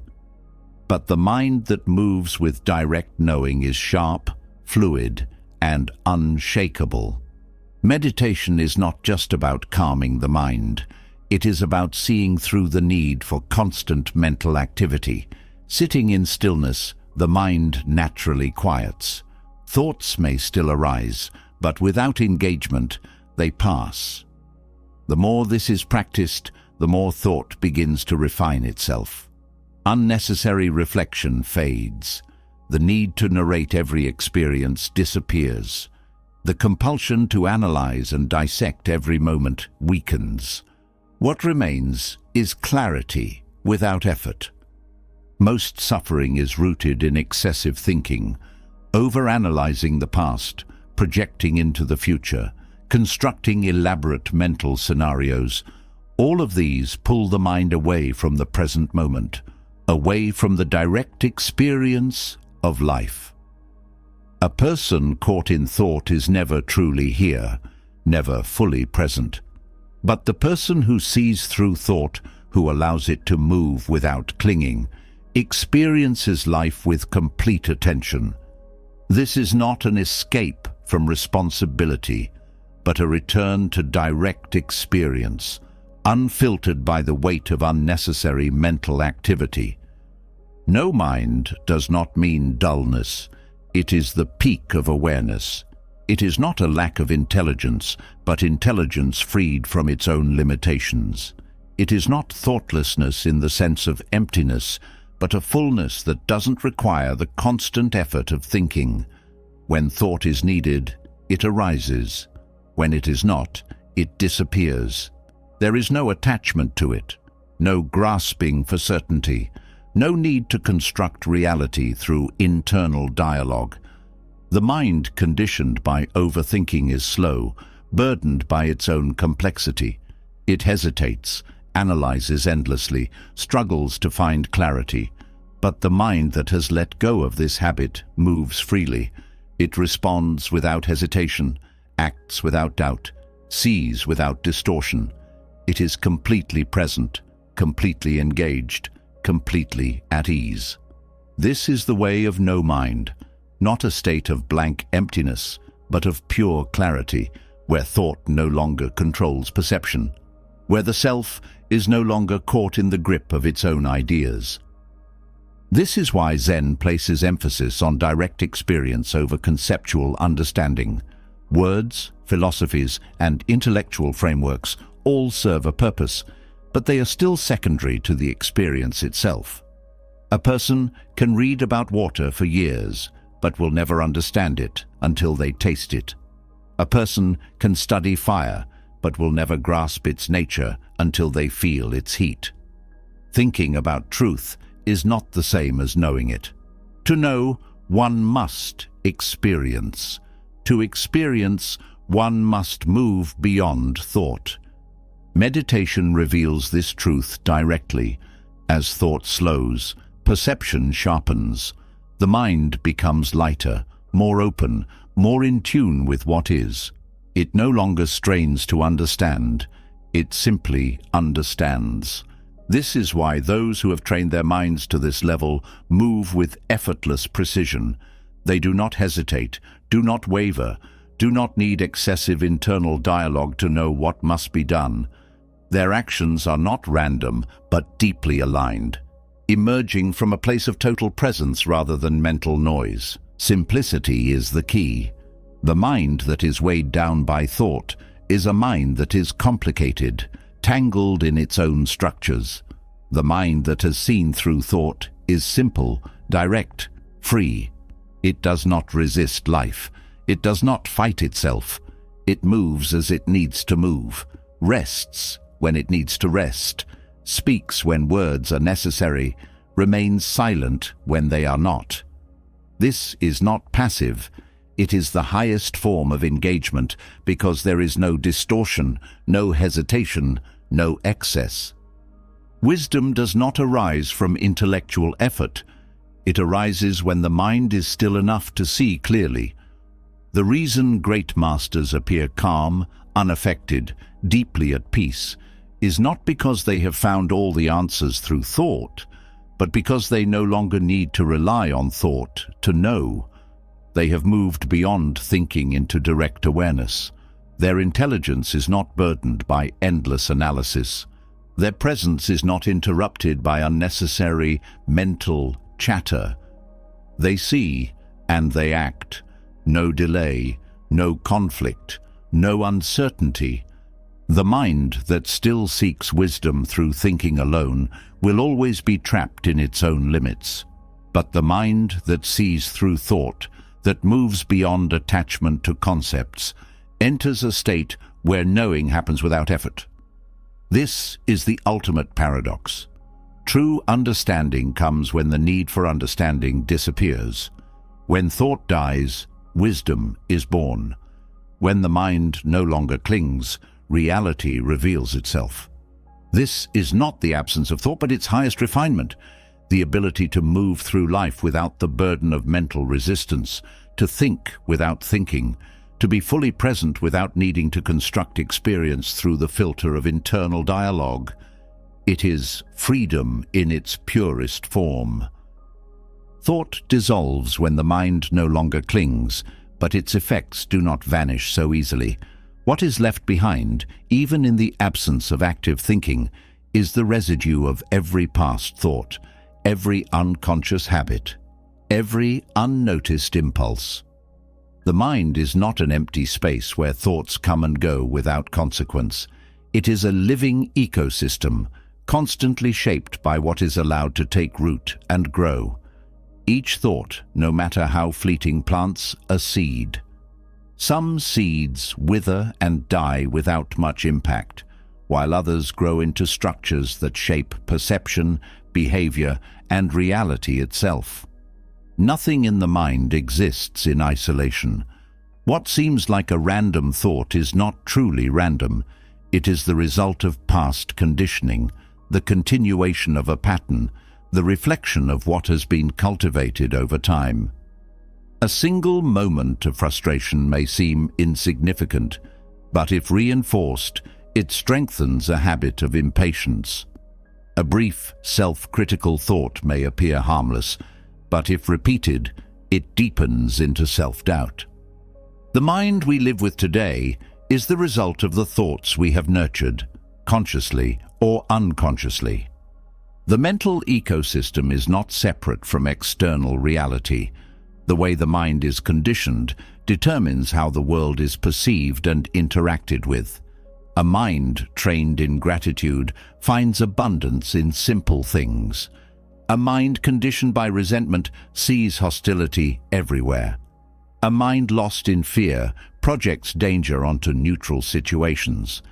But the mind that moves with direct knowing is sharp, fluid, and unshakable. Meditation is not just about calming the mind. It is about seeing through the need for constant mental activity. Sitting in stillness, the mind naturally quiets. Thoughts may still arise, but without engagement, they pass. The more this is practiced, the more thought begins to refine itself. Unnecessary reflection fades. The need to narrate every experience disappears. The compulsion to analyze and dissect every moment weakens. What remains is clarity without effort. Most suffering is rooted in excessive thinking, overanalyzing the past, projecting into the future, constructing elaborate mental scenarios. All of these pull the mind away from the present moment, away from the direct experience of life. A person caught in thought is never truly here, never fully present. But the person who sees through thought, who allows it to move without clinging, experiences life with complete attention. This is not an escape from responsibility, but a return to direct experience, unfiltered by the weight of unnecessary mental activity. No mind does not mean dullness. It is the peak of awareness. It is not a lack of intelligence, but intelligence freed from its own limitations. It is not thoughtlessness in the sense of emptiness, but a fullness that doesn't require the constant effort of thinking. When thought is needed, it arises. When it is not, it disappears. There is no attachment to it, no grasping for certainty, no need to construct reality through internal dialogue. The mind conditioned by overthinking is slow, burdened by its own complexity. It hesitates, analyzes endlessly, struggles to find clarity. But the mind that has let go of this habit moves freely. It responds without hesitation, acts without doubt, sees without distortion. It is completely present, completely engaged, completely at ease. This is the way of no mind, not a state of blank emptiness, but of pure clarity, where thought no longer controls perception, where the self is no longer caught in the grip of its own ideas. This is why Zen places emphasis on direct experience over conceptual understanding. Words, philosophies, and intellectual frameworks all serve a purpose, but they are still secondary to the experience itself. A person can read about water for years, but will never understand it until they taste it. A person can study fire, but will never grasp its nature until they feel its heat. Thinking about truth is not the same as knowing it. To know, one must experience. To experience, one must move beyond thought. Meditation reveals this truth directly. As thought slows, perception sharpens. The mind becomes lighter, more open, more in tune with what is. It no longer strains to understand. It simply understands. This is why those who have trained their minds to this level move with effortless precision. They do not hesitate, do not waver, do not need excessive internal dialogue to know what must be done. Their actions are not random, but deeply aligned, emerging from a place of total presence rather than mental noise. Simplicity is the key. The mind that is weighed down by thought is a mind that is complicated, tangled in its own structures. The mind that has seen through thought is simple, direct, free. It does not resist life. It does not fight itself. It moves as it needs to move, rests when it needs to rest, speaks when words are necessary, remains silent when they are not. This is not passive. It is the highest form of engagement because there is no distortion, no hesitation, no excess. Wisdom does not arise from intellectual effort. It arises when the mind is still enough to see clearly. The reason great masters appear calm, unaffected, deeply at peace, is not because they have found all the answers through thought, but because they no longer need to rely on thought to know. They have moved beyond thinking into direct awareness. Their intelligence is not burdened by endless analysis. Their presence is not interrupted by unnecessary mental chatter. They see and they act. No delay, no conflict, no uncertainty. The mind that still seeks wisdom through thinking alone will always be trapped in its own limits. But the mind that sees through thought, that moves beyond attachment to concepts, enters a state where knowing happens without effort. This is the ultimate paradox. True understanding comes when the need for understanding disappears. When thought dies, wisdom is born. When the mind no longer clings, reality reveals itself. This is not the absence of thought, but its highest refinement, the ability to move through life without the burden of mental resistance, to think without thinking, to be fully present without needing to construct experience through the filter of internal dialogue. It is freedom in its purest form. Thought dissolves when the mind no longer clings, but its effects do not vanish so easily. What is left behind, even in the absence of active thinking, is the residue of every past thought, every unconscious habit, every unnoticed impulse. The mind is not an empty space where thoughts come and go without consequence. It is a living ecosystem, constantly shaped by what is allowed to take root and grow. Each thought, no matter how fleeting, plants a seed. Some seeds wither and die without much impact, while others grow into structures that shape perception, behavior, and reality itself. Nothing in the mind exists in isolation. What seems like a random thought is not truly random. It is the result of past conditioning, the continuation of a pattern, the reflection of what has been cultivated over time. A single moment of frustration may seem insignificant, but if reinforced, it strengthens a habit of impatience. A brief, self-critical thought may appear harmless, but if repeated, it deepens into self-doubt. The mind we live with today is the result of the thoughts we have nurtured, consciously or unconsciously. The mental ecosystem is not separate from external reality. The way the mind is conditioned determines how the world is perceived and interacted with. A mind trained in gratitude finds abundance in simple things. A mind conditioned by resentment sees hostility everywhere. A mind lost in fear projects danger onto neutral situations.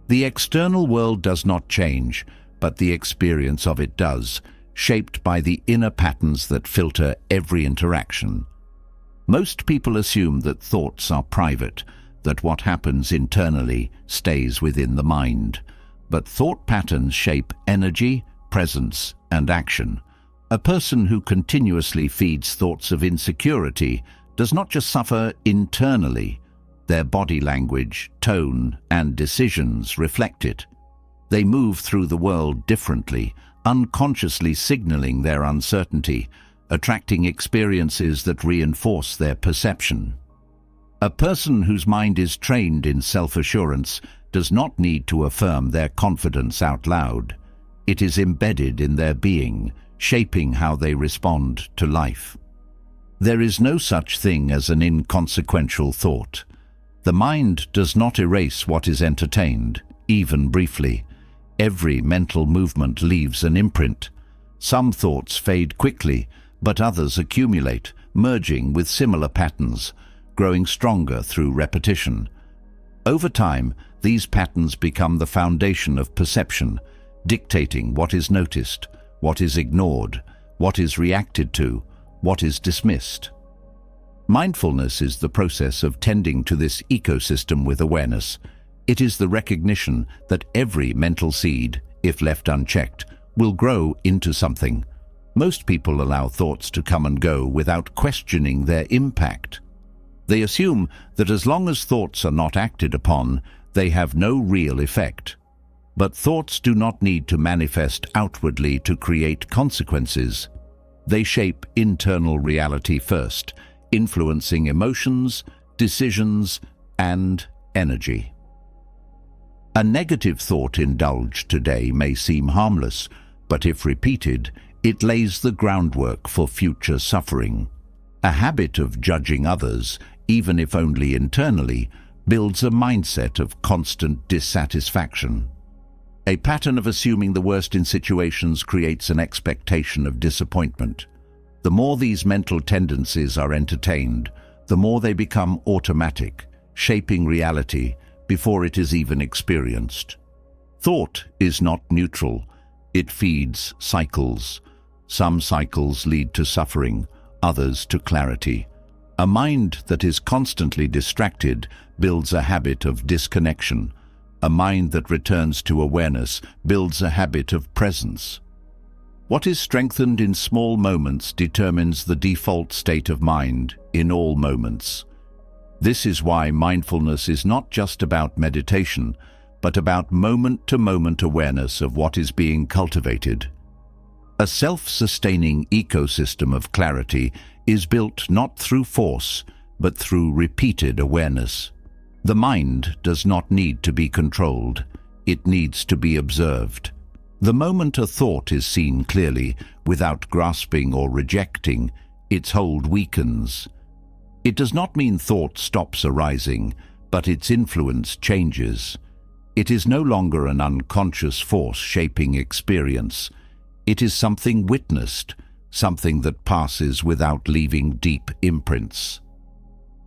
The external world does not change, but the experience of it does, shaped by the inner patterns that filter every interaction. Most people assume that thoughts are private, that what happens internally stays within the mind. But thought patterns shape energy, presence, and action. A person who continuously feeds thoughts of insecurity does not just suffer internally. Their body language, tone, and decisions reflect it. They move through the world differently, unconsciously signaling their uncertainty, attracting experiences that reinforce their perception. A person whose mind is trained in self-assurance does not need to affirm their confidence out loud. It is embedded in their being, shaping how they respond to life. There is no such thing as an inconsequential thought. The mind does not erase what is entertained, even briefly. Every mental movement leaves an imprint. Some thoughts fade quickly, but others accumulate, merging with similar patterns, growing stronger through repetition. Over time, these patterns become the foundation of perception, dictating what is noticed, what is ignored, what is reacted to, what is dismissed. Mindfulness is the process of tending to this ecosystem with awareness. It is the recognition that every mental seed, if left unchecked, will grow into something. Most people allow thoughts to come and go without questioning their impact. They assume that as long as thoughts are not acted upon, they have no real effect. But thoughts do not need to manifest outwardly to create consequences. They shape internal reality first, influencing emotions, decisions, and energy. A negative thought indulged today may seem harmless, but if repeated, it lays the groundwork for future suffering. A habit of judging others, even if only internally, builds a mindset of constant dissatisfaction. A pattern of assuming the worst in situations creates an expectation of disappointment. The more these mental tendencies are entertained, the more they become automatic, shaping reality before it is even experienced. Thought is not neutral. It feeds cycles. Some cycles lead to suffering, others to clarity. A mind that is constantly distracted builds a habit of disconnection. A mind that returns to awareness builds a habit of presence. What is strengthened in small moments determines the default state of mind in all moments. This is why mindfulness is not just about meditation, but about moment-to-moment awareness of what is being cultivated. A self-sustaining ecosystem of clarity is built not through force, but through repeated awareness. The mind does not need to be controlled. It needs to be observed. The moment a thought is seen clearly, without grasping or rejecting, its hold weakens. It does not mean thought stops arising, but its influence changes. It is no longer an unconscious force shaping experience. It is something witnessed, something that passes without leaving deep imprints.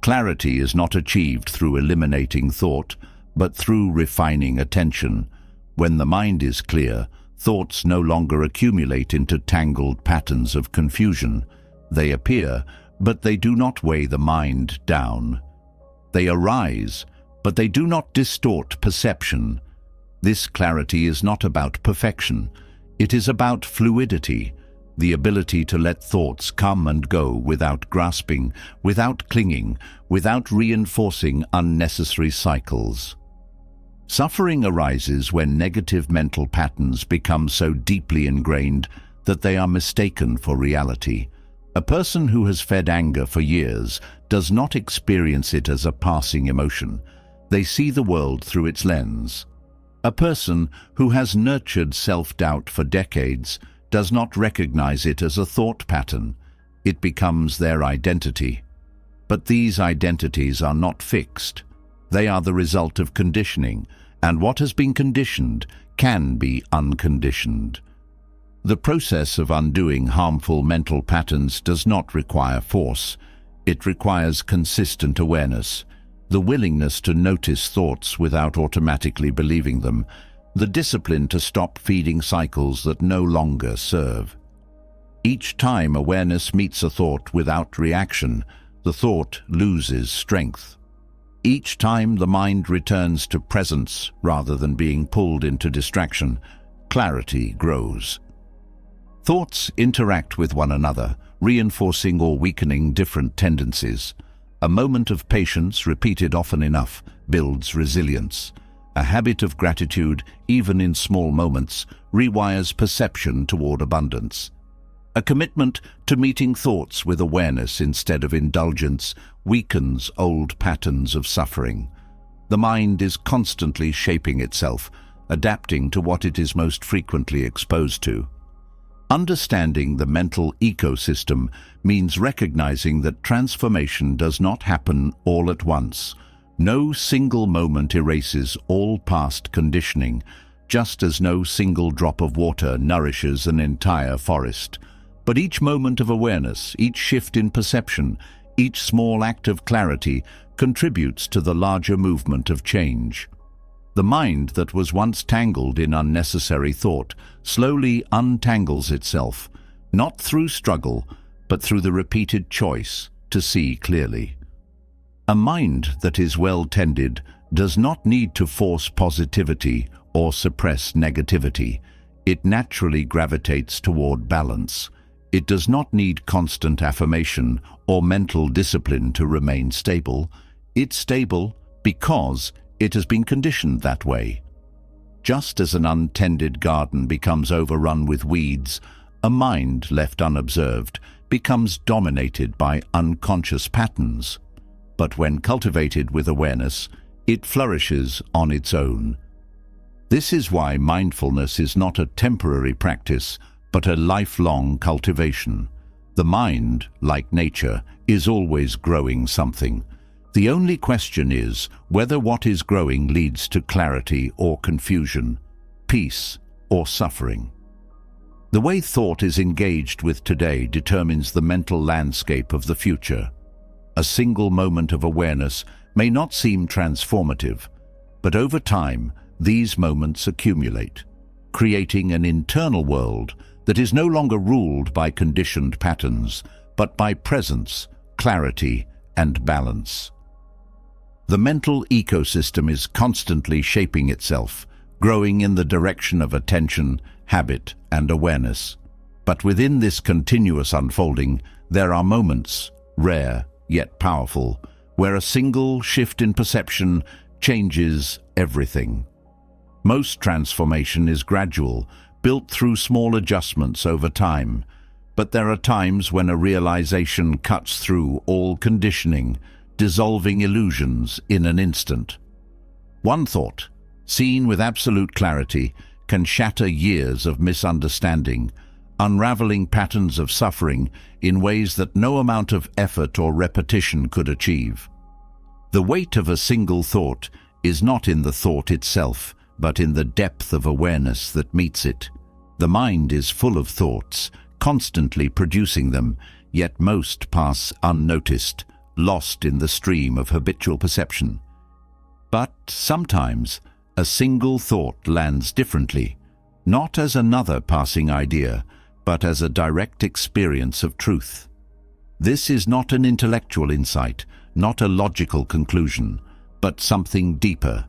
Clarity is not achieved through eliminating thought, but through refining attention. When the mind is clear, thoughts no longer accumulate into tangled patterns of confusion. They appear, but they do not weigh the mind down. They arise, but they do not distort perception. This clarity is not about perfection. It is about fluidity, the ability to let thoughts come and go without grasping, without clinging, without reinforcing unnecessary cycles. Suffering arises when negative mental patterns become so deeply ingrained that they are mistaken for reality. A person who has fed anger for years does not experience it as a passing emotion. They see the world through its lens. A person who has nurtured self-doubt for decades does not recognize it as a thought pattern. It becomes their identity. But these identities are not fixed. They are the result of conditioning, and what has been conditioned can be unconditioned. The process of undoing harmful mental patterns does not require force. It requires consistent awareness, the willingness to notice thoughts without automatically believing them, the discipline to stop feeding cycles that no longer serve. Each time awareness meets a thought without reaction, the thought loses strength. Each time the mind returns to presence rather than being pulled into distraction, clarity grows. Thoughts interact with one another, reinforcing or weakening different tendencies. A moment of patience, repeated often enough, builds resilience. A habit of gratitude, even in small moments, rewires perception toward abundance. A commitment to meeting thoughts with awareness instead of indulgence weakens old patterns of suffering. The mind is constantly shaping itself, adapting to what it is most frequently exposed to. Understanding the mental ecosystem means recognizing that transformation does not happen all at once. No single moment erases all past conditioning, just as no single drop of water nourishes an entire forest. But each moment of awareness, each shift in perception, each small act of clarity contributes to the larger movement of change. The mind that was once tangled in unnecessary thought slowly untangles itself, not through struggle, but through the repeated choice to see clearly. A mind that is well tended does not need to force positivity or suppress negativity. It naturally gravitates toward balance. It does not need constant affirmation or mental discipline to remain stable. It's stable because it has been conditioned that way. Just as an untended garden becomes overrun with weeds, a mind left unobserved becomes dominated by unconscious patterns. But when cultivated with awareness, it flourishes on its own. This is why mindfulness is not a temporary practice, but a lifelong cultivation. The mind, like nature, is always growing something. The only question is whether what is growing leads to clarity or confusion, peace or suffering. The way thought is engaged with today determines the mental landscape of the future. A single moment of awareness may not seem transformative, but over time, these moments accumulate, creating an internal world that is no longer ruled by conditioned patterns, but by presence, clarity, and balance. The mental ecosystem is constantly shaping itself, growing in the direction of attention, habit, and awareness. But within this continuous unfolding, there are moments, rare yet powerful, where a single shift in perception changes everything. Most transformation is gradual, built through small adjustments over time, but there are times when a realization cuts through all conditioning, dissolving illusions in an instant. One thought, seen with absolute clarity, can shatter years of misunderstanding, unraveling patterns of suffering in ways that no amount of effort or repetition could achieve. The weight of a single thought is not in the thought itself, but in the depth of awareness that meets it. The mind is full of thoughts, constantly producing them, yet most pass unnoticed, lost in the stream of habitual perception. But sometimes a single thought lands differently, not as another passing idea, but as a direct experience of truth. This is not an intellectual insight, not a logical conclusion, but something deeper,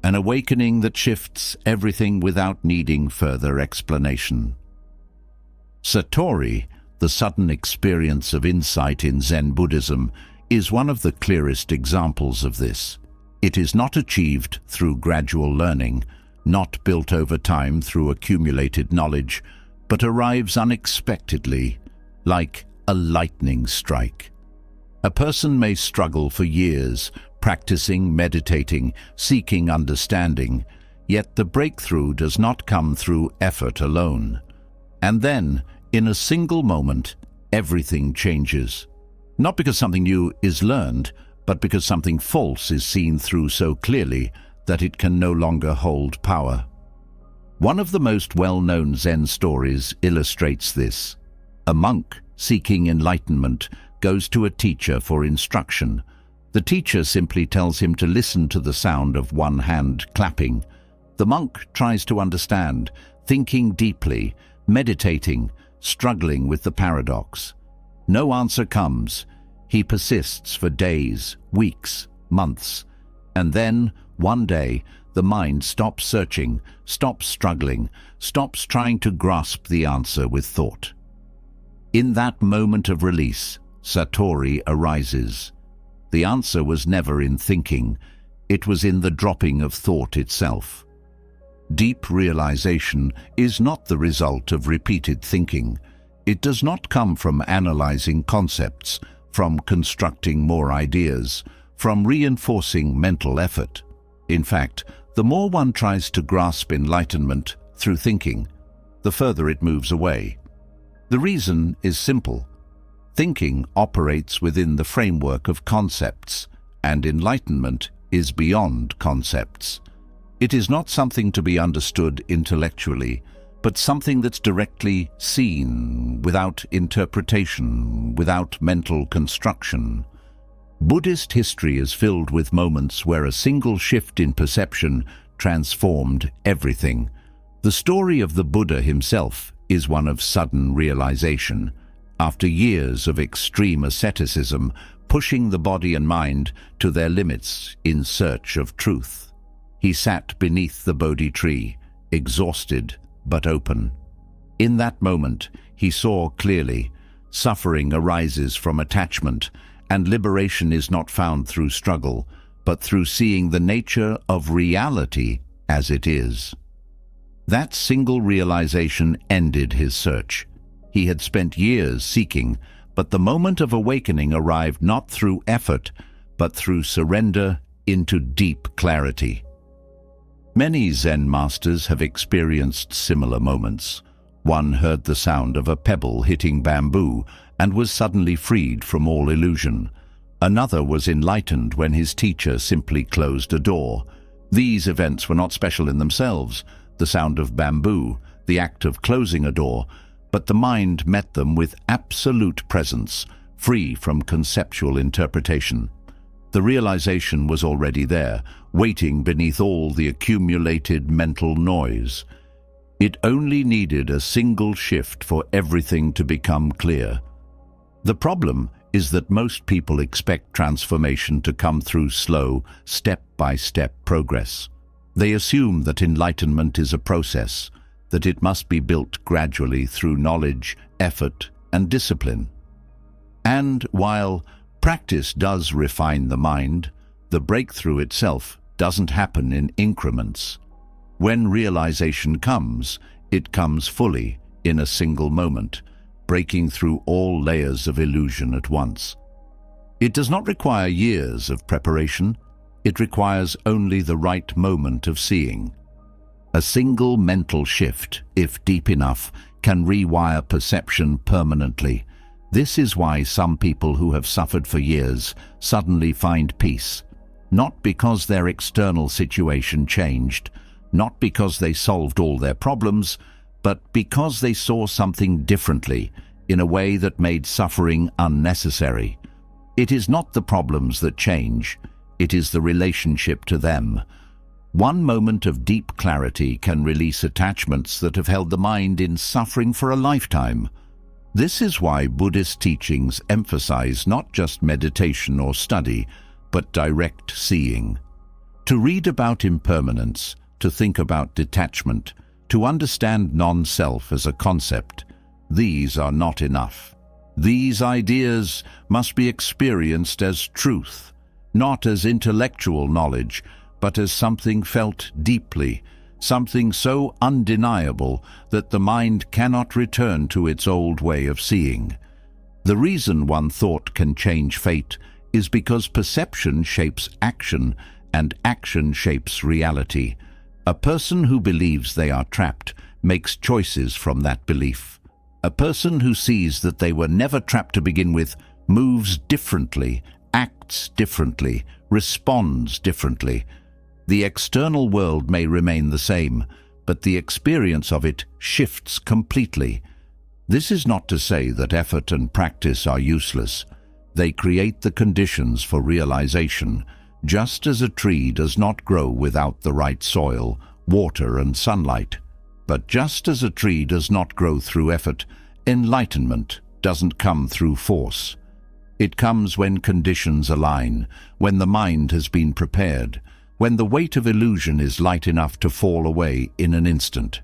an awakening that shifts everything without needing further explanation. Satori, the sudden experience of insight in Zen Buddhism, is one of the clearest examples of this. It is not achieved through gradual learning, not built over time through accumulated knowledge, but arrives unexpectedly, like a lightning strike. A person may struggle for years, practicing, meditating, seeking understanding, yet the breakthrough does not come through effort alone. And then, in a single moment, everything changes. Not because something new is learned, but because something false is seen through so clearly that it can no longer hold power. One of the most well-known Zen stories illustrates this. A monk seeking enlightenment goes to a teacher for instruction. The teacher simply tells him to listen to the sound of one hand clapping. The monk tries to understand, thinking deeply, meditating, struggling with the paradox. No answer comes. He persists for days, weeks, months, and then, one day, the mind stops searching, stops struggling, stops trying to grasp the answer with thought. In that moment of release, Satori arises. The answer was never in thinking, it was in the dropping of thought itself. Deep realization is not the result of repeated thinking. It does not come from analyzing concepts, from constructing more ideas, from reinforcing mental effort. In fact, the more one tries to grasp enlightenment through thinking, the further it moves away. The reason is simple. Thinking operates within the framework of concepts, and enlightenment is beyond concepts. It is not something to be understood intellectually, but something that's directly seen, without interpretation, without mental construction. Buddhist history is filled with moments where a single shift in perception transformed everything. The story of the Buddha himself is one of sudden realization. After years of extreme asceticism, pushing the body and mind to their limits in search of truth, he sat beneath the Bodhi tree, exhausted but open. In that moment, he saw clearly, suffering arises from attachment, and liberation is not found through struggle, but through seeing the nature of reality as it is. That single realization ended his search. He had spent years seeking, but the moment of awakening arrived not through effort, but through surrender into deep clarity. Many Zen masters have experienced similar moments. One heard the sound of a pebble hitting bamboo and was suddenly freed from all illusion. Another was enlightened when his teacher simply closed a door. These events were not special in themselves, the sound of bamboo, the act of closing a door, but the mind met them with absolute presence, free from conceptual interpretation. The realization was already there, waiting beneath all the accumulated mental noise. It only needed a single shift for everything to become clear. The problem is that most people expect transformation to come through slow, step-by-step progress. They assume that enlightenment is a process, that it must be built gradually through knowledge, effort, and discipline. And while practice does refine the mind, the breakthrough itself doesn't happen in increments. When realization comes, it comes fully, in a single moment, breaking through all layers of illusion at once. It does not require years of preparation. It requires only the right moment of seeing. A single mental shift, if deep enough, can rewire perception permanently. This is why some people who have suffered for years suddenly find peace, not because their external situation changed, not because they solved all their problems, but because they saw something differently, in a way that made suffering unnecessary. It is not the problems that change, it is the relationship to them. One moment of deep clarity can release attachments that have held the mind in suffering for a lifetime. This is why Buddhist teachings emphasize not just meditation or study, but direct seeing. To read about impermanence, to think about detachment, to understand non-self as a concept, these are not enough. These ideas must be experienced as truth, not as intellectual knowledge, but as something felt deeply, something so undeniable that the mind cannot return to its old way of seeing. The reason one thought can change fate is because perception shapes action, and action shapes reality. A person who believes they are trapped makes choices from that belief. A person who sees that they were never trapped to begin with moves differently, acts differently, responds differently. The external world may remain the same, but the experience of it shifts completely. This is not to say that effort and practice are useless. They create the conditions for realization, just as a tree does not grow without the right soil, water, and sunlight. But just as a tree does not grow through effort, Enlightenment doesn't come through force. It comes when conditions align, when the mind has been prepared, when the weight of illusion is light enough to fall away in an instant.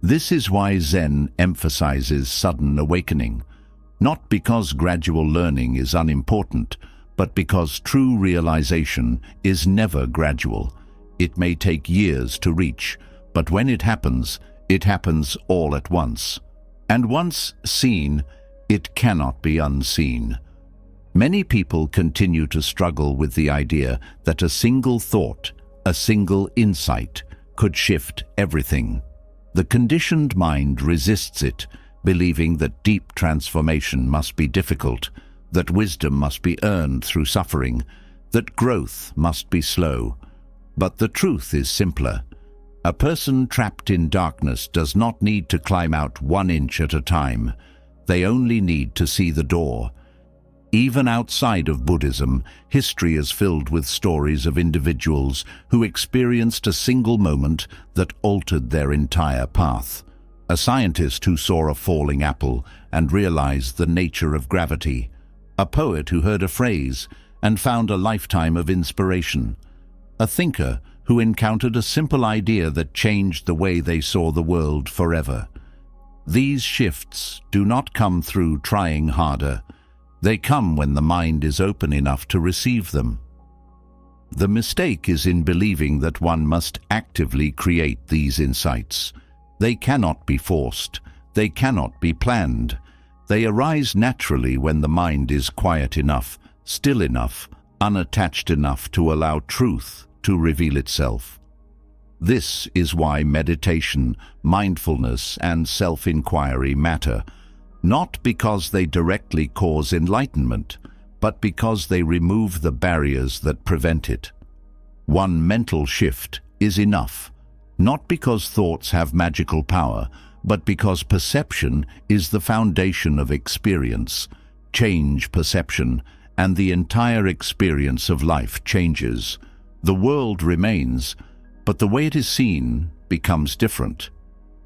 This is why Zen emphasizes sudden awakening, not because gradual learning is unimportant, but because true realization is never gradual. It may take years to reach, but when it happens all at once. And once seen, it cannot be unseen. Many people continue to struggle with the idea that a single thought, a single insight, could shift everything. The conditioned mind resists it, believing that deep transformation must be difficult, that wisdom must be earned through suffering, that growth must be slow. But the truth is simpler. A person trapped in darkness does not need to climb out 1 inch at a time. They only need to see the door. Even outside of Buddhism, history is filled with stories of individuals who experienced a single moment that altered their entire path. A scientist who saw a falling apple and realized the nature of gravity. A poet who heard a phrase and found a lifetime of inspiration. A thinker who encountered a simple idea that changed the way they saw the world forever. These shifts do not come through trying harder. They come when the mind is open enough to receive them. The mistake is in believing that one must actively create these insights. They cannot be forced. They cannot be planned. They arise naturally when the mind is quiet enough, still enough, unattached enough to allow truth to reveal itself. This is why meditation, mindfulness, and self-inquiry matter, not because they directly cause enlightenment, but because they remove the barriers that prevent it. One mental shift is enough, not because thoughts have magical power, but because perception is the foundation of experience. Change perception, and the entire experience of life changes. The world remains, but the way it is seen becomes different.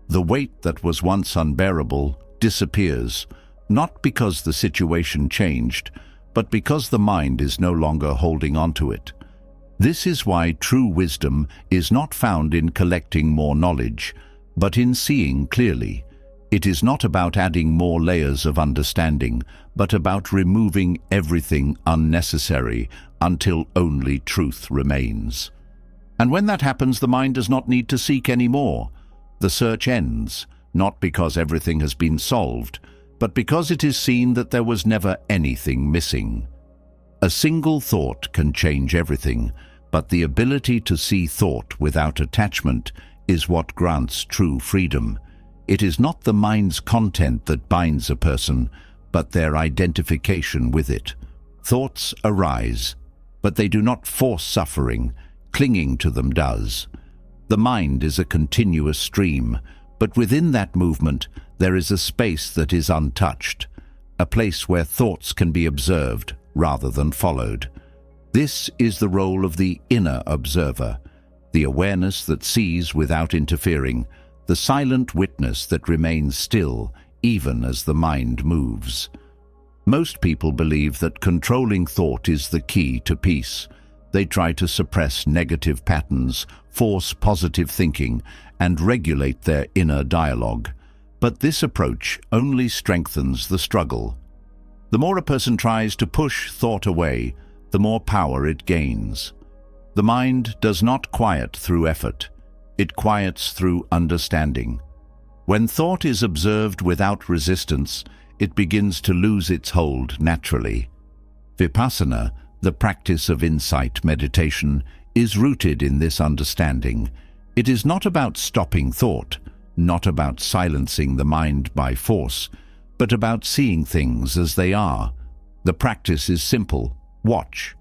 The weight that was once unbearable disappears, not because the situation changed, but because the mind is no longer holding on to it. This is why true wisdom is not found in collecting more knowledge, but in seeing clearly. It is not about adding more layers of understanding, but about removing everything unnecessary until only truth remains. And when that happens, the mind does not need to seek any more. The search ends, not because everything has been solved, but because it is seen that there was never anything missing. A single thought can change everything, but the ability to see thought without attachment is what grants true freedom. It is not the mind's content that binds a person, but their identification with it. Thoughts arise, but they do not force suffering. Clinging to them does. The mind is a continuous stream, but within that movement there is a space that is untouched, a place where thoughts can be observed rather than followed. This is the role of the inner observer, the awareness that sees without interfering, the silent witness that remains still even as the mind moves. Most people believe that controlling thought is the key to peace. They try to suppress negative patterns, force positive thinking, and regulate their inner dialogue. But this approach only strengthens the struggle. The more a person tries to push thought away, the more power it gains. The mind does not quiet through effort. It quiets through understanding. When thought is observed without resistance, it begins to lose its hold naturally. Vipasana, the practice of insight meditation, is rooted in this understanding. It is not about stopping thought, not about silencing the mind by force, but about seeing things as they are. The practice is simple. Watch.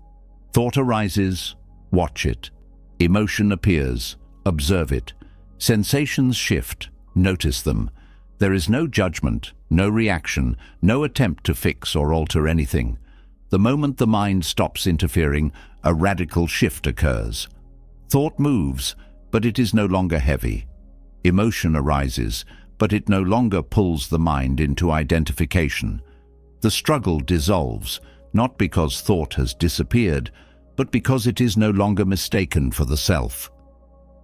Thought arises, watch it. Emotion appears, observe it. Sensations shift, notice them. There is no judgment, no reaction, no attempt to fix or alter anything. The moment the mind stops interfering, a radical shift occurs. Thought moves, but it is no longer heavy. Emotion arises, but it no longer pulls the mind into identification. The struggle dissolves, not because thought has disappeared, but because it is no longer mistaken for the self.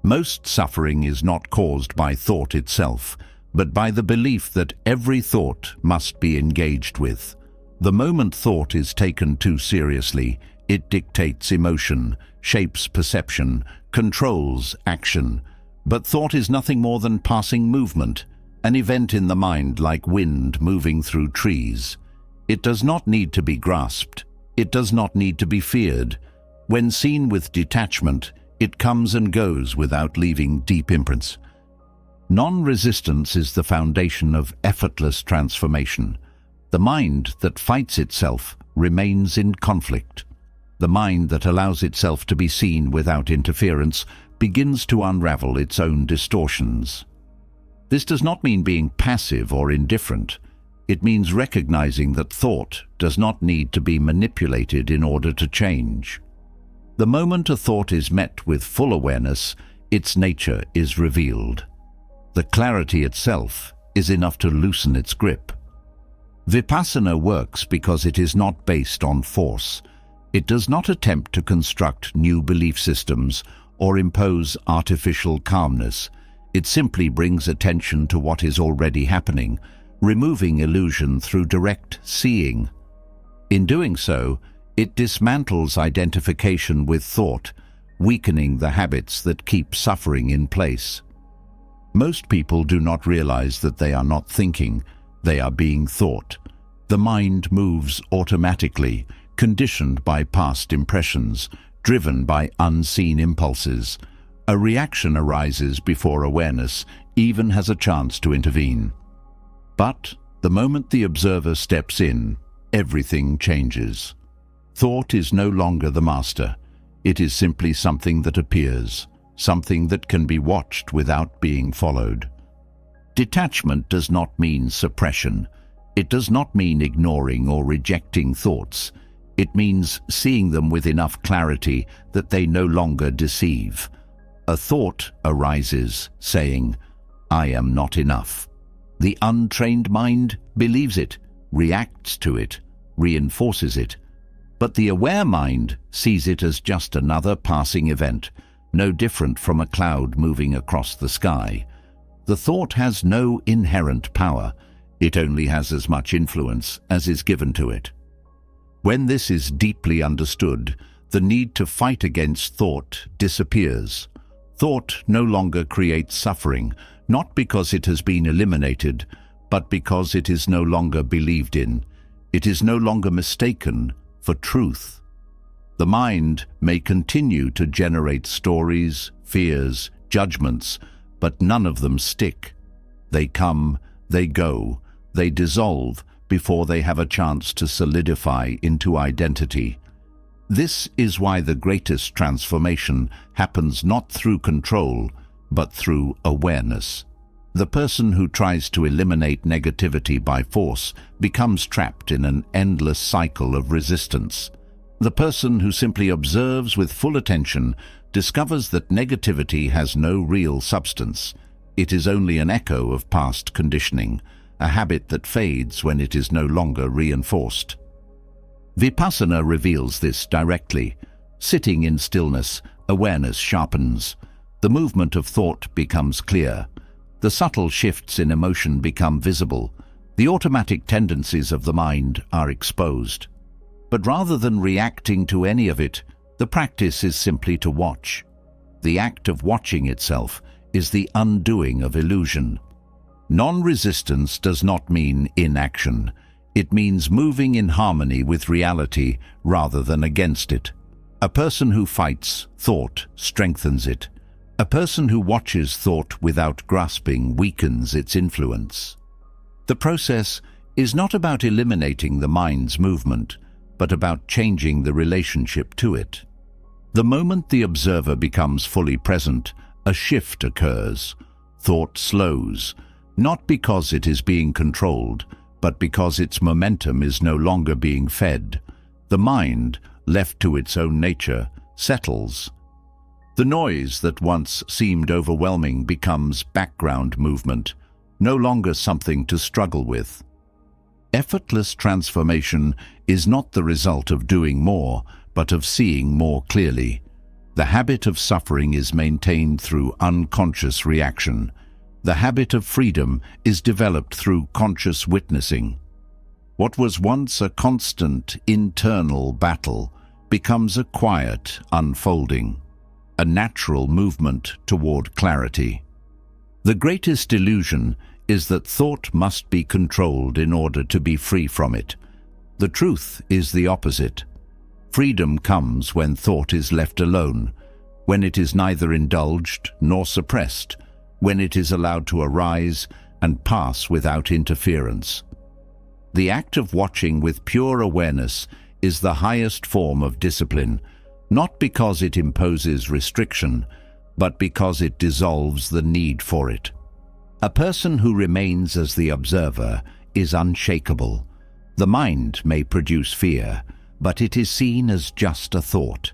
Most suffering is not caused by thought itself, but by the belief that every thought must be engaged with. The moment thought is taken too seriously, it dictates emotion, shapes perception, controls action. But thought is nothing more than passing movement, an event in the mind like wind moving through trees. It does not need to be grasped. It does not need to be feared. When seen with detachment, it comes and goes without leaving deep imprints. Non-resistance is the foundation of effortless transformation. The mind that fights itself remains in conflict. The mind that allows itself to be seen without interference begins to unravel its own distortions. This does not mean being passive or indifferent. It means recognizing that thought does not need to be manipulated in order to change. The moment a thought is met with full awareness, its nature is revealed. The clarity itself is enough to loosen its grip. Vipasana works because it is not based on force. It does not attempt to construct new belief systems or impose artificial calmness. It simply brings attention to what is already happening, removing illusion through direct seeing. In doing so, it dismantles identification with thought, weakening the habits that keep suffering in place. Most people do not realize that they are not thinking, they are being thought. The mind moves automatically, conditioned by past impressions, driven by unseen impulses. A reaction arises before awareness even has a chance to intervene. But the moment the observer steps in, everything changes. Thought is no longer the master. It is simply something that appears, something that can be watched without being followed. Detachment does not mean suppression. It does not mean ignoring or rejecting thoughts. It means seeing them with enough clarity that they no longer deceive. A thought arises, saying, "I am not enough." The untrained mind believes it, reacts to it, reinforces it. But the aware mind sees it as just another passing event, no different from a cloud moving across the sky. The thought has no inherent power. It only has as much influence as is given to it. When this is deeply understood, the need to fight against thought disappears. Thought no longer creates suffering, not because it has been eliminated, but because it is no longer believed in. It is no longer mistaken for truth. The mind may continue to generate stories, fears, judgments, but none of them stick. They come, they go, they dissolve before they have a chance to solidify into identity. This is why the greatest transformation happens not through control, but through awareness. The person who tries to eliminate negativity by force becomes trapped in an endless cycle of resistance. The person who simply observes with full attention discovers that negativity has no real substance. It is only an echo of past conditioning, a habit that fades when it is no longer reinforced. Vipassana reveals this directly. Sitting in stillness, awareness sharpens. The movement of thought becomes clear. The subtle shifts in emotion become visible. The automatic tendencies of the mind are exposed. But rather than reacting to any of it, the practice is simply to watch. The act of watching itself is the undoing of illusion. Non-resistance does not mean inaction. It means moving in harmony with reality rather than against it. A person who fights thought strengthens it. A person who watches thought without grasping weakens its influence. The process is not about eliminating the mind's movement, but about changing the relationship to it. The moment the observer becomes fully present, a shift occurs. Thought slows, not because it is being controlled, but because its momentum is no longer being fed. The mind, left to its own nature, settles. The noise that once seemed overwhelming becomes background movement. no longer something to struggle with. Effortless transformation is not the result of doing more, but of seeing more clearly. The habit of suffering is maintained through unconscious reaction. The habit of freedom is developed through conscious witnessing. What was once a constant internal battle becomes a quiet unfolding, a natural movement toward clarity. The greatest illusion is that thought must be controlled in order to be free from it. The truth is the opposite. Freedom comes when thought is left alone, when it is neither indulged nor suppressed, when it is allowed to arise and pass without interference. The act of watching with pure awareness is the highest form of discipline, not because it imposes restriction, but because it dissolves the need for it. A person who remains as the observer is unshakable. The mind may produce fear, but it is seen as just a thought.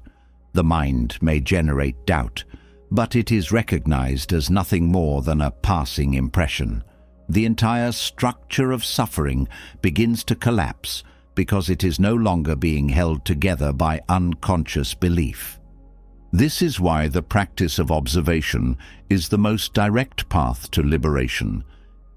The mind may generate doubt, but it is recognized as nothing more than a passing impression. The entire structure of suffering begins to collapse because it is no longer being held together by unconscious belief. This is why the practice of observation is the most direct path to liberation.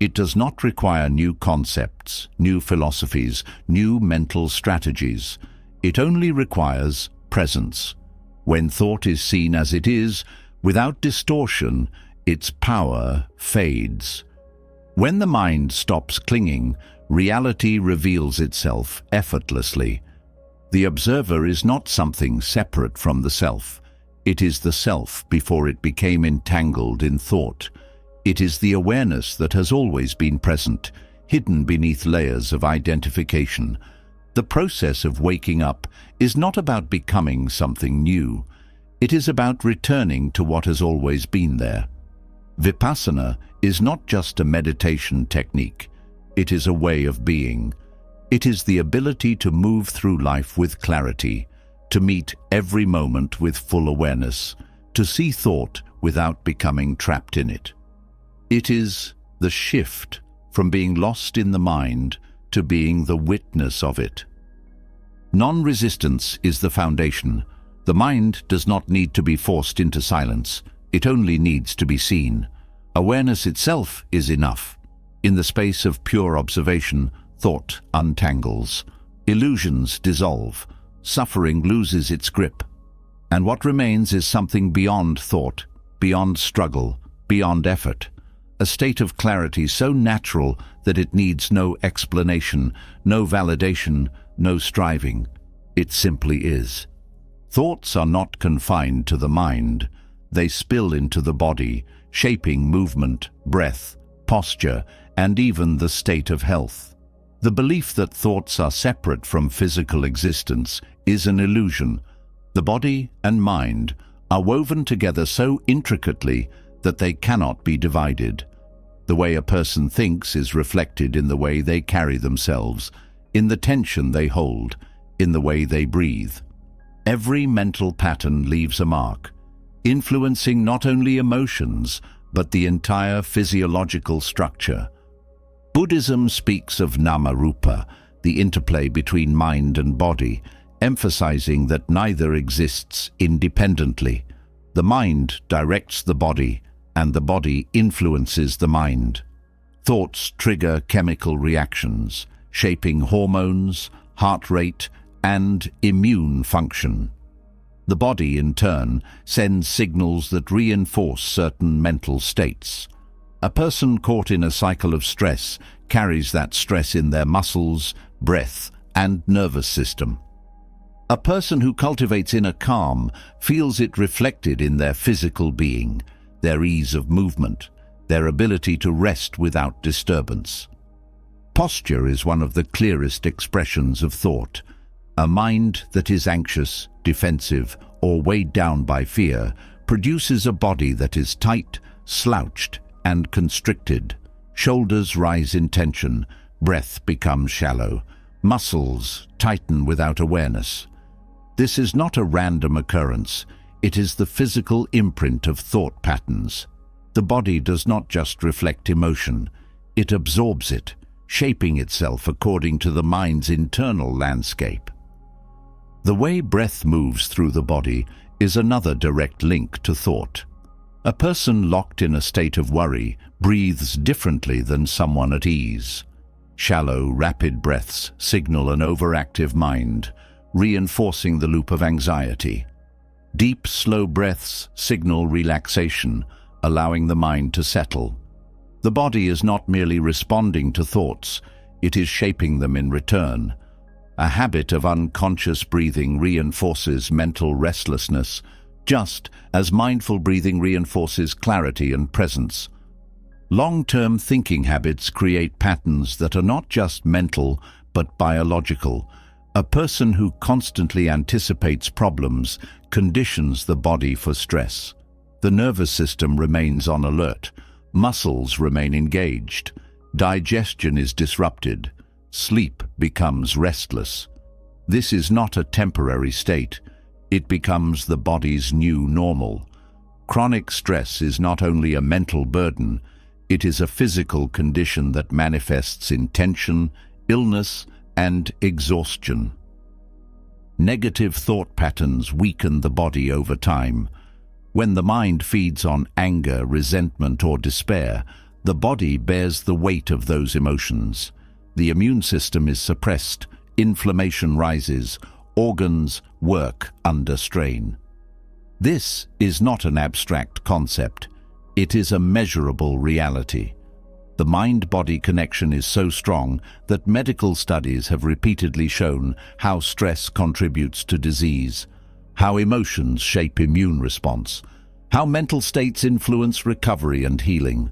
It does not require new concepts, new philosophies, new mental strategies. It only requires presence. When thought is seen as it is, without distortion, its power fades. When the mind stops clinging, reality reveals itself effortlessly. The observer is not something separate from the self. It is the self before it became entangled in thought. It is the awareness that has always been present, hidden beneath layers of identification. The process of waking up is not about becoming something new. It is about returning to what has always been there. Vipasana is not just a meditation technique. It is a way of being. It is the ability to move through life with clarity, to meet every moment with full awareness, to see thought without becoming trapped in it. It is the shift from being lost in the mind to being the witness of it. Non-resistance is the foundation. The mind does not need to be forced into silence. It only needs to be seen. Awareness itself is enough. In the space of pure observation, thought untangles. Illusions dissolve. Suffering loses its grip. And what remains is something beyond thought, beyond struggle, beyond effort. A state of clarity so natural that it needs no explanation, no validation, no striving. It simply is. Thoughts are not confined to the mind. They spill into the body, shaping movement, breath, posture, and even the state of health. The belief that thoughts are separate from physical existence is an illusion. The body and mind are woven together so intricately that they cannot be divided. The way a person thinks is reflected in the way they carry themselves, in the tension they hold, in the way they breathe. Every mental pattern leaves a mark, influencing not only emotions, but the entire physiological structure. Buddhism speaks of nama-rupa, the interplay between mind and body, emphasizing that neither exists independently. The mind directs the body, and the body influences the mind. Thoughts trigger chemical reactions, shaping hormones, heart rate, and immune function. The body, in turn, sends signals that reinforce certain mental states. A person caught in a cycle of stress carries that stress in their muscles, breath, and nervous system. A person who cultivates inner calm feels it reflected in their physical being, their ease of movement, their ability to rest without disturbance. Posture is one of the clearest expressions of thought. A mind that is anxious, defensive, or weighed down by fear produces a body that is tight, slouched, and constricted. Shoulders rise in tension, breath becomes shallow, muscles tighten without awareness. This is not a random occurrence. It is the physical imprint of thought patterns. The body does not just reflect emotion. it absorbs it, shaping itself according to the mind's internal landscape. The way breath moves through the body is another direct link to thought. A person locked in a state of worry breathes differently than someone at ease. Shallow, rapid breaths signal an overactive mind, reinforcing the loop of anxiety. Deep, slow breaths signal relaxation, allowing the mind to settle. The body is not merely responding to thoughts, it is shaping them in return. A habit of unconscious breathing reinforces mental restlessness, just as mindful breathing reinforces clarity and presence. Long-term thinking habits create patterns that are not just mental, but biological. A person who constantly anticipates problems conditions the body for stress. The nervous system remains on alert, muscles remain engaged, digestion is disrupted, sleep becomes restless. This is not a temporary state, it becomes the body's new normal. Chronic stress is not only a mental burden, it is a physical condition that manifests in tension, illness, and exhaustion. Negative thought patterns weaken the body over time. When the mind feeds on anger, resentment, or despair, the body bears the weight of those emotions. The immune system is suppressed, inflammation rises, organs work under strain. This is not an abstract concept. It is a measurable reality. The mind-body connection is so strong that medical studies have repeatedly shown how stress contributes to disease, how emotions shape immune response, how mental states influence recovery and healing.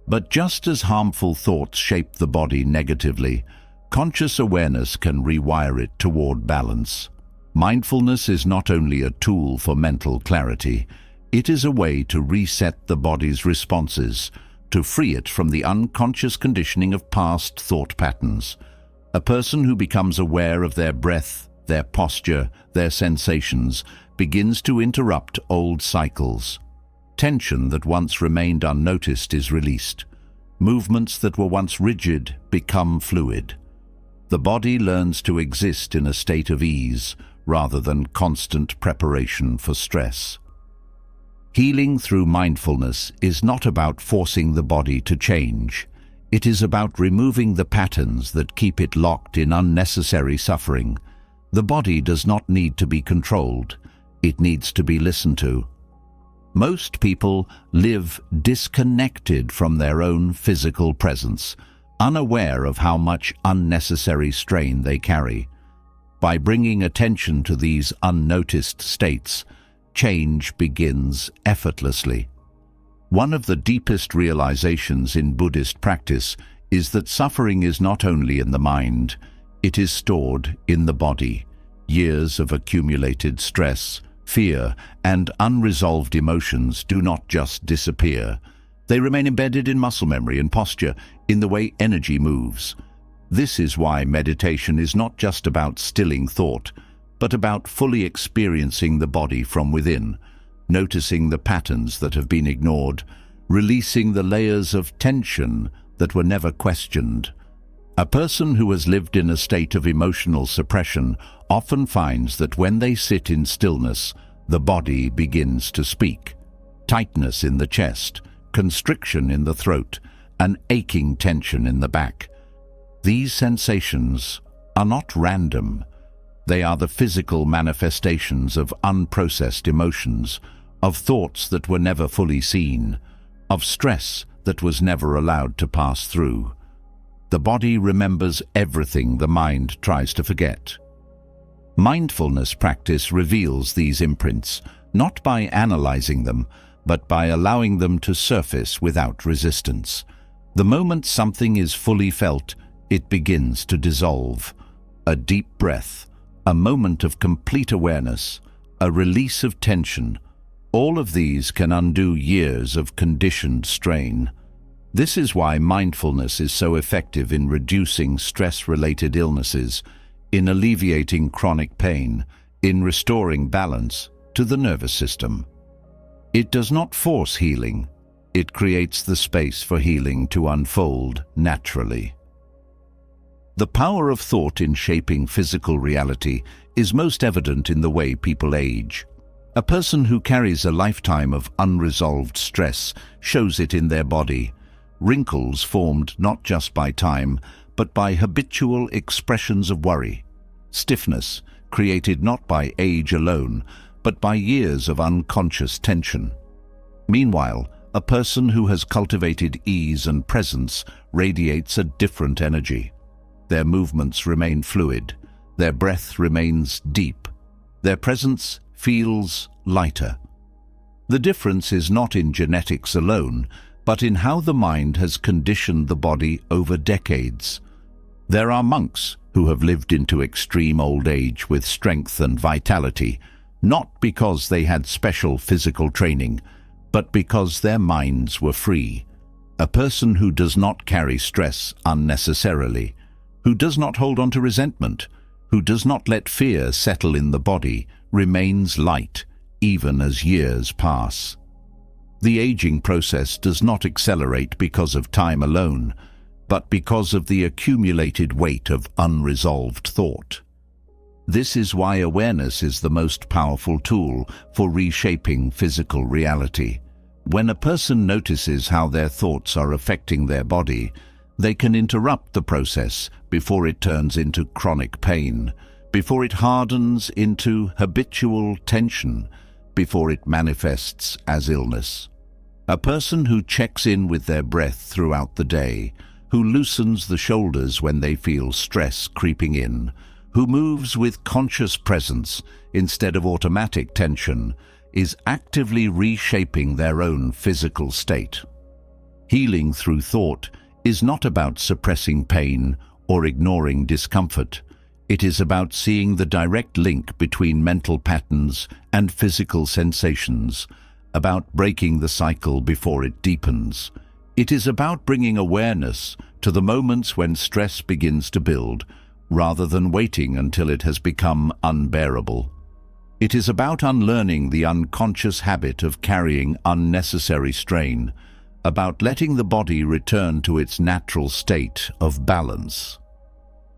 But just as harmful thoughts shape the body negatively, conscious awareness can rewire it toward balance. Mindfulness is not only a tool for mental clarity, it is a way to reset the body's responses, to free it from the unconscious conditioning of past thought patterns. A person who becomes aware of their breath, their posture, their sensations, begins to interrupt old cycles. Tension that once remained unnoticed is released. Movements that were once rigid become fluid. The body learns to exist in a state of ease rather than constant preparation for stress. Healing through mindfulness is not about forcing the body to change. It is about removing the patterns that keep it locked in unnecessary suffering. The body does not need to be controlled. It needs to be listened to. Most people live disconnected from their own physical presence, unaware of how much unnecessary strain they carry. By bringing attention to these unnoticed states, change begins effortlessly. One of the deepest realizations in Buddhist practice is that suffering is not only in the mind, it is stored in the body. Years of accumulated stress, fear, and unresolved emotions do not just disappear. They remain embedded in muscle memory and posture, in the way energy moves. This is why meditation is not just about stilling thought, but about fully experiencing the body from within, noticing the patterns that have been ignored, releasing the layers of tension that were never questioned. A person who has lived in a state of emotional suppression often finds that when they sit in stillness, the body begins to speak. Tightness in the chest, constriction in the throat, an aching tension in the back. These sensations are not random. They are the physical manifestations of unprocessed emotions, of thoughts that were never fully seen, of stress that was never allowed to pass through. The body remembers everything the mind tries to forget. Mindfulness practice reveals these imprints, not by analyzing them, but by allowing them to surface without resistance. The moment something is fully felt, it begins to dissolve. A deep breath, a moment of complete awareness, a release of tension, all of these can undo years of conditioned strain. This is why mindfulness is so effective in reducing stress-related illnesses, in alleviating chronic pain, in restoring balance to the nervous system. It does not force healing. It creates the space for healing to unfold naturally. The power of thought in shaping physical reality is most evident in the way people age. A person who carries a lifetime of unresolved stress shows it in their body. Wrinkles formed not just by time, but by habitual expressions of worry. Stiffness, created not by age alone, but by years of unconscious tension. Meanwhile, a person who has cultivated ease and presence radiates a different energy. Their movements remain fluid, their breath remains deep, their presence feels lighter. The difference is not in genetics alone, but in how the mind has conditioned the body over decades. There are monks who have lived into extreme old age with strength and vitality, not because they had special physical training, but because their minds were free. A person who does not carry stress unnecessarily, who does not hold on to resentment, who does not let fear settle in the body, remains light, even as years pass. The aging process does not accelerate because of time alone, but because of the accumulated weight of unresolved thought. This is why awareness is the most powerful tool for reshaping physical reality. When a person notices how their thoughts are affecting their body, they can interrupt the process before it turns into chronic pain, before it hardens into habitual tension, before it manifests as illness. A person who checks in with their breath throughout the day, who loosens the shoulders when they feel stress creeping in, who moves with conscious presence instead of automatic tension, is actively reshaping their own physical state. Healing through thought is not about suppressing pain or ignoring discomfort. It is about seeing the direct link between mental patterns and physical sensations, about breaking the cycle before it deepens. It is about bringing awareness to the moments when stress begins to build, rather than waiting until it has become unbearable. It is about unlearning the unconscious habit of carrying unnecessary strain, about letting the body return to its natural state of balance.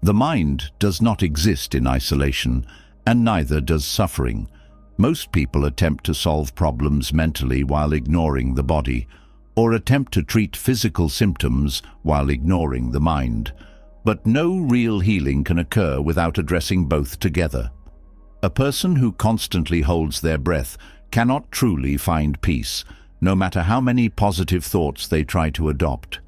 The mind does not exist in isolation, and neither does suffering. Most people attempt to solve problems mentally while ignoring the body, or attempt to treat physical symptoms while ignoring the mind. But no real healing can occur without addressing both together. A person who constantly holds their breath cannot truly find peace, no matter how many positive thoughts they try to adopt.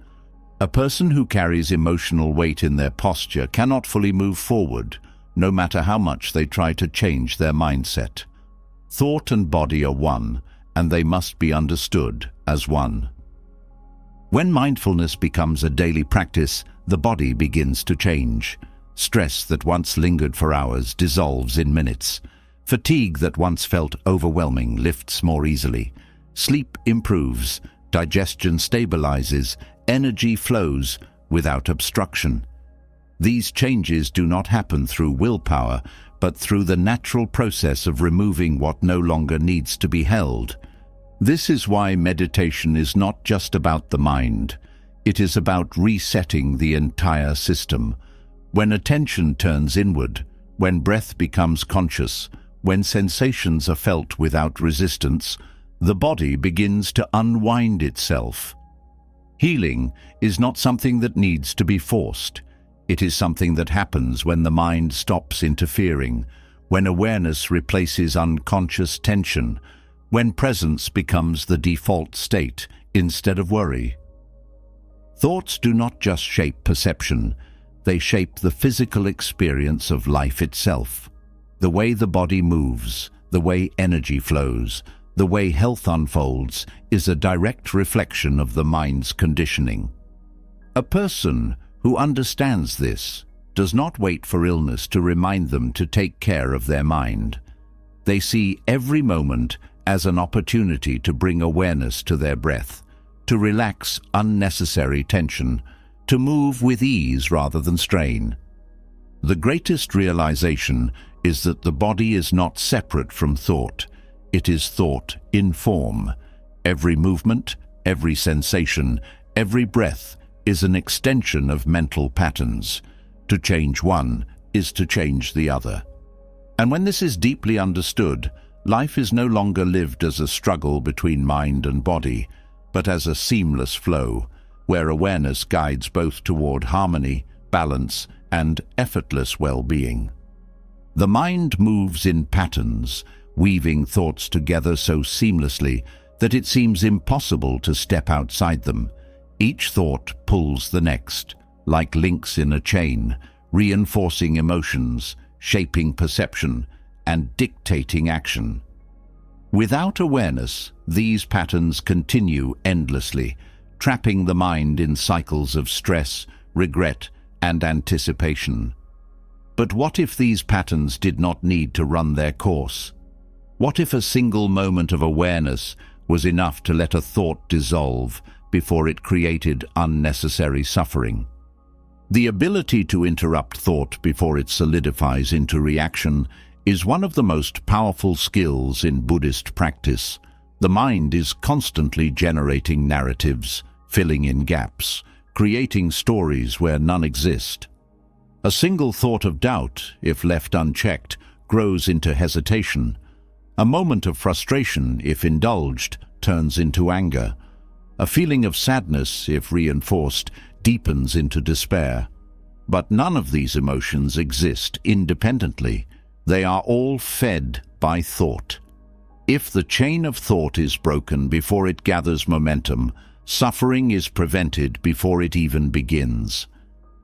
A person who carries emotional weight in their posture cannot fully move forward, no matter how much they try to change their mindset. Thought and body are one, and they must be understood as one. When mindfulness becomes a daily practice, the body begins to change. Stress that once lingered for hours dissolves in minutes. Fatigue that once felt overwhelming lifts more easily. Sleep improves, digestion stabilizes, energy flows without obstruction. These changes do not happen through willpower, but through the natural process of removing what no longer needs to be held. This is why meditation is not just about the mind. It is about resetting the entire system. When attention turns inward, when breath becomes conscious, when sensations are felt without resistance, the body begins to unwind itself. Healing is not something that needs to be forced. It is something that happens when the mind stops interfering, when awareness replaces unconscious tension, when presence becomes the default state instead of worry. Thoughts do not just shape perception, they shape the physical experience of life itself. The way the body moves, the way energy flows, the way health unfolds is a direct reflection of the mind's conditioning. A person who understands this does not wait for illness to remind them to take care of their mind. They see every moment as an opportunity to bring awareness to their breath, to relax unnecessary tension, to move with ease rather than strain. The greatest realization is that the body is not separate from thought. It is thought in form. Every movement, every sensation, every breath is an extension of mental patterns. To change one is to change the other. And when this is deeply understood, life is no longer lived as a struggle between mind and body, but as a seamless flow, where awareness guides both toward harmony, balance, and effortless well-being. The mind moves in patterns, weaving thoughts together so seamlessly that it seems impossible to step outside them. Each thought pulls the next, like links in a chain, reinforcing emotions, shaping perception, and dictating action. Without awareness, these patterns continue endlessly, trapping the mind in cycles of stress, regret, and anticipation. But what if these patterns did not need to run their course? What if a single moment of awareness was enough to let a thought dissolve before it created unnecessary suffering? The ability to interrupt thought before it solidifies into reaction is one of the most powerful skills in Buddhist practice. The mind is constantly generating narratives, filling in gaps, creating stories where none exist. A single thought of doubt, if left unchecked, grows into hesitation. A moment of frustration, if indulged, turns into anger. A feeling of sadness, if reinforced, deepens into despair. But none of these emotions exist independently. They are all fed by thought. If the chain of thought is broken before it gathers momentum, suffering is prevented before it even begins.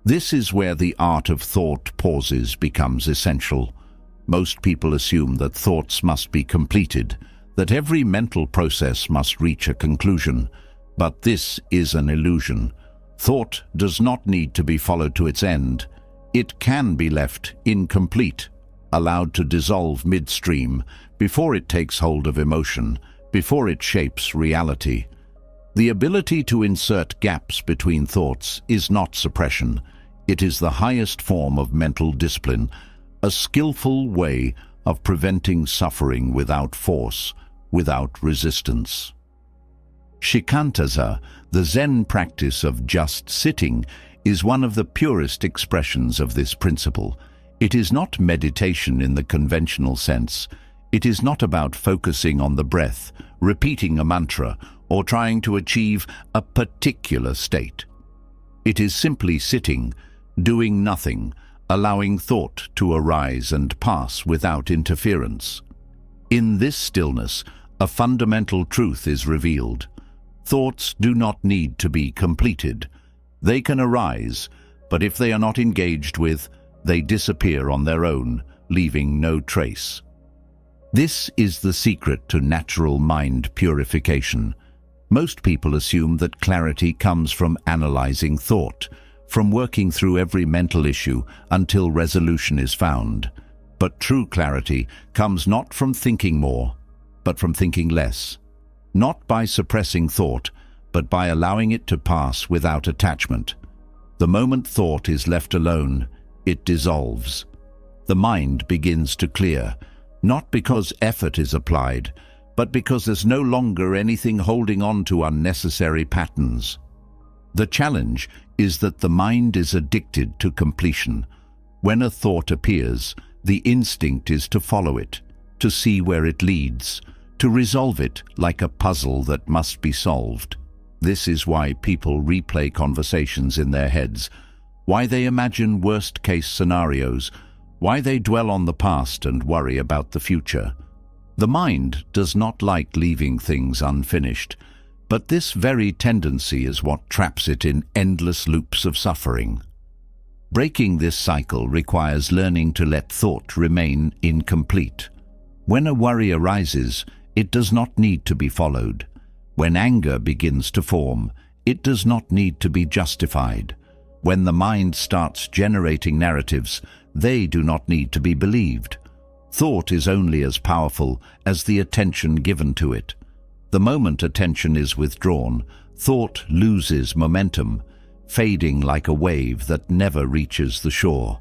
This is where the art of thought pauses becomes essential. Most people assume that thoughts must be completed, that every mental process must reach a conclusion. But this is an illusion. Thought does not need to be followed to its end. It can be left incomplete, allowed to dissolve midstream, before it takes hold of emotion, before it shapes reality. The ability to insert gaps between thoughts is not suppression. It is the highest form of mental discipline, a skillful way of preventing suffering without force, without resistance. Shikantaza, the Zen practice of just sitting, is one of the purest expressions of this principle. It is not meditation in the conventional sense. It is not about focusing on the breath, repeating a mantra, or trying to achieve a particular state. It is simply sitting, doing nothing, allowing thought to arise and pass without interference. In this stillness, a fundamental truth is revealed. Thoughts do not need to be completed. They can arise, but if they are not engaged with, they disappear on their own, leaving no trace. This is the secret to natural mind purification. Most people assume that clarity comes from analyzing thought, from working through every mental issue until resolution is found. But true clarity comes not from thinking more, but from thinking less. Not by suppressing thought, but by allowing it to pass without attachment. The moment thought is left alone, it dissolves. The mind begins to clear, not because effort is applied, but because there's no longer anything holding on to unnecessary patterns. The challenge is that the mind is addicted to completion. When a thought appears, the instinct is to follow it, to see where it leads, to resolve it like a puzzle that must be solved. This is why people replay conversations in their heads, why they imagine worst-case scenarios, why they dwell on the past and worry about the future. The mind does not like leaving things unfinished, but this very tendency is what traps it in endless loops of suffering. Breaking this cycle requires learning to let thought remain incomplete. When a worry arises, it does not need to be followed. When anger begins to form, it does not need to be justified. When the mind starts generating narratives, they do not need to be believed. Thought is only as powerful as the attention given to it. The moment attention is withdrawn, thought loses momentum, fading like a wave that never reaches the shore.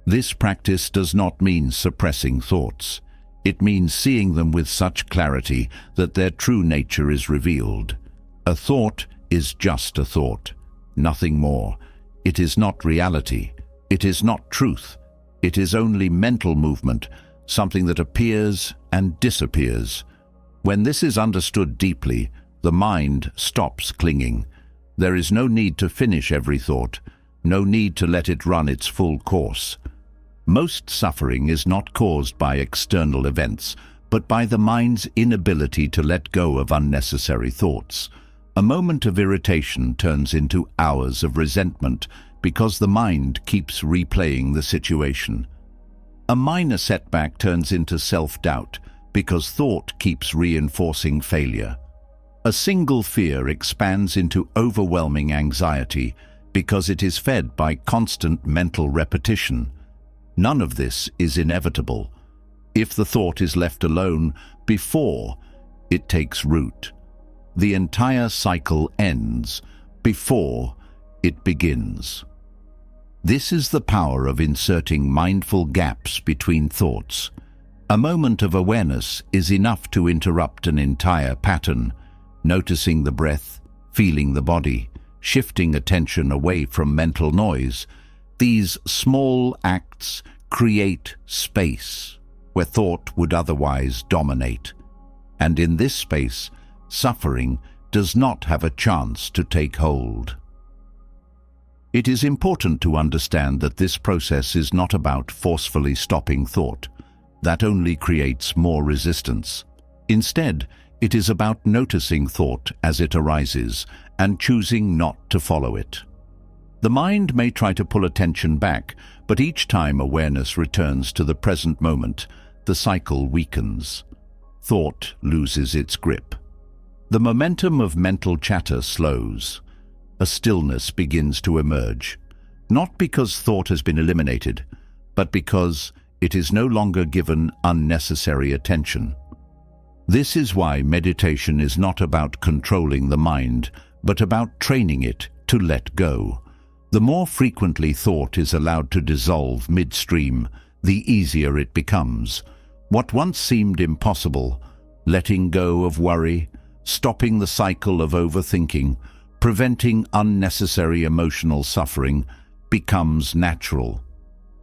This practice does not mean suppressing thoughts. It means seeing them with such clarity that their true nature is revealed. A thought is just a thought, nothing more. It is not reality. It is not truth. It is only mental movement, something that appears and disappears. When this is understood deeply, the mind stops clinging. There is no need to finish every thought, no need to let it run its full course. Most suffering is not caused by external events, but by the mind's inability to let go of unnecessary thoughts. A moment of irritation turns into hours of resentment because the mind keeps replaying the situation. A minor setback turns into self-doubt because thought keeps reinforcing failure. A single fear expands into overwhelming anxiety because it is fed by constant mental repetition. None of this is inevitable. If the thought is left alone before it takes root, the entire cycle ends before it begins. This is the power of inserting mindful gaps between thoughts. A moment of awareness is enough to interrupt an entire pattern, noticing the breath, feeling the body, shifting attention away from mental noise. These small acts create space where thought would otherwise dominate. And in this space, suffering does not have a chance to take hold. It is important to understand that this process is not about forcefully stopping thought. That only creates more resistance. Instead, it is about noticing thought as it arises and choosing not to follow it. The mind may try to pull attention back, but each time awareness returns to the present moment, the cycle weakens. Thought loses its grip. The momentum of mental chatter slows. A stillness begins to emerge, not because thought has been eliminated, but because it is no longer given unnecessary attention. This is why meditation is not about controlling the mind, but about training it to let go. The more frequently thought is allowed to dissolve midstream, the easier it becomes. What once seemed impossible, letting go of worry, stopping the cycle of overthinking, preventing unnecessary emotional suffering, becomes natural.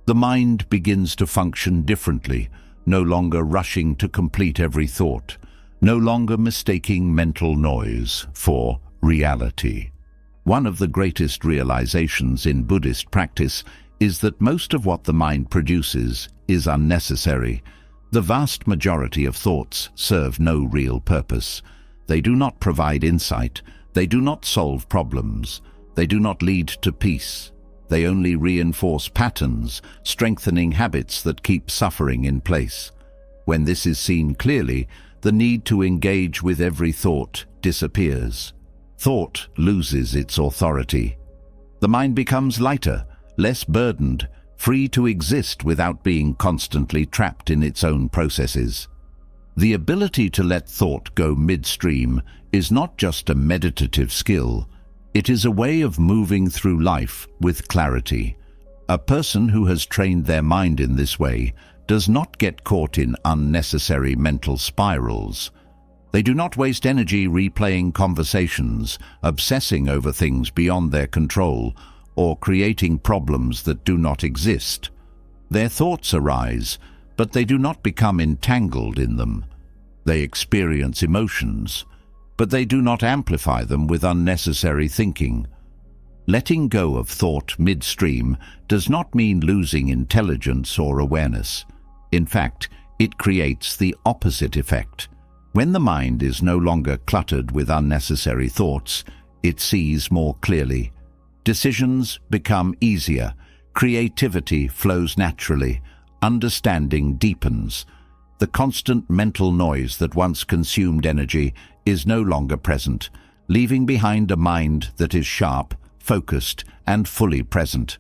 The mind begins to function differently, no longer rushing to complete every thought, no longer mistaking mental noise for reality. One of the greatest realizations in Buddhist practice is that most of what the mind produces is unnecessary. The vast majority of thoughts serve no real purpose. They do not provide insight. They do not solve problems. They do not lead to peace. They only reinforce patterns, strengthening habits that keep suffering in place. When this is seen clearly, the need to engage with every thought disappears. Thought loses its authority. The mind becomes lighter, less burdened, free to exist without being constantly trapped in its own processes. The ability to let thought go midstream is not just a meditative skill. It is a way of moving through life with clarity. A person who has trained their mind in this way does not get caught in unnecessary mental spirals. They do not waste energy replaying conversations, obsessing over things beyond their control, or creating problems that do not exist. Their thoughts arise, but they do not become entangled in them. They experience emotions, but they do not amplify them with unnecessary thinking. Letting go of thought midstream does not mean losing intelligence or awareness. In fact, it creates the opposite effect. When the mind is no longer cluttered with unnecessary thoughts, it sees more clearly. Decisions become easier, creativity flows naturally, understanding deepens. The constant mental noise that once consumed energy is no longer present, leaving behind a mind that is sharp, focused, and fully present.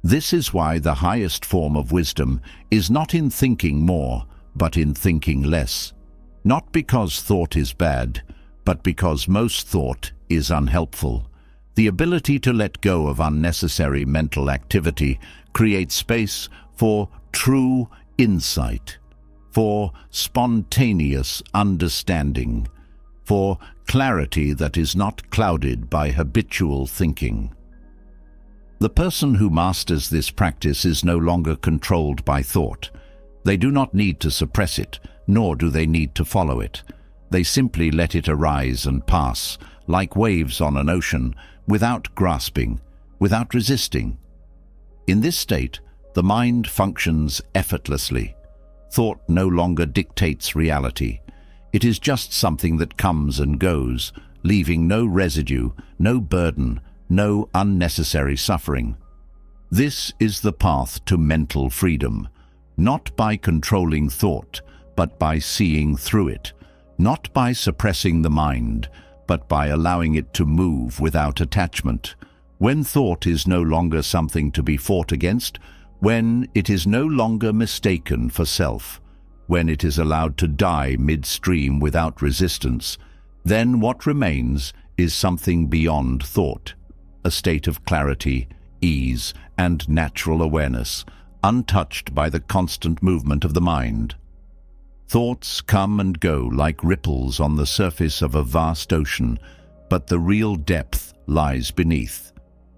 This is why the highest form of wisdom is not in thinking more, but in thinking less. Not because thought is bad, but because most thought is unhelpful. The ability to let go of unnecessary mental activity creates space for true insight, for spontaneous understanding, for clarity that is not clouded by habitual thinking. The person who masters this practice is no longer controlled by thought. They do not need to suppress it, nor do they need to follow it. They simply let it arise and pass, like waves on an ocean, without grasping, without resisting. In this state, the mind functions effortlessly. Thought no longer dictates reality. It is just something that comes and goes, leaving no residue, no burden, no unnecessary suffering. This is the path to mental freedom, not by controlling thought, but by seeing through it, not by suppressing the mind, but by allowing it to move without attachment. When thought is no longer something to be fought against, when it is no longer mistaken for self, when it is allowed to die midstream without resistance, then what remains is something beyond thought, a state of clarity, ease, and natural awareness, untouched by the constant movement of the mind. Thoughts come and go like ripples on the surface of a vast ocean, but the real depth lies beneath.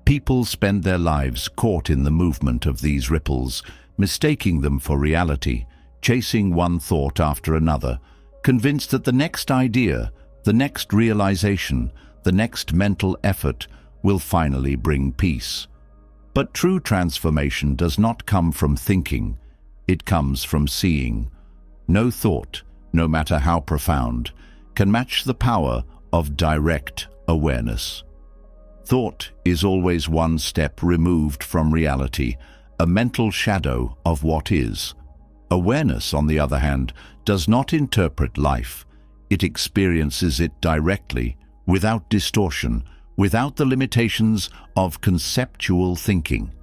People spend their lives caught in the movement of these ripples, mistaking them for reality, chasing one thought after another, convinced that the next idea, the next realization, the next mental effort will finally bring peace. But true transformation does not come from thinking, it comes from seeing. No thought, no matter how profound, can match the power of direct awareness. Thought is always one step removed from reality, a mental shadow of what is. Awareness, on the other hand, does not interpret life. It experiences it directly, without distortion, without the limitations of conceptual thinking.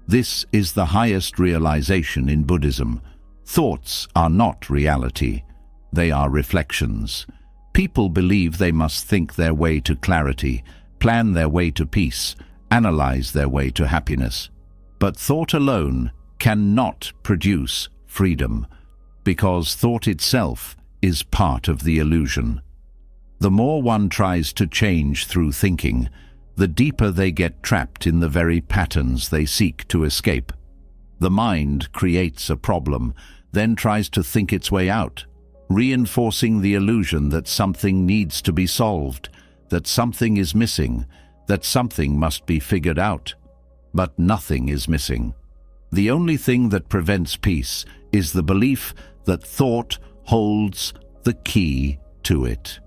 This is the highest realization in Buddhism. Thoughts are not reality. They are reflections. People believe they must think their way to clarity, plan their way to peace, analyze their way to happiness. But thought alone cannot produce freedom, because thought itself is part of the illusion. The more one tries to change through thinking, the deeper they get trapped in the very patterns they seek to escape. The mind creates a problem, then tries to think its way out, reinforcing the illusion that something needs to be solved, that something is missing, that something must be figured out. But nothing is missing. The only thing that prevents peace is the belief that thought holds the key to it.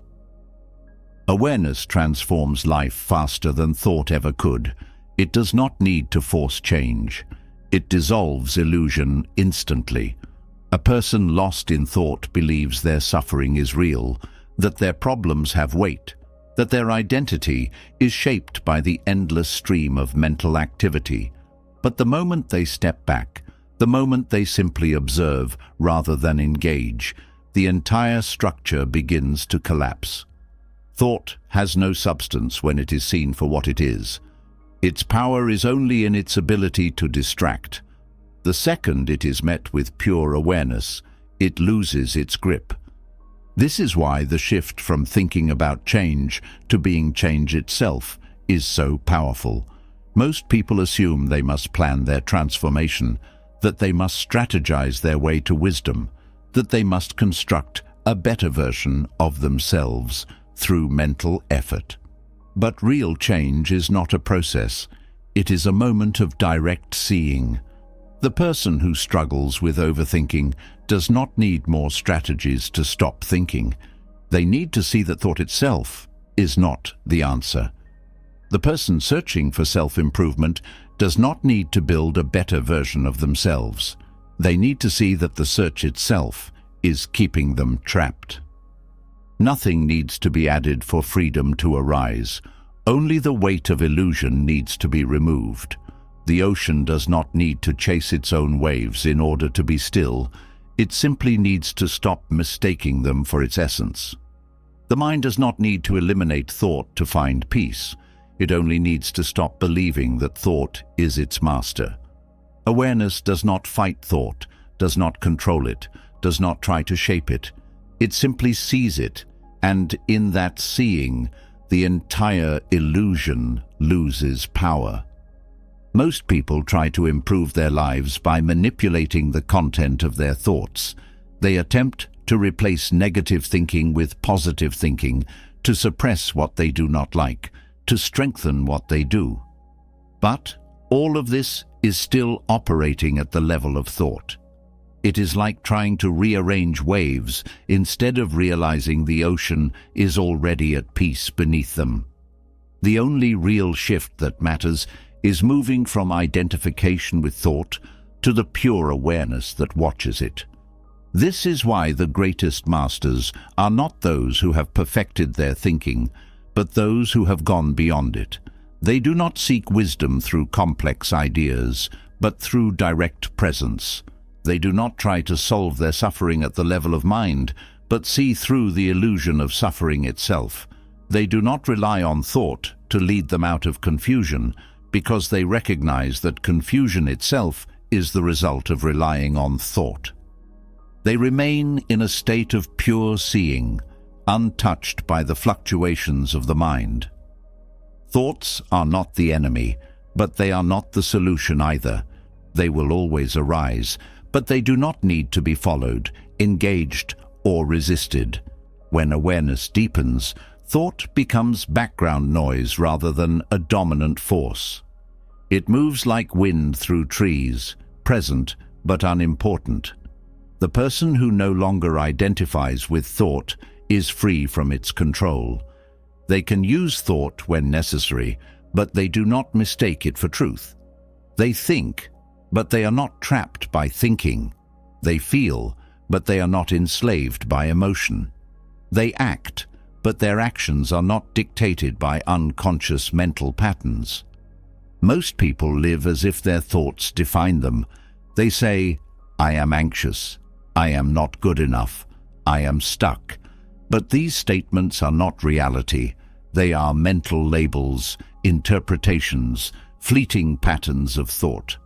Awareness transforms life faster than thought ever could. It does not need to force change. It dissolves illusion instantly. A person lost in thought believes their suffering is real, that their problems have weight, that their identity is shaped by the endless stream of mental activity. But the moment they step back, the moment they simply observe rather than engage, the entire structure begins to collapse. Thought has no substance when it is seen for what it is. Its power is only in its ability to distract. The second it is met with pure awareness, it loses its grip. This is why the shift from thinking about change to being change itself is so powerful. Most people assume they must plan their transformation, that they must strategize their way to wisdom, that they must construct a better version of themselves through mental effort. But real change is not a process. It is a moment of direct seeing. The person who struggles with overthinking does not need more strategies to stop thinking. They need to see that thought itself is not the answer. The person searching for self-improvement does not need to build a better version of themselves. They need to see that the search itself is keeping them trapped. Nothing needs to be added for freedom to arise. Only the weight of illusion needs to be removed. The ocean does not need to chase its own waves in order to be still. It simply needs to stop mistaking them for its essence. The mind does not need to eliminate thought to find peace. It only needs to stop believing that thought is its master. Awareness does not fight thought, does not control it, does not try to shape it. It simply sees it, And in that seeing, the entire illusion loses power. Most people try to improve their lives by manipulating the content of their thoughts. They attempt to replace negative thinking with positive thinking, to suppress what they do not like, to strengthen what they do. But all of this is still operating at the level of thought. It is like trying to rearrange waves instead of realizing the ocean is already at peace beneath them. The only real shift that matters is moving from identification with thought to the pure awareness that watches it. This is why the greatest masters are not those who have perfected their thinking, but those who have gone beyond it. They do not seek wisdom through complex ideas, but through direct presence. They do not try to solve their suffering at the level of mind, but see through the illusion of suffering itself. They do not rely on thought to lead them out of confusion, because they recognize that confusion itself is the result of relying on thought. They remain in a state of pure seeing, untouched by the fluctuations of the mind. Thoughts are not the enemy, but they are not the solution either. They will always arise, but they do not need to be followed, engaged, or resisted. When awareness deepens, thought becomes background noise rather than a dominant force. It moves like wind through trees, present but unimportant. The person who no longer identifies with thought is free from its control. They can use thought when necessary, but they do not mistake it for truth. They think, but they are not trapped by thinking. They feel, but they are not enslaved by emotion. They act, but their actions are not dictated by unconscious mental patterns. Most people live as if their thoughts define them. They say, "I am anxious," "I am not good enough," "I am stuck." But these statements are not reality. They are mental labels, interpretations, fleeting patterns of thought.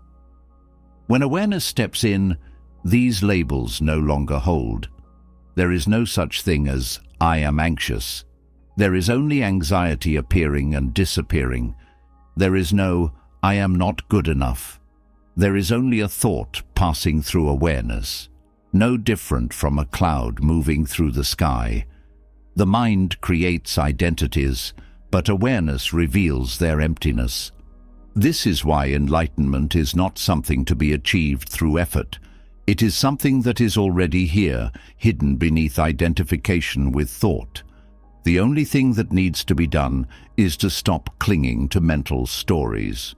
When awareness steps in, these labels no longer hold. There is no such thing as "I am anxious." There is only anxiety appearing and disappearing. There is no "I am not good enough." There is only a thought passing through awareness, no different from a cloud moving through the sky. The mind creates identities, but awareness reveals their emptiness. This is why enlightenment is not something to be achieved through effort. It is something that is already here, hidden beneath identification with thought. The only thing that needs to be done is to stop clinging to mental stories.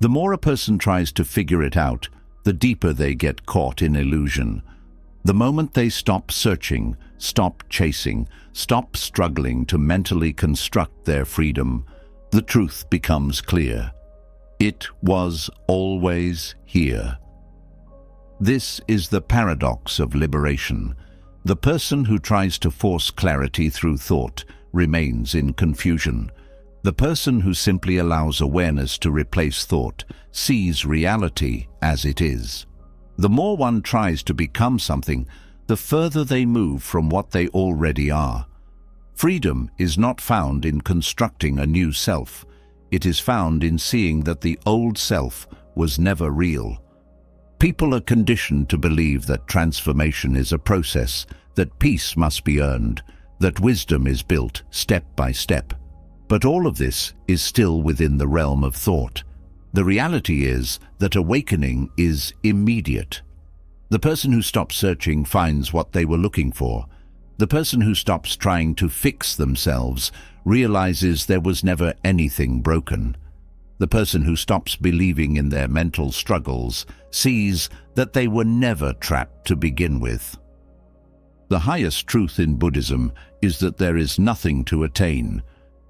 The more a person tries to figure it out, the deeper they get caught in illusion. The moment they stop searching, stop chasing, stop struggling to mentally construct their freedom, the truth becomes clear. It was always here. This is the paradox of liberation. The person who tries to force clarity through thought remains in confusion. The person who simply allows awareness to replace thought sees reality as it is. The more one tries to become something, the further they move from what they already are. Freedom is not found in constructing a new self. It is found in seeing that the old self was never real. People are conditioned to believe that transformation is a process, that peace must be earned, that wisdom is built step by step. But all of this is still within the realm of thought. The reality is that awakening is immediate. The person who stops searching finds what they were looking for. The person who stops trying to fix themselves realizes there was never anything broken. The person who stops believing in their mental struggles sees that they were never trapped to begin with. The highest truth in Buddhism is that there is nothing to attain,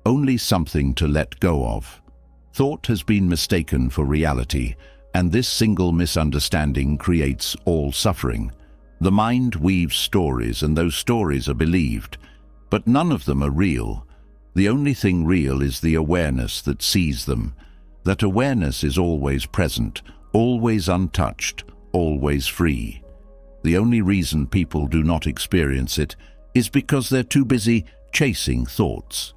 only something to let go of. Thought has been mistaken for reality, and this single misunderstanding creates all suffering. The mind weaves stories, and those stories are believed, but none of them are real. The only thing real is the awareness that sees them. That awareness is always present, always untouched, always free. The only reason people do not experience it is because they're too busy chasing thoughts.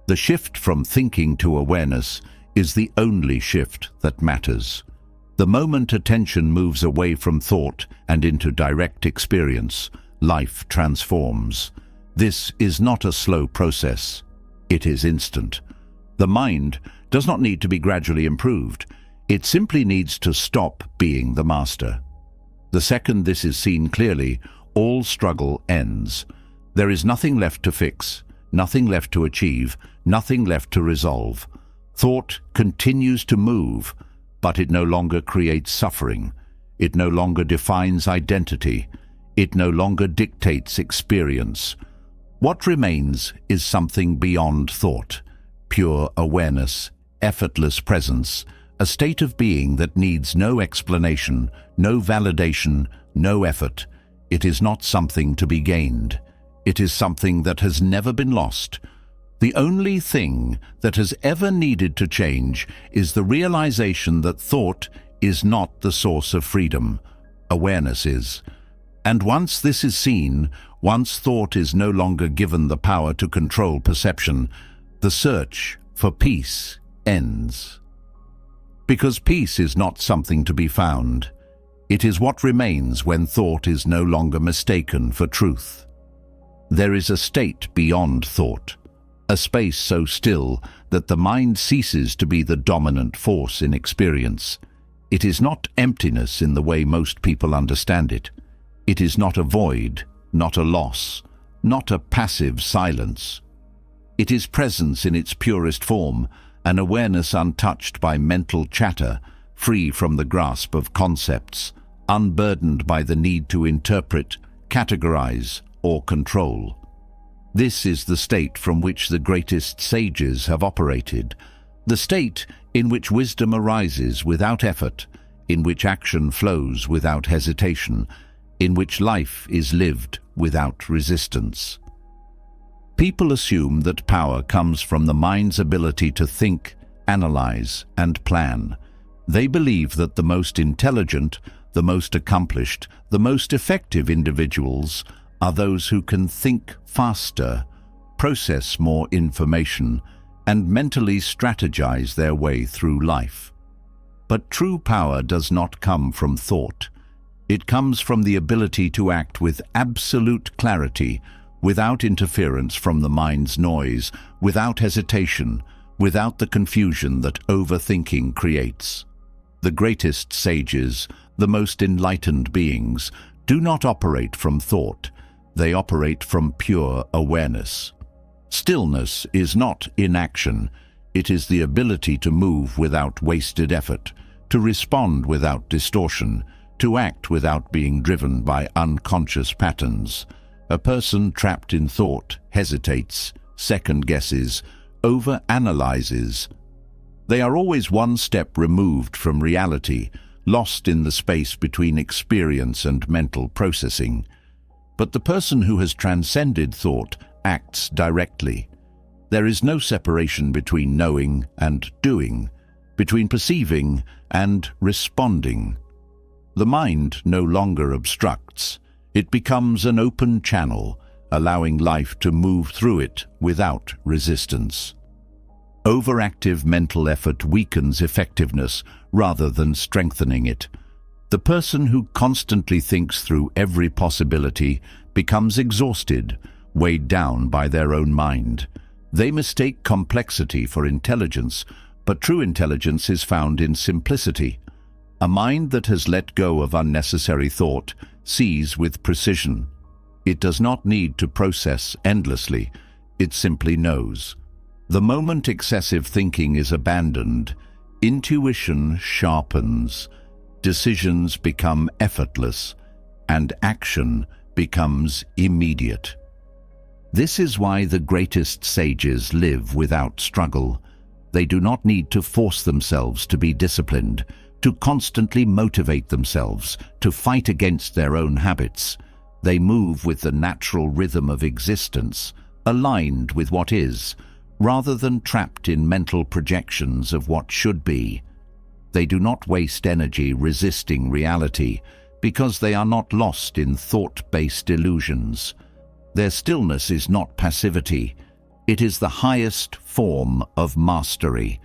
The shift from thinking to awareness is the only shift that matters. The moment attention moves away from thought and into direct experience, life transforms. This is not a slow process. It is instant. The mind does not need to be gradually improved. It simply needs to stop being the master. The second this is seen clearly, all struggle ends. There is nothing left to fix, nothing left to achieve, nothing left to resolve. Thought continues to move, but it no longer creates suffering. It no longer defines identity. It no longer dictates experience. What remains is something beyond thought, pure awareness, effortless presence, a state of being that needs no explanation, no validation, no effort. It is not something to be gained. It is something that has never been lost. The only thing that has ever needed to change is the realization that thought is not the source of freedom. Awareness is. And once this is seen, once thought is no longer given the power to control perception, the search for peace ends. Because peace is not something to be found. It is what remains when thought is no longer mistaken for truth. There is a state beyond thought, a space so still that the mind ceases to be the dominant force in experience. It is not emptiness in the way most people understand it. It is not a void, not a loss, not a passive silence. It is presence in its purest form, an awareness untouched by mental chatter, free from the grasp of concepts, unburdened by the need to interpret, categorize, or control. This is the state from which the greatest sages have operated, the state in which wisdom arises without effort, in which action flows without hesitation, in which life is lived without resistance. People assume that power comes from the mind's ability to think, analyze, and plan. They believe that the most intelligent, the most accomplished, the most effective individuals are those who can think faster, process more information, and mentally strategize their way through life. But true power does not come from thought. It comes from the ability to act with absolute clarity, without interference from the mind's noise, without hesitation, without the confusion that overthinking creates. The greatest sages, the most enlightened beings, do not operate from thought. They operate from pure awareness. Stillness is not inaction. It is the ability to move without wasted effort, to respond without distortion, to act without being driven by unconscious patterns. A person trapped in thought hesitates, second-guesses, over-analyzes. They are always one step removed from reality, lost in the space between experience and mental processing. But the person who has transcended thought acts directly. There is no separation between knowing and doing, between perceiving and responding. The mind no longer obstructs. It becomes an open channel, allowing life to move through it without resistance. Overactive mental effort weakens effectiveness rather than strengthening it. The person who constantly thinks through every possibility becomes exhausted, weighed down by their own mind. They mistake complexity for intelligence, but true intelligence is found in simplicity. A mind that has let go of unnecessary thought sees with precision. It does not need to process endlessly. It simply knows. The moment excessive thinking is abandoned, intuition sharpens, decisions become effortless, and action becomes immediate. This is why the greatest sages live without struggle. They do not need to force themselves to be disciplined, to constantly motivate themselves, to fight against their own habits. They move with the natural rhythm of existence, aligned with what is, rather than trapped in mental projections of what should be. They do not waste energy resisting reality, because they are not lost in thought-based illusions. Their stillness is not passivity. It is the highest form of mastery.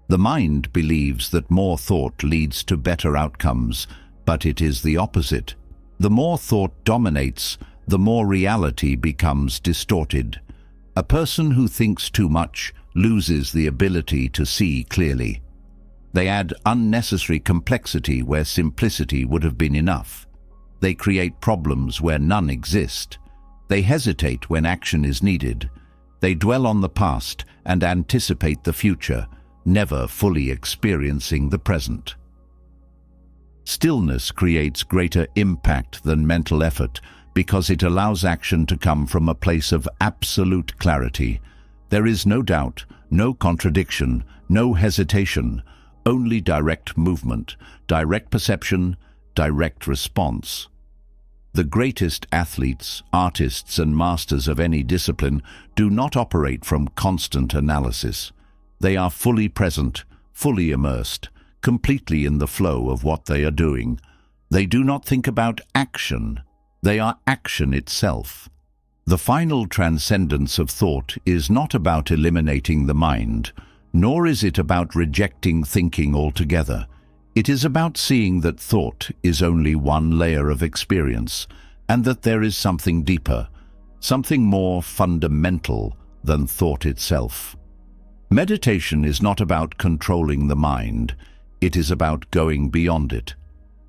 The mind believes that more thought leads to better outcomes, but it is the opposite. The more thought dominates, the more reality becomes distorted. A person who thinks too much loses the ability to see clearly. They add unnecessary complexity where simplicity would have been enough. They create problems where none exist. They hesitate when action is needed. They dwell on the past and anticipate the future, never fully experiencing the present. Stillness creates greater impact than mental effort because it allows action to come from a place of absolute clarity. There is no doubt, no contradiction, no hesitation, only direct movement, direct perception, direct response. The greatest athletes, artists, and masters of any discipline do not operate from constant analysis. They are fully present, fully immersed, completely in the flow of what they are doing. They do not think about action. They are action itself. The final transcendence of thought is not about eliminating the mind, nor is it about rejecting thinking altogether. It is about seeing that thought is only one layer of experience, and that there is something deeper, something more fundamental than thought itself. Meditation is not about controlling the mind. It is about going beyond it.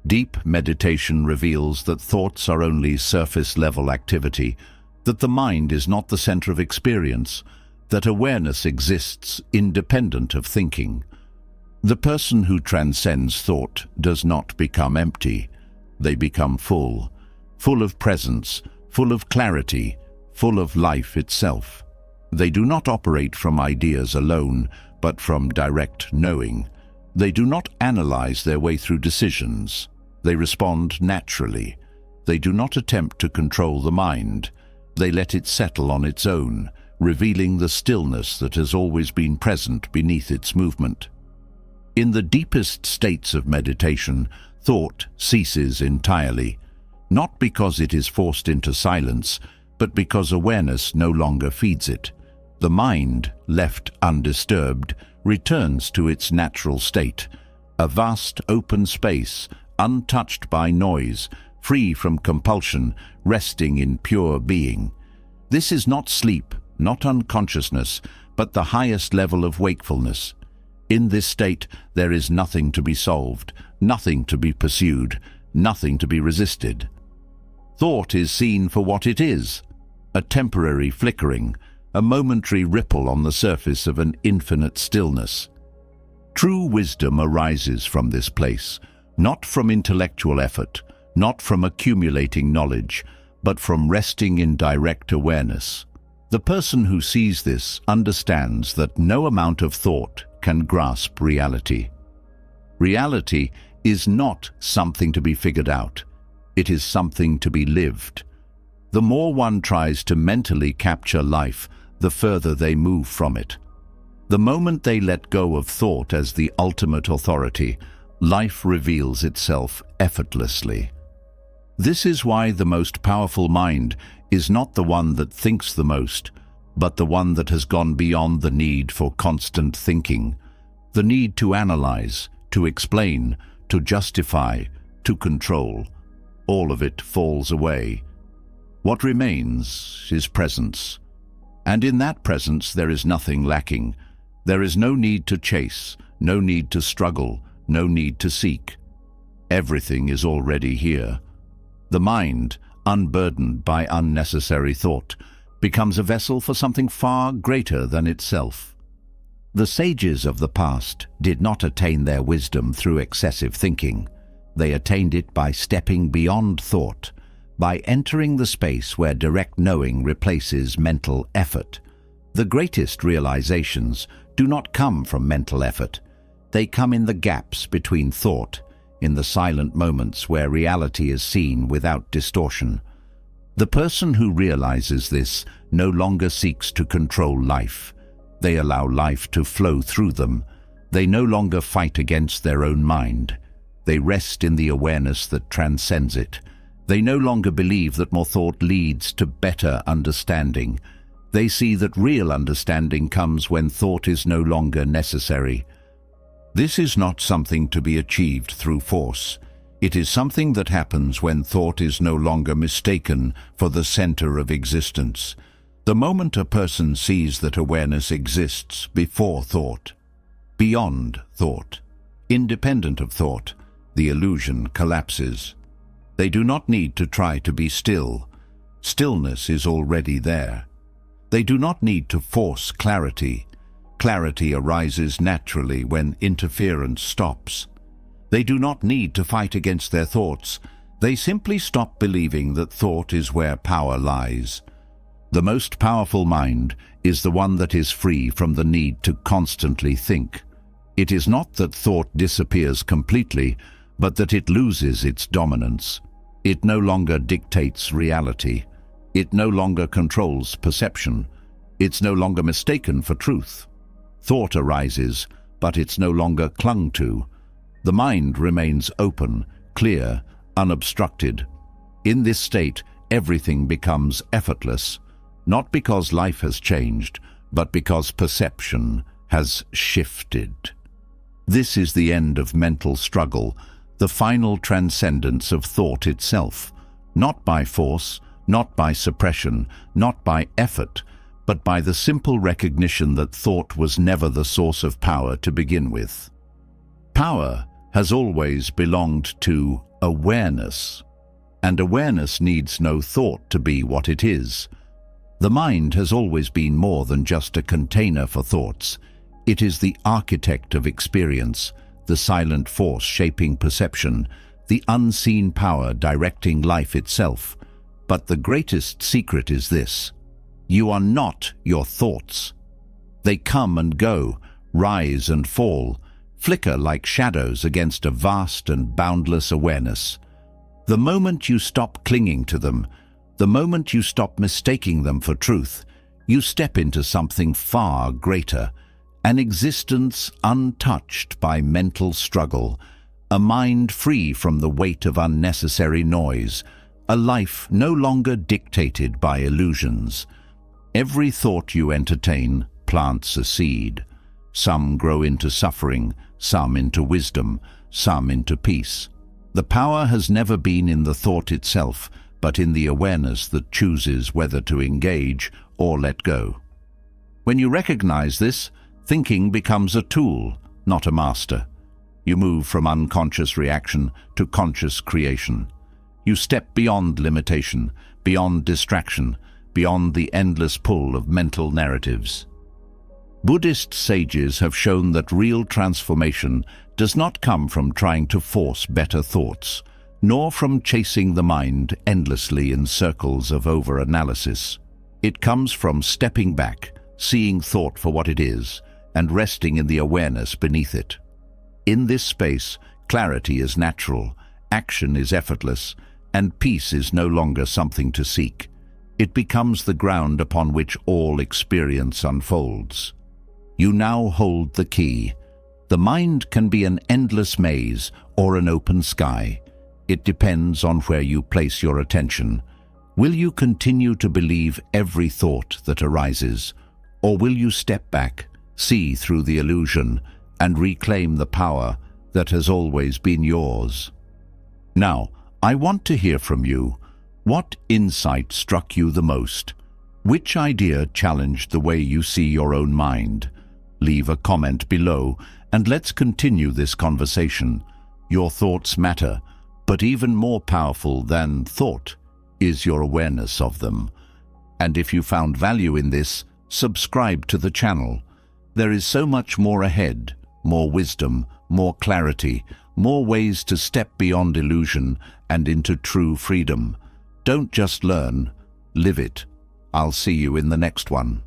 Deep meditation reveals that thoughts are only surface-level activity, that the mind is not the center of experience, that awareness exists independent of thinking. The person who transcends thought does not become empty. They become full, full of presence, full of clarity, full of life itself. They do not operate from ideas alone, but from direct knowing. They do not analyze their way through decisions. They respond naturally. They do not attempt to control the mind. They let it settle on its own, revealing the stillness that has always been present beneath its movement. In the deepest states of meditation, thought ceases entirely, not because it is forced into silence, but because awareness no longer feeds it. The mind, left undisturbed, returns to its natural state, a vast open space, untouched by noise, free from compulsion, resting in pure being. This is not sleep, not unconsciousness, but the highest level of wakefulness. In this state, there is nothing to be solved, nothing to be pursued, nothing to be resisted. Thought is seen for what it is, a temporary flickering, a momentary ripple on the surface of an infinite stillness. True wisdom arises from this place, not from intellectual effort, not from accumulating knowledge, but from resting in direct awareness. The person who sees this understands that no amount of thought can grasp reality. Reality is not something to be figured out. It is something to be lived. The more one tries to mentally capture life, the further they move from it. The moment they let go of thought as the ultimate authority, life reveals itself effortlessly. This is why the most powerful mind is not the one that thinks the most, but the one that has gone beyond the need for constant thinking, the need to analyze, to explain, to justify, to control. All of it falls away. What remains is presence. And in that presence there is nothing lacking. There is no need to chase, no need to struggle, no need to seek. Everything is already here. The mind, unburdened by unnecessary thought, becomes a vessel for something far greater than itself. The sages of the past did not attain their wisdom through excessive thinking. They attained it by stepping beyond thought, by entering the space where direct knowing replaces mental effort. The greatest realizations do not come from mental effort. They come in the gaps between thought, in the silent moments where reality is seen without distortion. The person who realizes this no longer seeks to control life. They allow life to flow through them. They no longer fight against their own mind. They rest in the awareness that transcends it. They no longer believe that more thought leads to better understanding. They see that real understanding comes when thought is no longer necessary. This is not something to be achieved through force. It is something that happens when thought is no longer mistaken for the center of existence. The moment a person sees that awareness exists before thought, beyond thought, independent of thought, the illusion collapses. They do not need to try to be still. Stillness is already there. They do not need to force clarity. Clarity arises naturally when interference stops. They do not need to fight against their thoughts. They simply stop believing that thought is where power lies. The most powerful mind is the one that is free from the need to constantly think. It is not that thought disappears completely, but that it loses its dominance. It no longer dictates reality. It no longer controls perception. It's no longer mistaken for truth. Thought arises, but it's no longer clung to. The mind remains open, clear, unobstructed. In this state, everything becomes effortless, not because life has changed, but because perception has shifted. This is the end of mental struggle, the final transcendence of thought itself, not by force, not by suppression, not by effort, but by the simple recognition that thought was never the source of power to begin with. Power has always belonged to awareness, and awareness needs no thought to be what it is. The mind has always been more than just a container for thoughts. It is the architect of experience, the silent force shaping perception, the unseen power directing life itself. But the greatest secret is this: you are not your thoughts. They come and go, rise and fall, flicker like shadows against a vast and boundless awareness. The moment you stop clinging to them, the moment you stop mistaking them for truth, you step into something far greater, an existence untouched by mental struggle, a mind free from the weight of unnecessary noise, a life no longer dictated by illusions. Every thought you entertain plants a seed. Some grow into suffering, some into wisdom, some into peace. The power has never been in the thought itself, but in the awareness that chooses whether to engage or let go. When you recognize this, thinking becomes a tool, not a master. You move from unconscious reaction to conscious creation. You step beyond limitation, beyond distraction, beyond the endless pull of mental narratives. Buddhist sages have shown that real transformation does not come from trying to force better thoughts, nor from chasing the mind endlessly in circles of over-analysis. It comes from stepping back, seeing thought for what it is, and resting in the awareness beneath it. In this space, clarity is natural, action is effortless, and peace is no longer something to seek. It becomes the ground upon which all experience unfolds. You now hold the key. The mind can be an endless maze or an open sky. It depends on where you place your attention. Will you continue to believe every thought that arises, or will you step back, see through the illusion, and reclaim the power that has always been yours? Now, I want to hear from you. What insight struck you the most? Which idea challenged the way you see your own mind? Leave a comment below, and let's continue this conversation. Your thoughts matter, but even more powerful than thought is your awareness of them. And if you found value in this, subscribe to the channel. There is so much more ahead, more wisdom, more clarity, more ways to step beyond illusion and into true freedom. Don't just learn, live it. I'll see you in the next one.